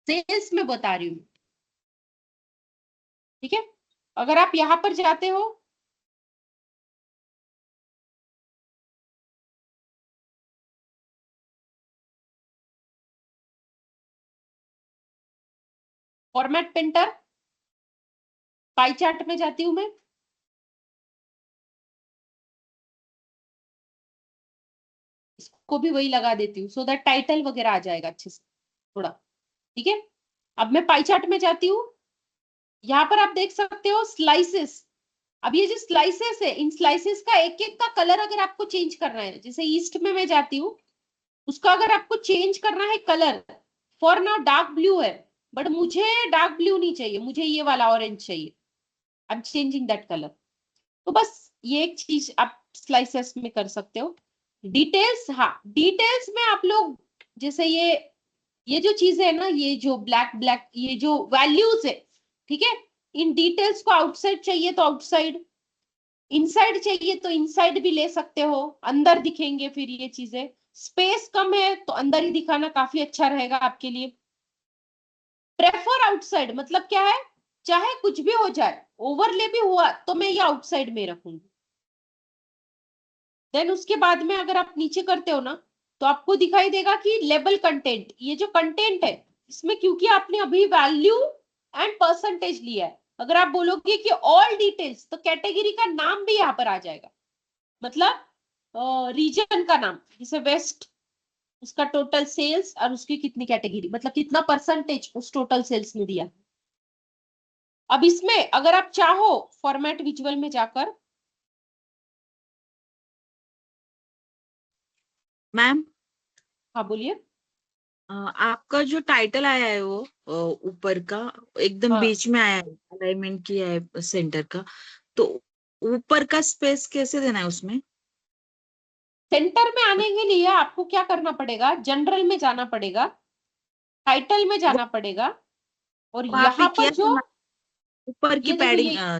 Speaker 1: सेल्स में बता रही हूँ। ठीक है, अगर आप यहाँ पर जाते हो, फॉर्मेट पेंटर, पाई चार्ट में जाती हूँ मैं, इसको भी वही लगा देती हूँ सो दैट टाइटल वगैरह आ जाएगा अच्छे से थोड़ा। ठीक है, अब मैं पाई चार्ट में जाती हूँ, यहाँ पर आप देख सकते हो स्लाइसेस। अब ये जो स्लाइसेस है, इन स्लाइसेस का एक एक का कलर अगर आपको चेंज करना है, जैसे ईस्ट में मैं जाती हूँ, उसका अगर आपको चेंज करना है colour, for now dark blue है, बट मुझे डार्क ब्लू नहीं चाहिए, मुझे ये वाला ऑरेंज चाहिए। आई एम चेंजिंग दैट कलर। तो बस ये एक चीज आप स्लाइसेस में कर सकते हो। डिटेल्स, हाँ डिटेल्स में आप लोग जैसे ये जो चीज है ना, ये जो ब्लैक ब्लैक ये जो वैल्यूज है, ठीक है, इन डिटेल्स को आउटसाइड चाहिए तो आउटसाइड, इनसाइड चाहिए तो इनसाइड भी ले सकते हो, अंदर दिखेंगे फिर ये चीजें। स्पेस कम है तो अंदर ही दिखाना काफी अच्छा रहेगा आपके लिए। प्रेफर आउटसाइड मतलब क्या है, चाहे कुछ भी हो जाए, ओवरले भी हुआ तो मैं ये आउटसाइड में रखूंगी। देन उसके बाद में अगर आप नीचे करते हो ना, तो आपको दिखाई देगा कि लेबल कंटेंट, ये जो कंटेंट है इसमें, क्योंकि आपने अभी वैल्यू एंड परसेंटेज लिया है, अगर आप बोलोगे कि ऑल डिटेल्स, तो कैटेगरी का नाम भी यहाँ पर आ जाएगा। मतलब रीजन का नाम, जैसे वेस्ट, उसका टोटल सेल्स और उसकी कितनी कैटेगरी, मतलब कितना परसेंटेज उस टोटल सेल्स में दिया। अब इसमें अगर आप चाहो फॉर्मेट विजुअल में जाकर,
Speaker 4: मैम
Speaker 1: हाँ बोलिए।
Speaker 4: आपका जो टाइटल आया है वो ऊपर का एकदम
Speaker 1: हाँ
Speaker 4: बीच में आया है, अलाइनमेंट किया है सेंटर का, तो ऊपर का स्पेस कैसे देना है उसमें?
Speaker 1: सेंटर में आने के लिए आपको क्या करना पड़ेगा, जनरल में जाना पड़ेगा, टाइटल में
Speaker 4: वो
Speaker 1: जाना पड़ेगा, और
Speaker 4: वहां पे
Speaker 1: यहाँ पर
Speaker 4: किया
Speaker 1: जो
Speaker 4: था, ऊपर की
Speaker 1: ये देखो
Speaker 4: पैडिंग
Speaker 1: ये,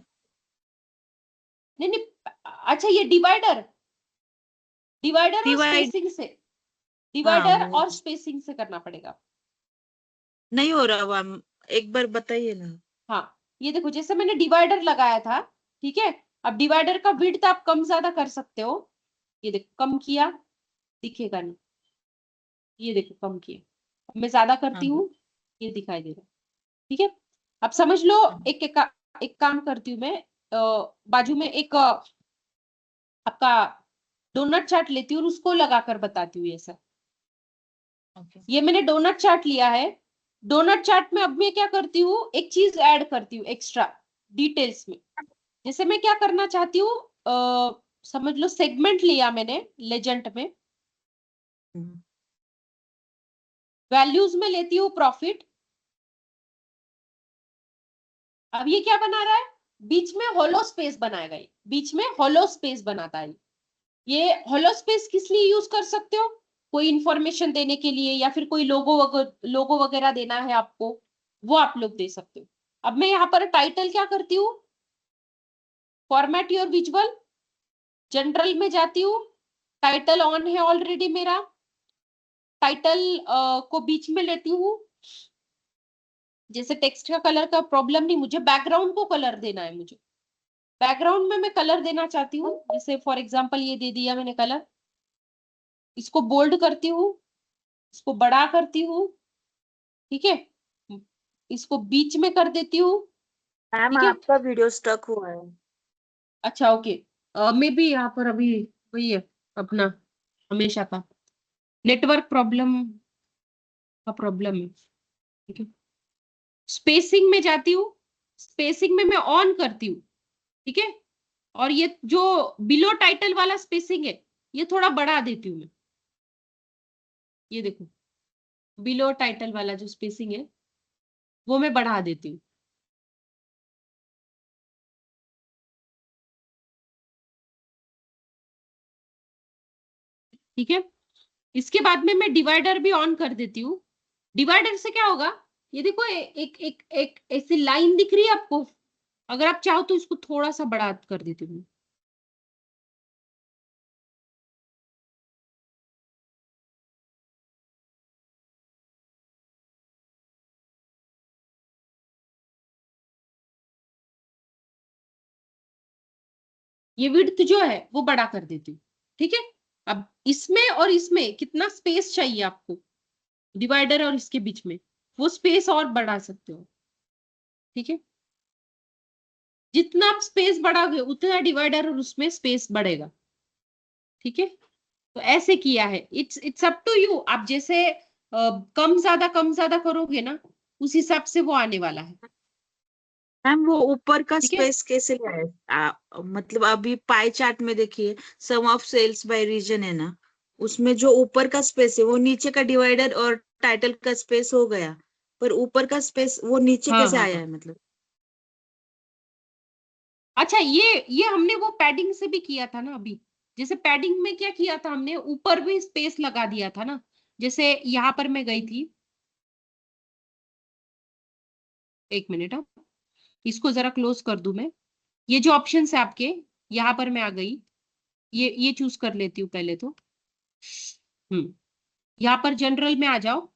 Speaker 1: नहीं नहीं, अच्छा ये डिवाइडर, डिवाइडर और
Speaker 4: डिवाइड,
Speaker 1: स्पेसिंग से,
Speaker 4: हाँ
Speaker 1: डिवाइडर
Speaker 4: वो
Speaker 1: और स्पेसिंग से करना पड़ेगा।
Speaker 4: नहीं हो रहा मैम, एक बार बताइए ना।
Speaker 1: हाँ ये देखो, जैसे मैंने डिवाइडर लगाया था, ठीक है, अब डिवाइडर का विड्थ आप कम ज्यादा कर सकते हो। ये देखो कम किया, दिखेगा नहीं, ये देखो कम किया, अब मैं ज्यादा करती
Speaker 4: हाँ
Speaker 1: हूँ, ये दिखाई दे रहा है। ठीक है, अब समझ लो,
Speaker 4: हाँ,
Speaker 1: एक काम करती हूँ मैं, बाजू में एक आपका डोनट चार्ट लेती हूँ और उसको लगाकर बताती हूँ ऐसा।
Speaker 4: ओके।
Speaker 1: ये मैंने डोनट चार्ट लिया है, डोनट चार्ट में अब मैं क्या करती हूँ, एक चीज ऐड करती हूँ एक्स्ट्रा डिटेल्स में। जैसे मैं क्या करना चाहती हूँ, समझ लो सेगमेंट लिया मैंने लेजेंड में,
Speaker 4: हम्म,
Speaker 1: वैल्यूज में लेती हूँ प्रॉफिट। अब ये क्या बना रहा है, बीच में होलो स्पेस बनाएगा, ये बीच में होलो स्पेस बनाता है। ये होलो स्पेस किस लिए यूज कर सकते हो, कोई इंफॉर्मेशन देने के लिए, या फिर कोई लोगो वगैरह देना है आपको, वो आप लोग दे सकते हो। अब मैं यहाँ पर टाइटल क्या करती हूँ, फॉर्मेट योर विजुअल, जनरल में जाती हूँ, टाइटल ऑन है ऑलरेडी मेरा, टाइटल को बीच में लेती हूँ। जैसे टेक्स्ट का कलर का प्रॉब्लम नहीं, मुझे बैकग्राउंड को कलर देना है, मुझे बैकग्राउंड में मैं कलर देना चाहती हूँ, जैसे फॉर एग्जांपल ये दे दिया मैंने कलर, इसको बोल्ड करती हूँ, इसको बड़ा करती हूँ, ठीक है, इसको बीच में कर देती हूँ,
Speaker 4: मैम
Speaker 1: ठीक है।
Speaker 4: आपका वीडियो स्टक हुआ है।
Speaker 1: अच्छा ओके, मे बी यहाँ पर अभी वही है अपना हमेशा का नेटवर्क प्रॉब्लम का प्रॉब्लम है, ठीक है। स्पेसिंग में जाती हूँ, स्पेसिंग में मैं ऑन करती हूँ, ठीक है, और ये जो बिलो टाइटल वाला स्पेसिंग है, ये थोड़ा बढ़ा देती हूँ मैं, ये देखो बिलो टाइटल वाला जो स्पेसिंग है वो मैं बढ़ा देती हूँ। ठीक है, इसके बाद में मैं डिवाइडर भी ऑन कर देती हूँ। डिवाइडर से क्या होगा, ये देखो एक एक एक ऐसी लाइन दिख रही है आपको, अगर आप चाहो तो इसको थोड़ा सा बड़ा कर देती हूँ। ये विड्थ जो है वो बड़ा कर देती हूँ, ठीक है। अब इसमें और इसमें कितना स्पेस चाहिए आपको, डिवाइडर और इसके बीच में, वो स्पेस और बढ़ा सकते हो, ठीक है। जितना आप स्पेस बढ़ाओगे उतना डिवाइडर और उसमें स्पेस बढ़ेगा, ठीक है। तो ऐसे किया है, इट्स अप टू यू, आप जैसे कम ज्यादा करोगे ना, उस हिसाब से वो आने वाला है,
Speaker 4: मैम वो ऊपर का
Speaker 1: ठीक है।
Speaker 4: स्पेस कैसे लिया है? मतलब अभी पाई चार्ट में देखिए, सम ऑफ सेल्स बाय रीजन है ना, उसमें जो ऊपर का स्पेस है वो नीचे का डिवाइडर और टाइटल का स्पेस हो गया, पर ऊपर का स्पेस वो नीचे
Speaker 1: हाँ
Speaker 4: कैसे
Speaker 1: हाँ
Speaker 4: आया
Speaker 1: हाँ।
Speaker 4: है मतलब?
Speaker 1: अच्छा, ये हमने वो पैडिंग से भी किया था ना अभी। जैसे पैडिंग में क्या किया था हमने, ऊपर भी स्पेस लगा दिया था ना। जैसे यहाँ पर मैं गई थी, एक मिनट, अब इसको जरा क्लोज कर दूं मैं। ये जो ऑप्शन है आपके, यहाँ पर मैं आ गई। ये चूज कर लेती हूँ पहले तो। यहाँ पर जनरल में आ जाओ।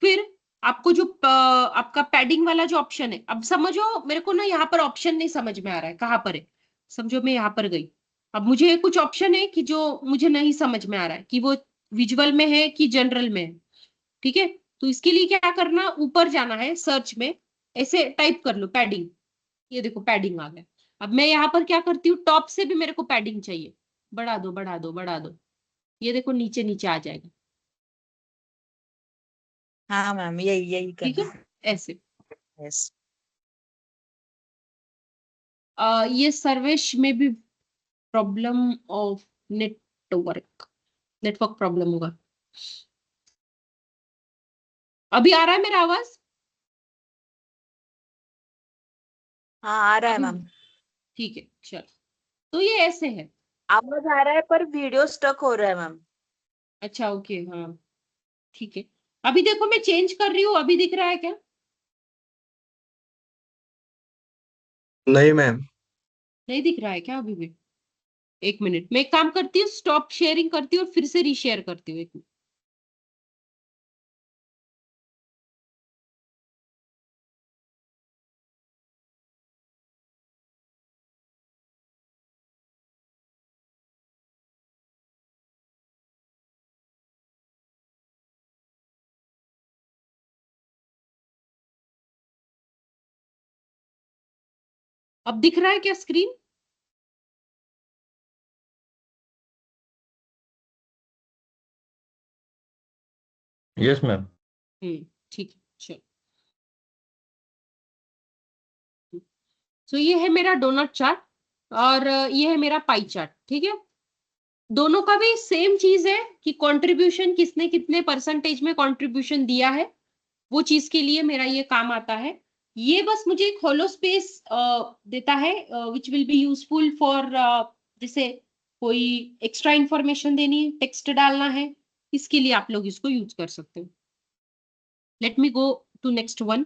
Speaker 1: फिर आपको जो आपका पैडिंग वाला जो ऑप्शन है, अब समझो मेरे को ना यहाँ पर ऑप्शन नहीं समझ में आ रहा है कहाँ पर है। समझो मैं यहाँ पर गई, अब मुझे कुछ ऑप्शन है कि जो मुझे नहीं समझ में आ रहा है कि वो विजुअल में है कि जनरल में है। ठीक है, तो इसके लिए क्या करना, ऊपर जाना है सर्च में, ऐसे टाइप कर लो पैडिंग। ये देखो पैडिंग आ गया। अब मैं यहाँ पर क्या करती हूँ, टॉप से भी मेरे को पैडिंग चाहिए, बढ़ा दो बढ़ा दो बढ़ा दो। ये देखो नीचे नीचे आ जाएगा।
Speaker 4: हाँ मैम, यही यही
Speaker 1: ठीक
Speaker 4: करना
Speaker 1: है,
Speaker 4: है।
Speaker 1: ऐसे।
Speaker 4: यस।
Speaker 1: ये सर्वेश में भी problem of network, network problem होगा। अभी आ रहा है मेरा आवाज?
Speaker 4: हाँ आ रहा है
Speaker 1: अभी
Speaker 4: मैम।
Speaker 1: ठीक है, चलो। तो ये ऐसे है।
Speaker 4: आवाज आ रहा है पर वीडियो स्टक हो रहा है मैम।
Speaker 1: अच्छा ओके, हाँ ठीक है। अभी देखो मैं चेंज कर रही हूँ, अभी दिख रहा है क्या?
Speaker 5: नहीं मैम।
Speaker 1: नहीं दिख रहा है क्या अभी भी? एक मिनट, मैं एक काम करती हूँ, स्टॉप शेयरिंग करती हूँ और फिर से रीशेयर करती हूँ, एक मिनट। अब दिख रहा है क्या स्क्रीन?
Speaker 3: Yes ma'am.
Speaker 1: ठीक है, चलो। तो ये है मेरा डोनट चार्ट, और ये है मेरा पाई चार्ट। ठीक है, दोनों का भी सेम चीज है कि कंट्रीब्यूशन किसने कितने परसेंटेज में कंट्रीब्यूशन दिया है, वो चीज के लिए मेरा ये काम आता है। ये बस मुझे एक होलो स्पेस देता है, which will be useful for, जैसे कोई एक्स्ट्रा इंफॉर्मेशन देनी है, टेक्स्ट डालना है, इसके लिए आप लोग इसको यूज कर सकते हो। Let me go to next one.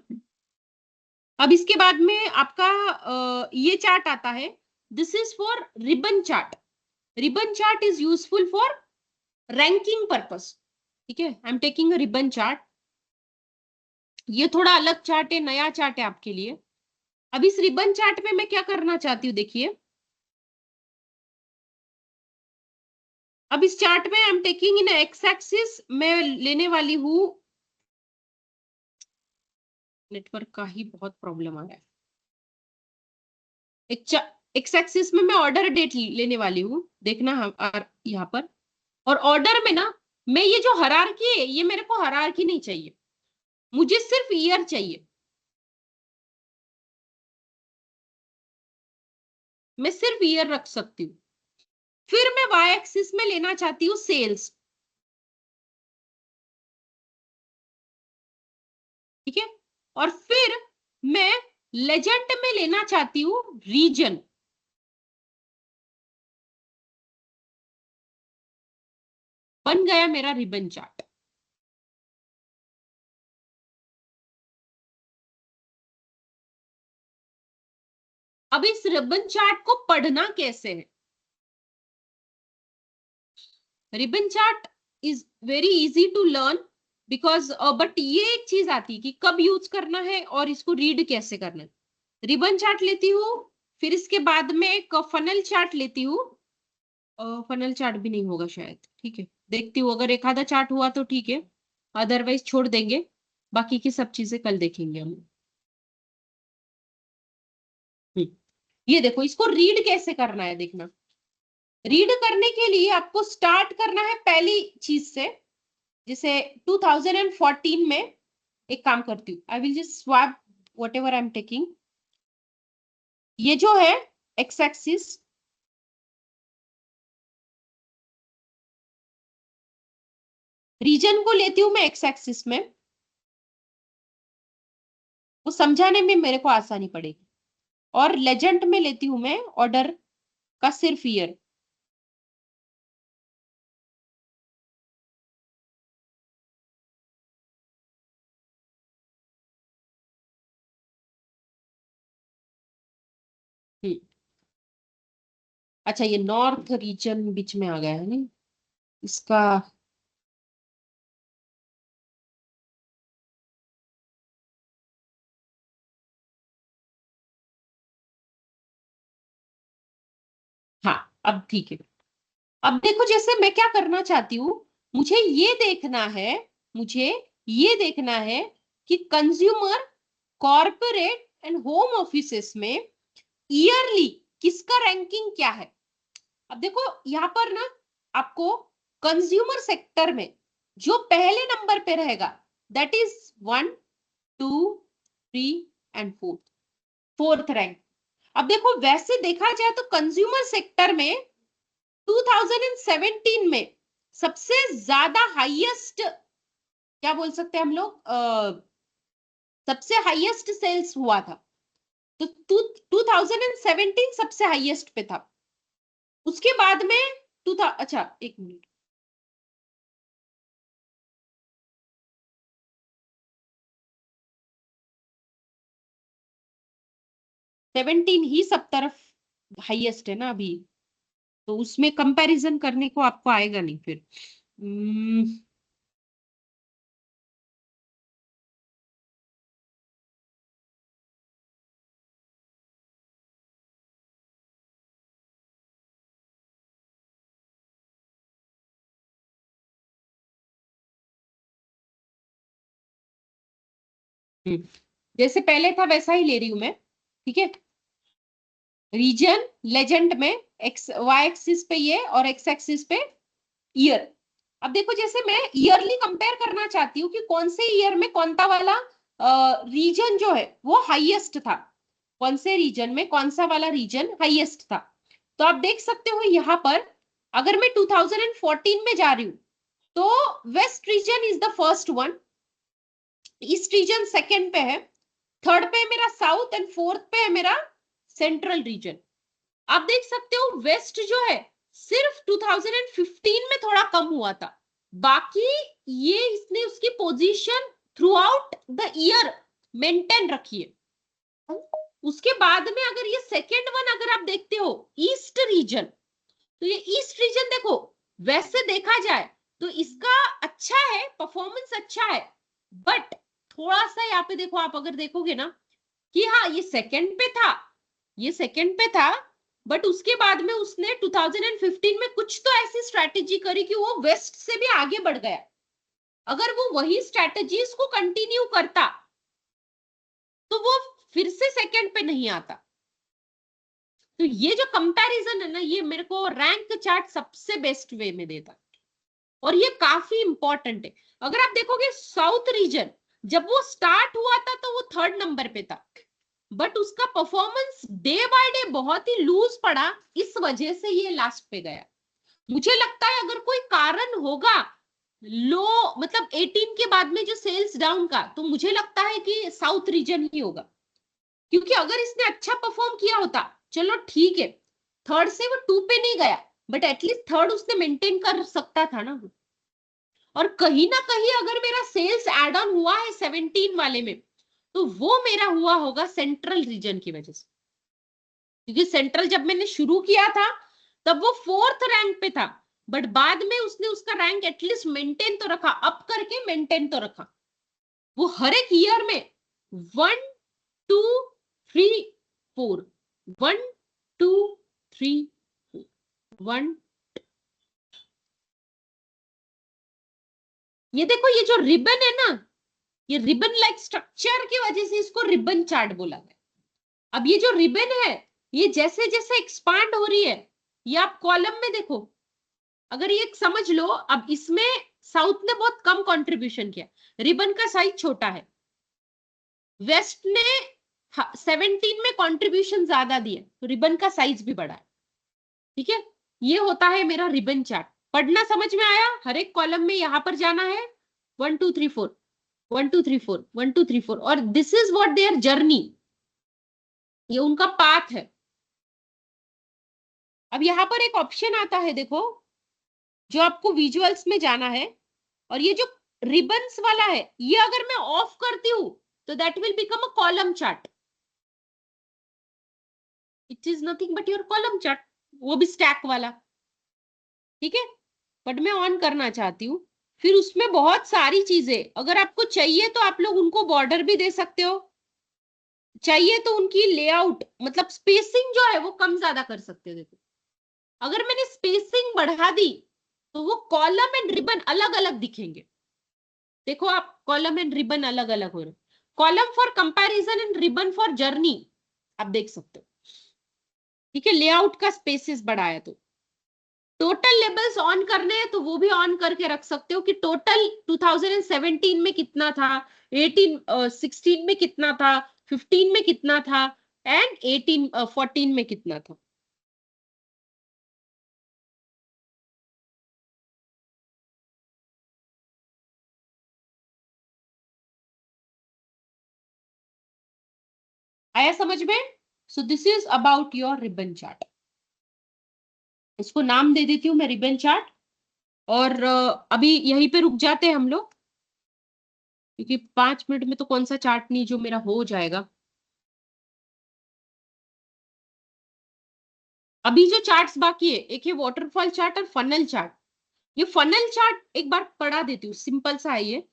Speaker 1: अब इसके बाद में आपका ये चार्ट आता है, this is for ribbon chart. Ribbon chart is useful for ranking purpose. ठीक है, I am taking a ribbon chart. ये थोड़ा अलग चार्ट है, नया चार्ट है आपके लिए। अब इस रिबन चार्ट में मैं क्या करना चाहती हूँ, देखिए। अब इस चार्ट में आई am taking in x axis, मैं लेने वाली हूँ, नेटवर्क का ही बहुत प्रॉब्लम आ रहा है। एक्स एक्सिस में मैं ऑर्डर डेट लेने वाली हूँ, देखना यहाँ पर। और ऑर्डर में ना, मैं ये जो हरारकी है, ये मेरे को हरारकी नहीं चाहिए, मुझे सिर्फ ईयर चाहिए। मैं सिर्फ ईयर रख सकती हूँ। फिर मैं वाई एक्सिस में लेना चाहती हूँ सेल्स। ठीक है, और फिर मैं लेजेंड में लेना चाहती हूँ रीजन। बन गया मेरा रिबन चार्ट। अब इस रिबन चार्ट को पढ़ना कैसे है? Ribbon chart is very easy to learn, because but ये एक चीज आती है कि कब यूज करना है और इसको रीड कैसे करना है। रिबन चार्ट लेती हूँ, फिर इसके बाद में एक फनल चार्ट लेती हूँ। फनल चार्ट भी नहीं होगा शायद, ठीक है, देखती हूँ, अगर एक आधा चार्ट हुआ तो ठीक है, अदरवाइज छोड़ देंगे, बाकी की सब चीजें कल देखेंगे हम। हम्म, ये देखो, इसको रीड कैसे करना है, देखना। रीड करने के लिए आपको स्टार्ट करना है पहली चीज से। जैसे 2014 में एक काम करती हूँ, I will just swap what ever I am taking. ये जो है एक्स एक्सिस, रीजन को लेती हूँ मैं एक्स एक्सिस में। वो समझाने में मेरे को आसानी पड़ेगी। और लेजेंड में लेती हूं मैं ऑर्डर का सिर्फ ईयर। अच्छा, ये नॉर्थ रीजन बीच में आ गया है नहीं इसका। हाँ, अब ठीक है। अब देखो, जैसे मैं क्या करना चाहती हूँ, मुझे ये देखना है, मुझे ये देखना है कि consumer, corporate and home offices में ईयरली किसका रैंकिंग क्या है। अब देखो यहाँ पर ना, आपको कंज्यूमर सेक्टर में जो पहले नंबर पे रहेगा that is 1, 2, 3 and fourth rank. अब देखो, वैसे देखा जाए तो कंज्यूमर सेक्टर में 2017 में सबसे ज्यादा हाईएस्ट, क्या बोल सकते हैं हम लोग, सबसे हाईएस्ट सेल्स हुआ था। तो 2017 सबसे हाईएस्ट पे था। उसके बाद में अच्छा एक मिनट, सेवनटीन ही सब तरफ हाईएस्ट है ना अभी, तो उसमें कंपैरिजन करने को आपको आएगा नहीं फिर। जैसे पहले था वैसा ही ले रही हूं मैं, ठीक है। रीजन लेजेंड में एक्स वाई एक्सिस पे ये और एक्स एक्सिस पे ईयर। अब देखो, जैसे मैं ईयरली कंपेयर करना चाहती हूँ कि कौन से ईयर में कौन सा वाला रीजन जो है वो हाईएस्ट था, कौन से रीजन में कौन सा वाला रीजन हाईएस्ट था। तो आप देख सकते हो यहाँ पर, अगर मैं 2014 में जा रही हूँ तो west region is the first one, east region second पे है, थर्ड पे है मेरा साउथ एंड फोर्थ पे है मेरा सेंट्रल रीजन। आप देख सकते हो वेस्ट जो है सिर्फ 2015 में थोड़ा कम हुआ था, बाकी ये इसने उसकी position through out the year maintain रखी है। उसके बाद में अगर ये सेकेंड वन अगर आप देखते हो ईस्ट रीजन, तो ये ईस्ट रीजन देखो, वैसे देखा जाए तो इसका अच्छा है, परफॉर्मेंस अच्छा है, बट थोड़ा सा यहाँ पे देखो, आप अगर देखोगे ना कि हाँ ये सेकंड पे था, ये सेकंड पे था, बट उसके बाद में उसने 2015 में कुछ तो ऐसी स्ट्रैटेजी करी कि वो वेस्ट से भी आगे बढ़ गया। अगर वो वही स्ट्रैटेजीज को कंटिन्यू करता तो वो फिर से सेकंड पे नहीं आता। तो ये जो कंपैरिजन है ना, ये मेरे को रैंक चार्ट सबसे बेस्ट वे में देता, और ये काफी इंपॉर्टेंट है। अगर आप देखोगे साउथ रीजन जब वो स्टार्ट हुआ था तो वो थर्ड नंबर पे था, बट उसका परफॉर्मेंस डे बाय डे बहुत ही लूज पड़ा, इस वजह से ये लास्ट पे गया। मुझे लगता है अगर कोई कारण होगा लो, मतलब 18 के बाद में जो सेल्स डाउन का, तो मुझे लगता है कि साउथ रीजन ही होगा, क्योंकि अगर इसने अच्छा परफॉर्म किया होता, चलो ठीक है, थर्ड से वो 2 पे नहीं गया, बट एटलीस्ट थर्ड उसने मेंटेन कर सकता था ना। और कहीं ना कहीं अगर मेरा सेल्स एड ऑन हुआ है 17 वाले में, तो वो मेरा हुआ होगा सेंट्रल रीजन की वजह से, क्योंकि सेंट्रल जब मैंने शुरू किया था तब वो फोर्थ रैंक पे था, बट बाद में उसने उसका रैंक एटलीस्ट मेंटेन तो रखा, अप करके मेंटेन तो रखा। वो हर एक ईयर में 1, 2, 3, 4, 1, 2, 3, 1। ये देखो, ये जो रिबन है ना, ये रिबन लाइक स्ट्रक्चर की वजह से इसको रिबन चार्ट बोला गया। अब ये जो रिबन है, ये जैसे जैसे एक्सपांड हो रही है, ये आप कॉलम में देखो, अगर ये समझ लो, अब इसमें साउथ ने बहुत कम कंट्रीब्यूशन किया, रिबन का साइज छोटा है, वेस्ट ने 17 में कंट्रीब्यूशन ज्यादा दिए, तो रिबन का साइज भी बड़ा है, ठीक है। ये होता है मेरा रिबन चार्ट। पढ़ना समझ में आया? हर एक कॉलम में यहां पर जाना है 1, 2, 3, 4। 1 2 3 4 1 2 3 4 और this is what their journey, ये उनका पाथ है। अब यहाँ पर एक ऑप्शन आता है देखो, जो आपको विजुअल्स में जाना है, और ये जो रिबन्स वाला है, ये अगर मैं ऑफ करती हूं तो that will become a column chart. It is nothing but your column chart, वो भी स्टैक वाला, ठीक है। बट मैं ऑन करना चाहती हूँ, फिर उसमें बहुत सारी चीजें, अगर आपको चाहिए तो आप लोग उनको बॉर्डर भी दे सकते हो, चाहिए तो उनकी लेआउट मतलब स्पेसिंग जो है वो कम ज्यादा कर सकते हो। देखो अगर मैंने स्पेसिंग बढ़ा दी तो वो कॉलम एंड रिबन अलग अलग दिखेंगे। देखो आप कॉलम एंड रिबन अलग अलग हो रहे, column for comparison and ribbon for journey, आप देख सकते हो, ठीक है। लेआउट का स्पेसेस बढ़ाया तो टोटल लेबल्स ऑन करने हैं तो वो भी ऑन करके रख सकते हो कि टोटल 2017 में कितना था, 16 में कितना था, 15 में कितना था, एंड 14 में कितना था। आया समझ में? So this is about your ribbon chart. इसको नाम दे देती हूँ मैं रिबन चार्ट, और अभी यहीं पे रुक जाते हैं हम लोग, क्योंकि 5 मिनट में तो कौन सा चार्ट नहीं जो मेरा हो जाएगा। अभी जो चार्ट्स बाकी है, एक है वाटरफॉल चार्ट और फनल चार्ट। ये फनल चार्ट एक बार पढ़ा देती हूँ, सिंपल सा है ये।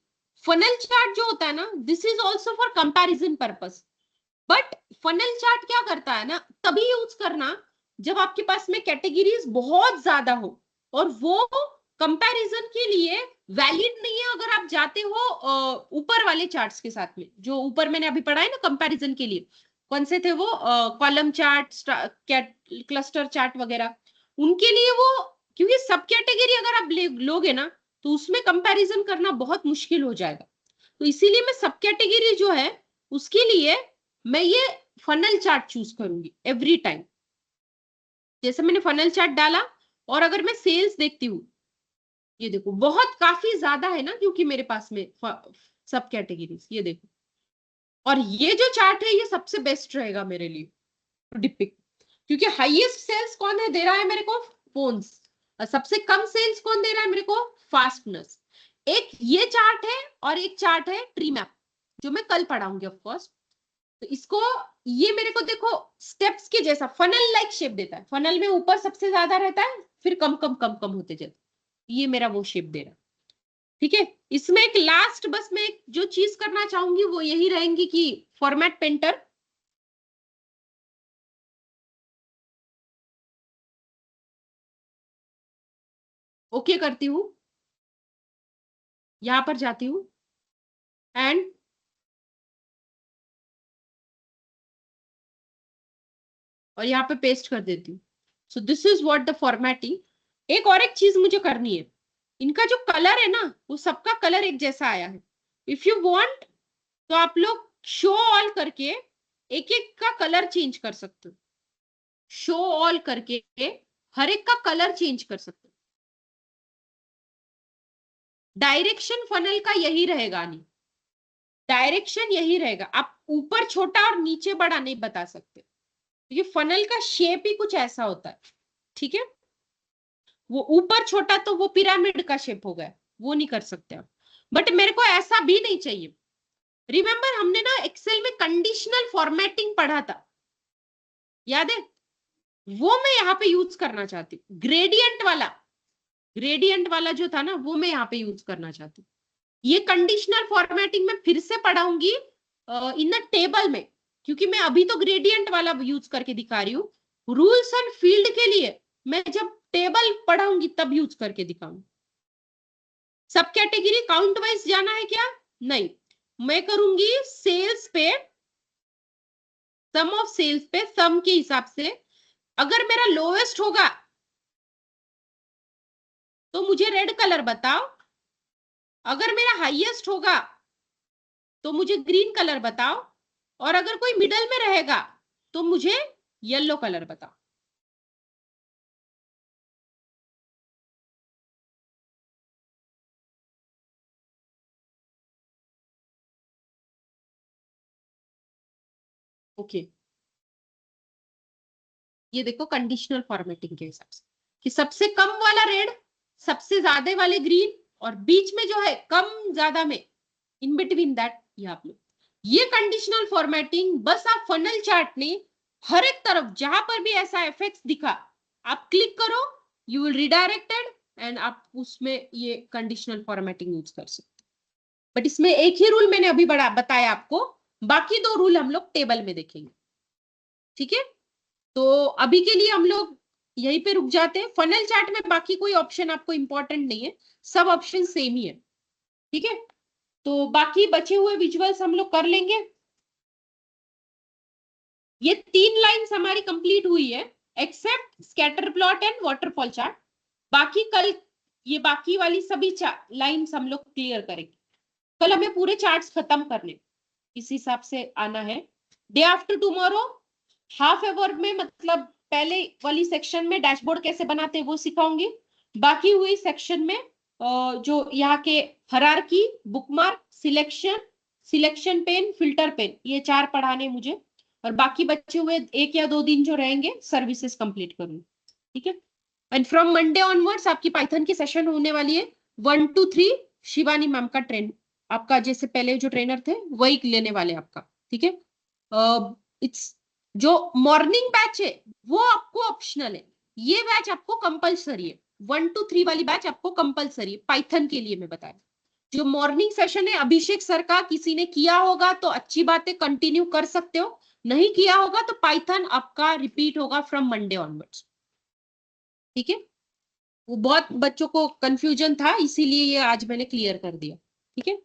Speaker 1: फनल चार्ट जो होता है ना, this is also for comparison purpose, but funnel chart क्या करता है ना, तभी यूज करना जब आपके पास में कैटेगरीज बहुत ज्यादा हो, और वो कंपैरिजन के लिए वैलिड नहीं है अगर आप जाते हो ऊपर वाले चार्ट्स के साथ में, जो ऊपर मैंने अभी पढ़ा है ना कंपैरिजन के लिए। कौन से थे वो, कॉलम चार्ट, क्लस्टर चार्ट वगैरह, उनके लिए वो, क्योंकि सब कैटेगरी अगर आप लोगे ना तो उसमें कंपैरिजन करना बहुत मुश्किल हो जाएगा। तो इसीलिए मैं सब कैटेगरी जो है उसके लिए मैं ये फनल चार्ट चूज करूंगी एवरी टाइम। जैसे मैंने फनल चार्ट डाला, और अगर मैं सेल्स देखती हूँ, ये देखो बहुत काफी ज्यादा है ना, क्योंकि मेरे पास में सब कैटेगरीज, ये देखो, और ये जो चार्ट है ये सबसे बेस्ट रहेगा मेरे लिए डिपिक, क्योंकि हाईएस्ट सेल्स कौन है दे रहा है मेरे को, फोन्स, और सबसे कम सेल्स कौन दे रहा है मेरे को, फास्टनर्स। एक ये चार्ट है और एक चार्ट है ट्री मैप, जो मैं कल पढ़ाऊंगी ऑफ कोर्स। तो इसको, ये मेरे को देखो स्टेप्स के जैसा फनल लाइक शेप देता है, फनल में ऊपर सबसे ज्यादा रहता है, फिर कम कम कम कम होते जाते, ये मेरा वो शेप दे रहा है, ठीक है। इसमें एक लास्ट बस मैं एक जो चीज करना चाहूंगी वो यही रहेंगी कि फॉर्मेट पेंटर, ओके करती हूँ, यहां पर जाती हूँ एंड और यहाँ पे पेस्ट कर देती हूँ। सो this is what the formatting. एक और एक चीज मुझे करनी है, इनका जो कलर है ना वो सबका कलर एक जैसा आया है। इफ यू वांट तो आप लोग शो ऑल करके एक एक का कलर चेंज कर सकते हो, शो ऑल करके हर एक का कलर चेंज कर सकते हो। डायरेक्शन फनल का यही रहेगा, नहीं डायरेक्शन यही रहेगा, आप ऊपर छोटा और नीचे बड़ा नहीं बता सकते, ये फनल का शेप ही कुछ ऐसा होता है, ठीक है। वो ऊपर छोटा तो वो पिरामिड का शेप हो गया, वो नहीं कर सकते आप, बट मेरे को ऐसा भी नहीं चाहिए। रिमेंबर हमने ना एक्सेल में कंडीशनल फॉर्मेटिंग पढ़ा था, याद है, वो मैं यहाँ पे यूज करना चाहती हूँ। ग्रेडियंट वाला जो था ना वो मैं यहाँ पे यूज करना चाहती हूँ। ये कंडीशनल फॉर्मेटिंग में फिर से पढ़ाऊंगी इन अ टेबल में, क्योंकि मैं अभी तो ग्रेडियंट वाला यूज करके दिखा रही हूँ। रूल्स एंड फील्ड के लिए मैं जब टेबल पढ़ाऊंगी तब यूज करके दिखाऊंगी। सब कैटेगरी काउंट वाइज जाना है क्या, नहीं, मैं करूंगी सेल्स पे, सम ऑफ सेल्स पे, सम के हिसाब से। अगर मेरा लोएस्ट होगा तो मुझे रेड कलर बताओ, अगर मेरा हाईएस्ट होगा तो मुझे ग्रीन कलर बताओ, और अगर कोई मिडल में रहेगा तो मुझे येलो कलर बताओ। ओके, ये देखो कंडीशनल फॉर्मेटिंग के हिसाब से कि सबसे कम वाला रेड, सबसे ज्यादा वाले ग्रीन, और बीच में जो है कम ज्यादा में, इन बिटवीन दैट ये आप लोग, ये कंडीशनल फॉर्मेटिंग बस आप फनल चार्ट ने हर एक तरफ जहां पर भी ऐसा एफेक्ट्स दिखा आप क्लिक करो, यू विल रिडायरेक्टेड एंड आप उसमें ये कंडीशनल फॉर्मेटिंग यूज कर सकते। बट इसमें एक ही रूल मैंने अभी बड़ा बताया आपको, बाकी 2 रूल हम लोग टेबल में देखेंगे। ठीक है, तो अभी के लिए हम लोग यहीं पे रुक जाते हैं। फनल चार्ट में बाकी कोई ऑप्शन आपको इंपॉर्टेंट नहीं है, सब ऑप्शन सेम ही है। ठीक है, तो बाकी बचे हुए विजुअल्स हम लोग कर लेंगे। ये 3 लाइंस हमारी कंप्लीट हुई है except scatter plot and waterfall chart. बाकी कल ये बाकी वाली सभी लाइंस हम लोग क्लियर करेंगे। कल हमें पूरे चार्ट्स खत्म करने, इस हिसाब से आना है। Day after tomorrow half hour में, मतलब पहले वाली सेक्शन में डैशबोर्ड कैसे बनाते हैं वो सिखाऊंगी। बाकी हुई सेक्शन में जो यहाँ के hierarchy, bookmark, selection pane, filter pane, ये 4 पढ़ाने मुझे, और बाकी बचे हुए 1 या 2 दिन जो रहेंगे सर्विसेज कंप्लीट करूंगी। ठीक है, एंड फ्रॉम मंडे ऑनवर्ड्स आपकी पाइथन की सेशन होने वाली है 1 to 3। शिवानी मैम का ट्रेन आपका, जैसे पहले जो ट्रेनर थे वही लेने वाले आपका। ठीक है, इट्स जो मॉर्निंग बैच है वो आपको ऑप्शनल है, ये बैच आपको कंपलसरी है। 1 to 3 वाली बैच आपको कंपलसरी है पाइथन के लिए मैं बताया। जो मॉर्निंग सेशन है अभिषेक सर का, किसी ने किया होगा तो अच्छी बात है, कंटिन्यू कर सकते हो, नहीं किया होगा तो पाइथन आपका रिपीट होगा फ्रॉम मंडे ऑनवर्ड्स। ठीक है, वो बहुत बच्चों को कंफ्यूजन था, इसीलिए ये आज मैंने क्लियर कर दिया। ठीक है,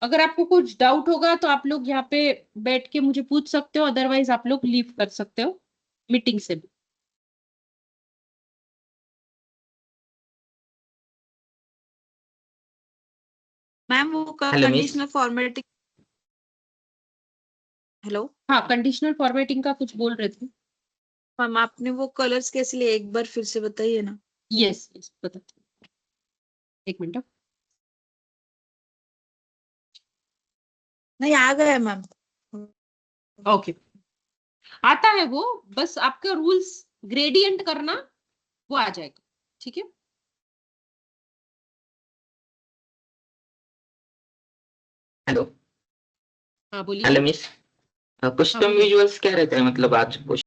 Speaker 1: अगर आपको कुछ डाउट होगा तो आप लोग यहाँ पे बैठ के मुझे पूछ सकते हो, अदरवाइज आप लोग लीव कर सकते हो मीटिंग से भी।
Speaker 4: मैम वो
Speaker 6: hello miss.
Speaker 4: Conditional formatting, hello
Speaker 1: हाँ, कंडीशनल फॉर्मेटिंग का कुछ बोल रहे थे।
Speaker 4: मैम, आपने वो कलर्स कैसे लिए एक बार फिर से बताइए ना।
Speaker 1: यस यस, बताते हैं। 1 मिनट।
Speaker 4: नहीं, आ गया मैम।
Speaker 1: ओके, आता है वो, बस आपका रूल्स ग्रेडियंट करना वो आ जाएगा। ठीक है,
Speaker 6: हेलो
Speaker 1: हाँ बोलिए।
Speaker 6: Hello miss.
Speaker 1: हाँ
Speaker 6: कस्टम
Speaker 1: बोलिए।
Speaker 6: विजुअल्स क्या रहता है, मतलब आज